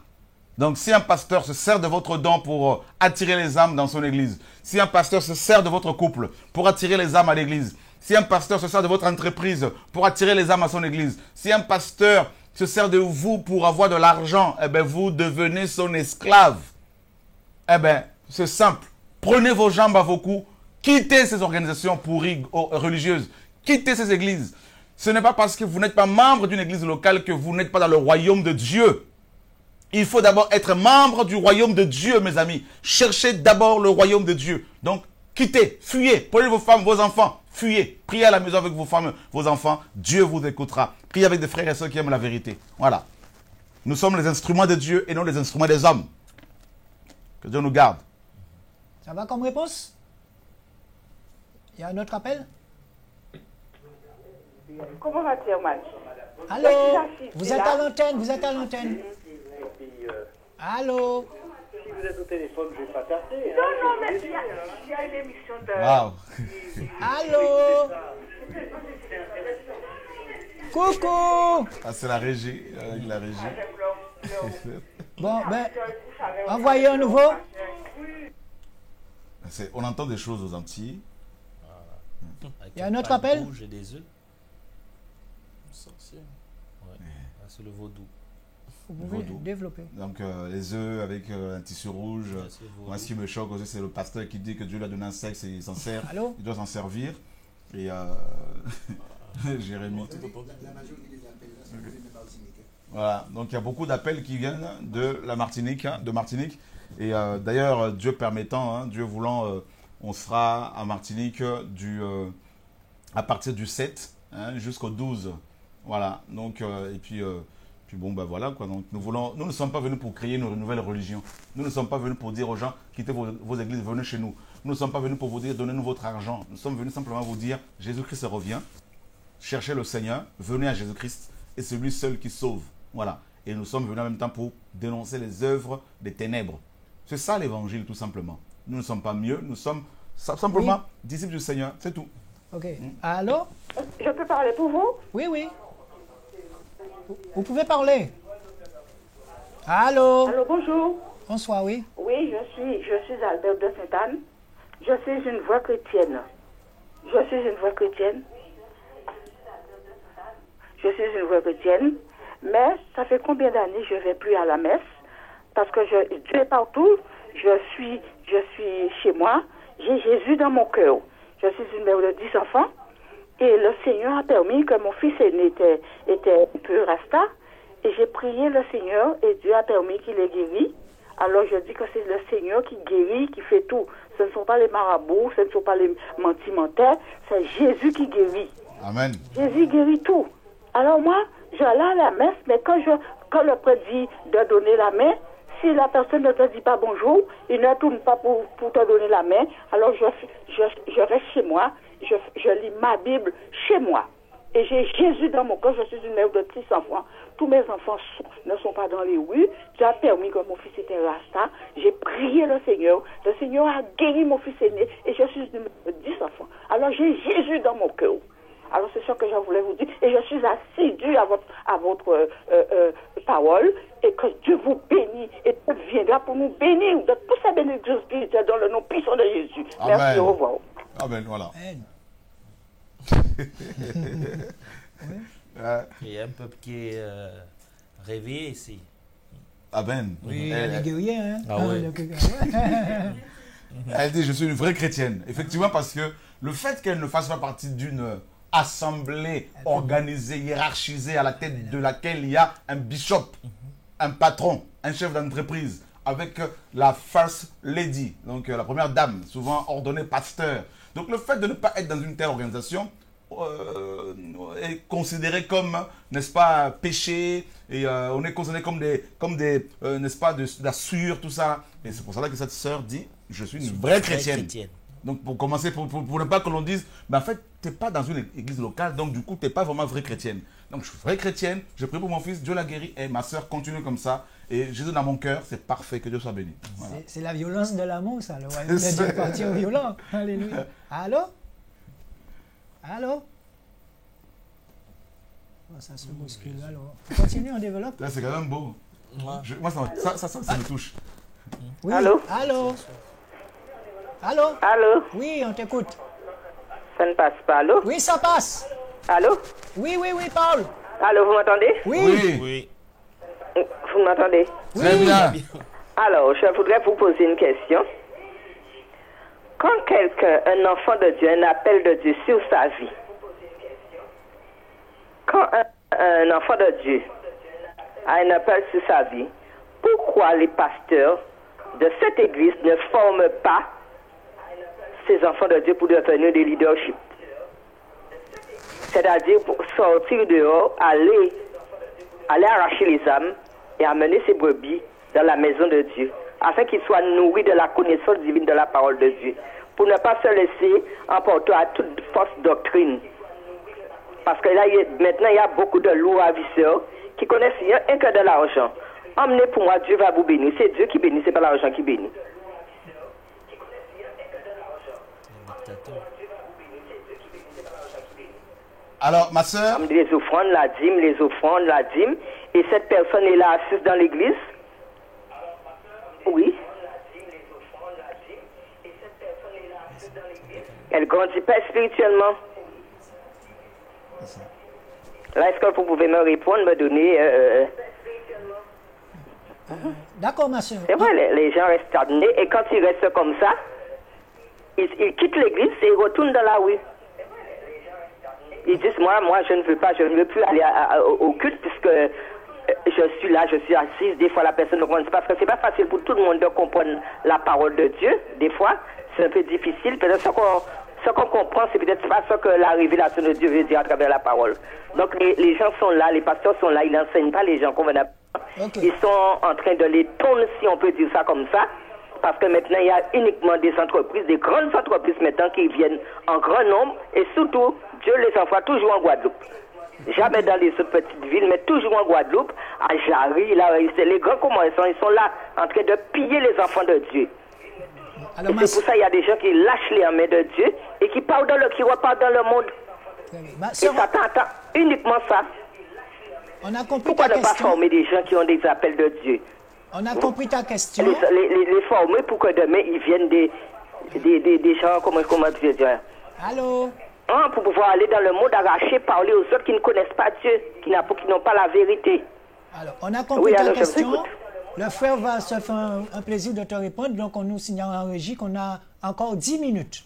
Donc, si un pasteur se sert de votre don pour attirer les âmes dans son église, si un pasteur se sert de votre couple pour attirer les âmes à l'église, si un pasteur se sert de votre entreprise pour attirer les âmes à son église, si un pasteur se sert de vous pour avoir de l'argent, eh bien, vous devenez son esclave. Eh bien, c'est simple. Prenez vos jambes à vos coups, quittez ces organisations pourries religieuses, quittez ces églises. Ce n'est pas parce que vous n'êtes pas membre d'une église locale que vous n'êtes pas dans le royaume de Dieu. Il faut d'abord être membre du royaume de Dieu, mes amis. Cherchez d'abord le royaume de Dieu. Donc, quittez, fuyez, prenez vos femmes, vos enfants, fuyez. Priez à la maison avec vos femmes, vos enfants. Dieu vous écoutera. Priez avec des frères et sœurs qui aiment la vérité. Voilà. Nous sommes les instruments de Dieu et non les instruments des hommes. Que Dieu nous garde. Ça va comme réponse? Il y a un autre appel? Comment va-t-il, Omar? Allô? Vous êtes à l'antenne, vous êtes à l'antenne. Allô? Si vous êtes au téléphone, je ne vais pas tarder. Non, mais il y a une émission de... Wow. Allô? Coucou! Ah, c'est la régie. La régie. Bon, ben, envoyez un nouveau. On entend des choses aux Antilles. Il y a un autre appel? J'ai des œufs. Sorcier. Ouais. C'est le vaudou. Vous pouvez développer. Donc, les œufs avec un tissu rouge. Moi, ce qui me choque aussi, c'est le pasteur qui dit que Dieu lui a donné un sexe et il s'en sert. Allô? Il doit s'en servir. Et Jérémie. Voilà. Donc, il y a beaucoup d'appels qui viennent de la Martinique. Et d'ailleurs, Dieu permettant, hein, Dieu voulant, on sera à Martinique à partir du 7 hein, jusqu'au 12. Voilà. Donc, et puis bon, ben voilà quoi. Donc, nous ne sommes pas venus pour créer une nouvelle religion. Nous ne sommes pas venus pour dire aux gens, quittez vos églises, venez chez nous. Nous ne sommes pas venus pour vous dire, donnez-nous votre argent. Nous sommes venus simplement vous dire, Jésus-Christ revient. Cherchez le Seigneur, venez à Jésus-Christ et c'est lui seul qui sauve. Voilà. Et nous sommes venus en même temps pour dénoncer les œuvres des ténèbres. C'est ça l'évangile tout simplement. Nous ne sommes pas mieux, nous sommes simplement disciples du Seigneur, c'est tout. Ok. Allô? Je peux parler pour vous? Oui, oui. Vous pouvez parler. Allô? Allô, bonjour. Bonsoir, oui. Oui, je suis Albert de Sainte-Anne. Je suis une voix chrétienne. Je suis une voix chrétienne. Mais ça fait combien d'années je ne vais plus à la messe? Parce que Dieu est partout. Je suis chez moi. J'ai Jésus dans mon cœur. Je suis une mère de 10 enfants. Et le Seigneur a permis que mon fils aîné était un peu rasta. Et j'ai prié le Seigneur et Dieu a permis qu'il ait guéri. Alors je dis que c'est le Seigneur qui guérit, qui fait tout. Ce ne sont pas les marabouts, ce ne sont pas les mentimentaires, c'est Jésus qui guérit. Amen. Jésus guérit tout. Alors moi, j'allais à la messe, mais quand le prêtre dit de donner la main, si la personne ne te dit pas bonjour, il ne tourne pas pour te donner la main, alors je reste chez moi, je lis ma Bible chez moi. Et j'ai Jésus dans mon cœur, je suis une mère de 6 enfants. Tous mes enfants ne sont pas dans les rues. Dieu a permis que mon fils était rasta. J'ai prié le Seigneur. Le Seigneur a guéri mon fils aîné et je suis une mère de 10 enfants. Alors j'ai Jésus dans mon cœur. Alors c'est ce que je voulais vous dire. Et je suis assidue à votre parole et que Dieu vous bénit et Dieu viendra pour nous bénir de tous ces bénédictions spirituelles dans le nom puissant de Jésus. Amen. Merci, au revoir. Amen, voilà. Il y a un peuple qui est réveillé ici. Amen. Oui, il y a des guerriers, hein. Ah ouais. Elle dit, je suis une vraie chrétienne. Effectivement, parce que le fait qu'elle ne fasse pas partie d'une assemblée organisée, hiérarchisée, à la tête de laquelle il y a un bishop, un patron, un chef d'entreprise, avec la first lady, donc la première dame, souvent ordonnée pasteur. Donc le fait de ne pas être dans une telle organisation est considéré comme, n'est-ce pas, péché, et on est considéré comme des n'est-ce pas, de la souillure, tout ça. Et c'est pour ça que cette sœur dit, je suis une vraie chrétienne. Donc pour commencer, pour ne pas que l'on dise, mais en fait, tu n'es pas dans une église locale, donc du coup, tu n'es pas vraiment vraie chrétienne. Donc je suis vraie chrétienne, je prie pour mon fils, Dieu l'a guéri, et ma sœur continue comme ça. Et Jésus dans mon cœur, c'est parfait, que Dieu soit béni. Voilà. C'est la violence de l'amour, ça, le royaume de Dieu parti au violent. Alléluia. Allô? Allô? Oh, ça se bouscule, alors. Continue, on développe. Là, c'est quand même beau. Moi, ça me touche. Oui. Allô? Allô? Allô? Allô? Oui, on t'écoute. Ça ne passe pas, allô? Oui, ça passe. Allô? Oui, Paul. Allô, vous m'entendez? Oui. Vous m'entendez? Très bien. Alors, je voudrais vous poser une question. Quand quelqu'un, un enfant de Dieu, un appel de Dieu sur sa vie, quand un enfant de Dieu a un appel sur sa vie, pourquoi les pasteurs de cette église ne forment pas ces enfants de Dieu pour devenir des leaderships? C'est-à-dire pour sortir dehors, aller arracher les âmes et amener ces brebis dans la maison de Dieu, afin qu'ils soient nourris de la connaissance divine de la parole de Dieu, pour ne pas se laisser emporter à toute fausse doctrine. Parce que là, maintenant, il y a beaucoup de lourds ravisseurs qui connaissent rien que de l'argent. Emmenez pour moi, Dieu va vous bénir. C'est Dieu qui bénit, c'est pas l'argent qui bénit. Alors, ma soeur... Les offrandes, la dîme. Et cette personne est là assise dans l'église. Oui. Elle ne grandit pas spirituellement. Là, est-ce que vous pouvez me répondre, me donner... D'accord, ma soeur. C'est vrai, les gens restent stagnés. Et quand ils restent comme ça, ils quittent l'église et ils retournent dans la rue. Ils disent, moi, je ne veux plus aller au culte puisque je suis là, je suis assise, des fois la personne ne comprend pas, parce que c'est pas facile pour tout le monde de comprendre la parole de Dieu, des fois, c'est un peu difficile, peut-être ce qu'on comprend, c'est peut-être pas ce que la révélation de Dieu veut dire à travers la parole. Donc les gens sont là, les pasteurs sont là, ils n'enseignent pas les gens convenablement. Ils sont en train de les tourner, si on peut dire ça comme ça, parce que maintenant il y a uniquement des entreprises, des grandes entreprises maintenant qui viennent en grand nombre, et surtout, Dieu les envoie toujours en Guadeloupe. Jamais dans les autres petites villes, mais toujours en Guadeloupe, à Jarry, là, les grands commerçants, ils sont là en train de piller les enfants de Dieu. Alors, et c'est pour ça qu'il y a des gens qui lâchent les mains de Dieu et qui repartent dans le monde. Et ça t'entend uniquement ça. On a compris. Pourquoi ne pas former des gens qui ont des appels de Dieu? On a compris ta question. Les former pour que demain ils viennent des gens, comment dire? Allô? Pour pouvoir aller dans le monde arraché, parler aux autres qui ne connaissent pas Dieu, qui n'ont pas la vérité. Alors, on a compris ta question. Le frère va se faire un plaisir de te répondre. Donc, on nous signale en régie qu'on a encore 10 minutes.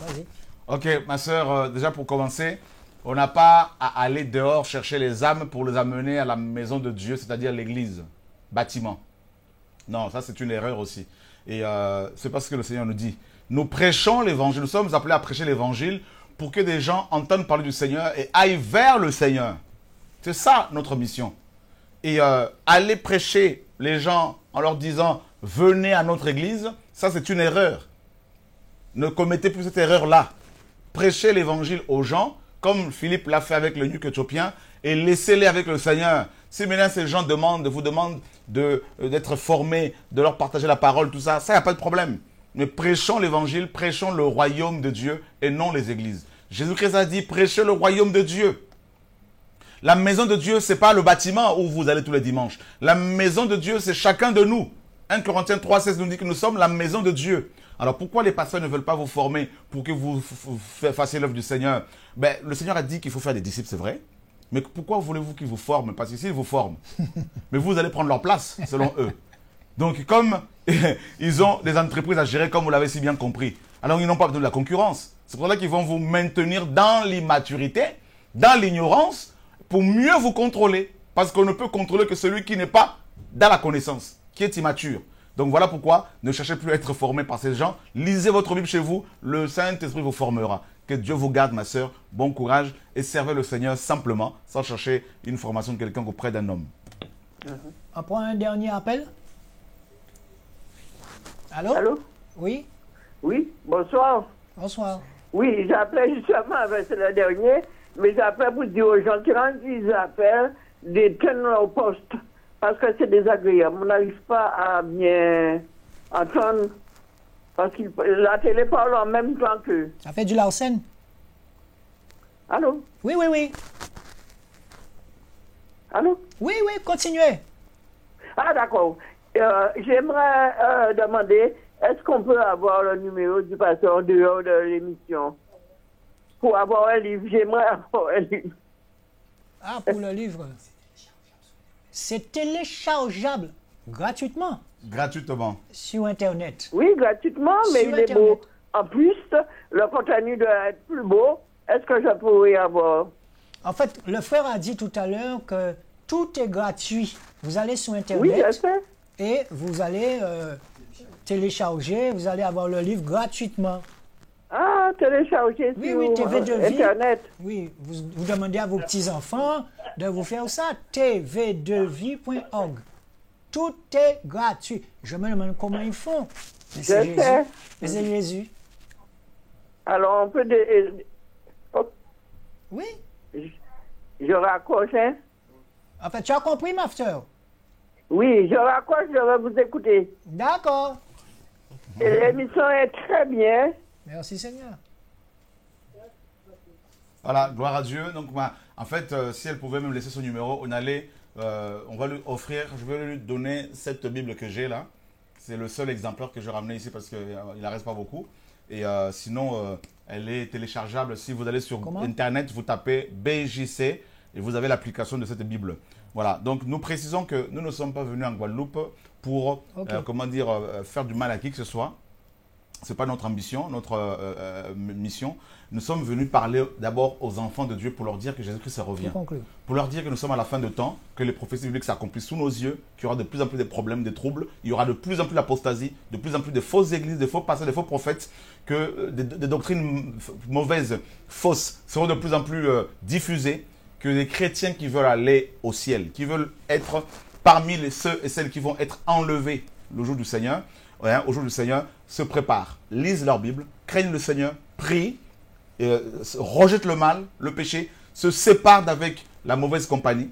Vas-y. Ok, ma soeur, déjà pour commencer, on n'a pas à aller dehors chercher les âmes pour les amener à la maison de Dieu, c'est-à-dire l'église, bâtiment. Non, ça c'est une erreur aussi. Et c'est pas ce que le Seigneur nous dit. Nous prêchons l'évangile, nous sommes appelés à prêcher l'évangile pour que des gens entendent parler du Seigneur et aillent vers le Seigneur. C'est ça notre mission. Et aller prêcher les gens en leur disant « venez à notre église », ça c'est une erreur. Ne commettez plus cette erreur-là. Prêchez l'évangile aux gens, comme Philippe l'a fait avec l'eunuque éthiopien, et laissez-les avec le Seigneur. Si maintenant ces gens vous demandent d'être formés, de leur partager la parole, tout ça, ça, il n'y a pas de problème. Mais prêchons l'évangile, prêchons le royaume de Dieu et non les églises. Jésus-Christ a dit, prêchez le royaume de Dieu. La maison de Dieu, ce n'est pas le bâtiment où vous allez tous les dimanches. La maison de Dieu, c'est chacun de nous. 1 Corinthiens 3,16 nous dit que nous sommes la maison de Dieu. Alors pourquoi les pasteurs ne veulent pas vous former pour que vous fassiez l'œuvre du Seigneur? Le Seigneur a dit qu'il faut faire des disciples, c'est vrai. Mais pourquoi voulez-vous qu'ils vous forment? Parce que s'ils vous forment, mais vous allez prendre leur place, selon eux. Donc comme ils ont des entreprises à gérer, comme vous l'avez si bien compris, alors ils n'ont pas besoin de la concurrence. C'est pour ça qu'ils vont vous maintenir dans l'immaturité, dans l'ignorance, pour mieux vous contrôler. Parce qu'on ne peut contrôler que celui qui n'est pas dans la connaissance, qui est immature. Donc voilà pourquoi ne cherchez plus à être formé par ces gens. Lisez votre Bible chez vous, le Saint-Esprit vous formera. Que Dieu vous garde, ma sœur, bon courage et servez le Seigneur simplement, sans chercher une formation de quelqu'un auprès d'un homme. On prend un dernier appel. Allô? Allô? Oui? Oui, bonsoir. Bonsoir. Oui, j'appelle justement, c'est le dernier, mais j'appelle pour dire aux gens qui rendent des appels de tenir au poste, parce que c'est désagréable. On n'arrive pas à bien entendre, parce que la télé parle en même temps que... Ça fait du Larsen. Allô? Oui, oui, oui. Allô? Oui, oui, continuez. Ah, d'accord. J'aimerais demander, est-ce qu'on peut avoir le numéro du pasteur en dehors de l'émission? Pour avoir un livre, j'aimerais avoir un livre. Ah, pour le livre. C'est téléchargeable gratuitement. Gratuitement. Sur Internet. Oui, gratuitement, mais Sur il est Internet. beau. En plus, le contenu doit être plus beau. Est-ce que je pourrais avoir? En fait, le frère a dit tout à l'heure que tout est gratuit. Vous allez sur Internet. Oui, je sais. Et vous allez télécharger, vous allez avoir le livre gratuitement. Ah, télécharger Oui, sur oui, TV2Vie. Internet. Oui, vous demandez à vos petits-enfants de vous faire ça, tv2vie.org. Tout est gratuit. Je me demande comment ils font. Mais c'est Je Jésus. sais. Mais c'est Jésus. Alors, on peut... Oui. Je raccroche, hein? En fait, tu as compris, ma sœur? Oui, je raccroche, je vais vous écouter. D'accord. Et l'émission est très bien. Merci, Seigneur. Voilà, gloire à Dieu. Donc, en fait, si elle pouvait me laisser son numéro, on va lui offrir, je vais lui donner cette Bible que j'ai là. C'est le seul exemplaire que je ramenais ici parce qu'il n'en reste pas beaucoup. Et sinon, elle est téléchargeable. Si vous allez sur Internet, vous tapez BJC et vous avez l'application de cette Bible. Voilà, donc nous précisons que nous ne sommes pas venus en Guadeloupe pour, faire du mal à qui que ce soit. Ce n'est pas notre ambition, notre mission. Nous sommes venus parler d'abord aux enfants de Dieu pour leur dire que Jésus-Christ revient. Pour leur dire que nous sommes à la fin de temps, que les prophéties bibliques s'accomplissent sous nos yeux, qu'il y aura de plus en plus de problèmes, de troubles, il y aura de plus en plus d'apostasie, de plus en plus de fausses églises, de faux pasteurs, de faux prophètes, que des doctrines mauvaises, fausses, seront de plus en plus diffusées, que les chrétiens qui veulent aller au ciel, qui veulent être parmi ceux et celles qui vont être enlevés le jour du Seigneur, au jour du Seigneur, se préparent, lisent leur Bible, craignent le Seigneur, prient, rejettent le mal, le péché, se séparent d'avec la mauvaise compagnie.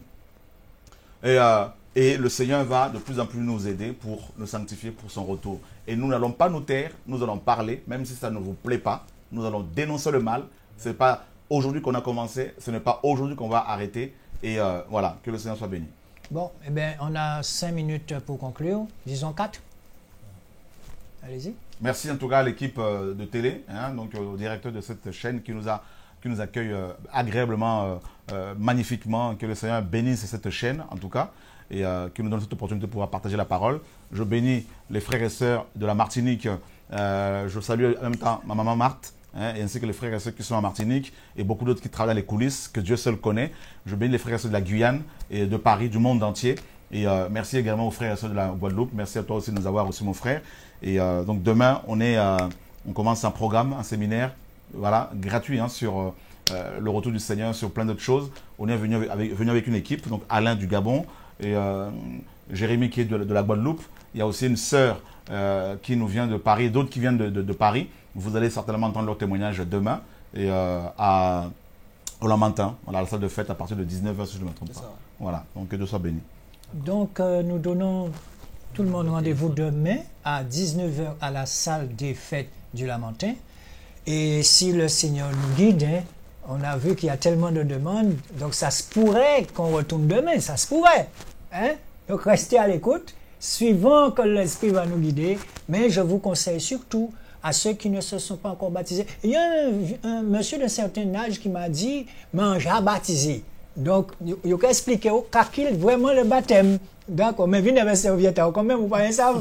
Et le Seigneur va de plus en plus nous aider pour nous sanctifier pour son retour. Et nous n'allons pas nous taire, nous allons parler, même si ça ne vous plaît pas. Nous allons dénoncer le mal. Ce n'est pas aujourd'hui qu'on a commencé, ce n'est pas aujourd'hui qu'on va arrêter. Et voilà, que le Seigneur soit béni. Bon, eh bien, on a 5 minutes pour conclure. Disons 4. Allez-y. Merci en tout cas à l'équipe de télé, donc au directeur de cette chaîne qui nous accueille agréablement, magnifiquement. Que le Seigneur bénisse cette chaîne en tout cas et qui nous donne cette opportunité de pouvoir partager la parole. Je bénis les frères et sœurs de la Martinique. Je salue en même temps ma maman Marthe, et ainsi que les frères et sœurs qui sont en Martinique et beaucoup d'autres qui travaillent dans les coulisses, que Dieu seul connaît. Je bénis les frères et sœurs de la Guyane et de Paris, du monde entier. Et merci également aux frères et sœurs de la Guadeloupe. Merci à toi aussi de nous avoir reçu, mon frère. Et donc demain, on commence un programme, un séminaire, voilà, gratuit sur le retour du Seigneur, sur plein d'autres choses. On est venu avec une équipe, donc Alain du Gabon et Jérémy qui est de la Guadeloupe. Il y a aussi une sœur qui nous vient de Paris, d'autres qui viennent de Paris. Vous allez certainement entendre leur témoignage demain et au Lamentin, voilà, à la salle de fête à partir de 19h si je ne me trompe pas. Voilà, donc que Dieu soit béni. Donc nous donnons tout le monde rendez-vous demain à 19h à la salle des fêtes du Lamentin. Et si le Seigneur nous guide, on a vu qu'il y a tellement de demandes, donc ça se pourrait qu'on retourne demain, ça se pourrait. Donc restez à l'écoute, suivant que l'Esprit va nous guider, mais je vous conseille surtout à ceux qui ne se sont pas encore baptisés. Il y a un monsieur d'un certain âge qui m'a dit « mange à baptiser ». Donc, il faut expliquer au qu'il vraiment le baptême. D'accord, mais venez avec serviette, quand même, vous voyez ça.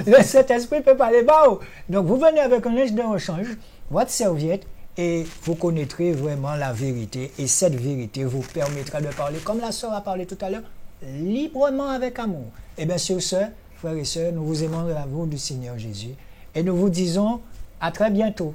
Le Saint-Esprit peut parler bas. Donc, vous venez avec un linge de rechange, votre serviette, et vous connaîtrez vraiment la vérité. Et cette vérité vous permettra de parler, comme la sœur a parlé tout à l'heure, librement avec amour. Et bien sur ce, frères et sœurs, nous vous aimons de l'amour du Seigneur Jésus. Et nous vous disons à très bientôt.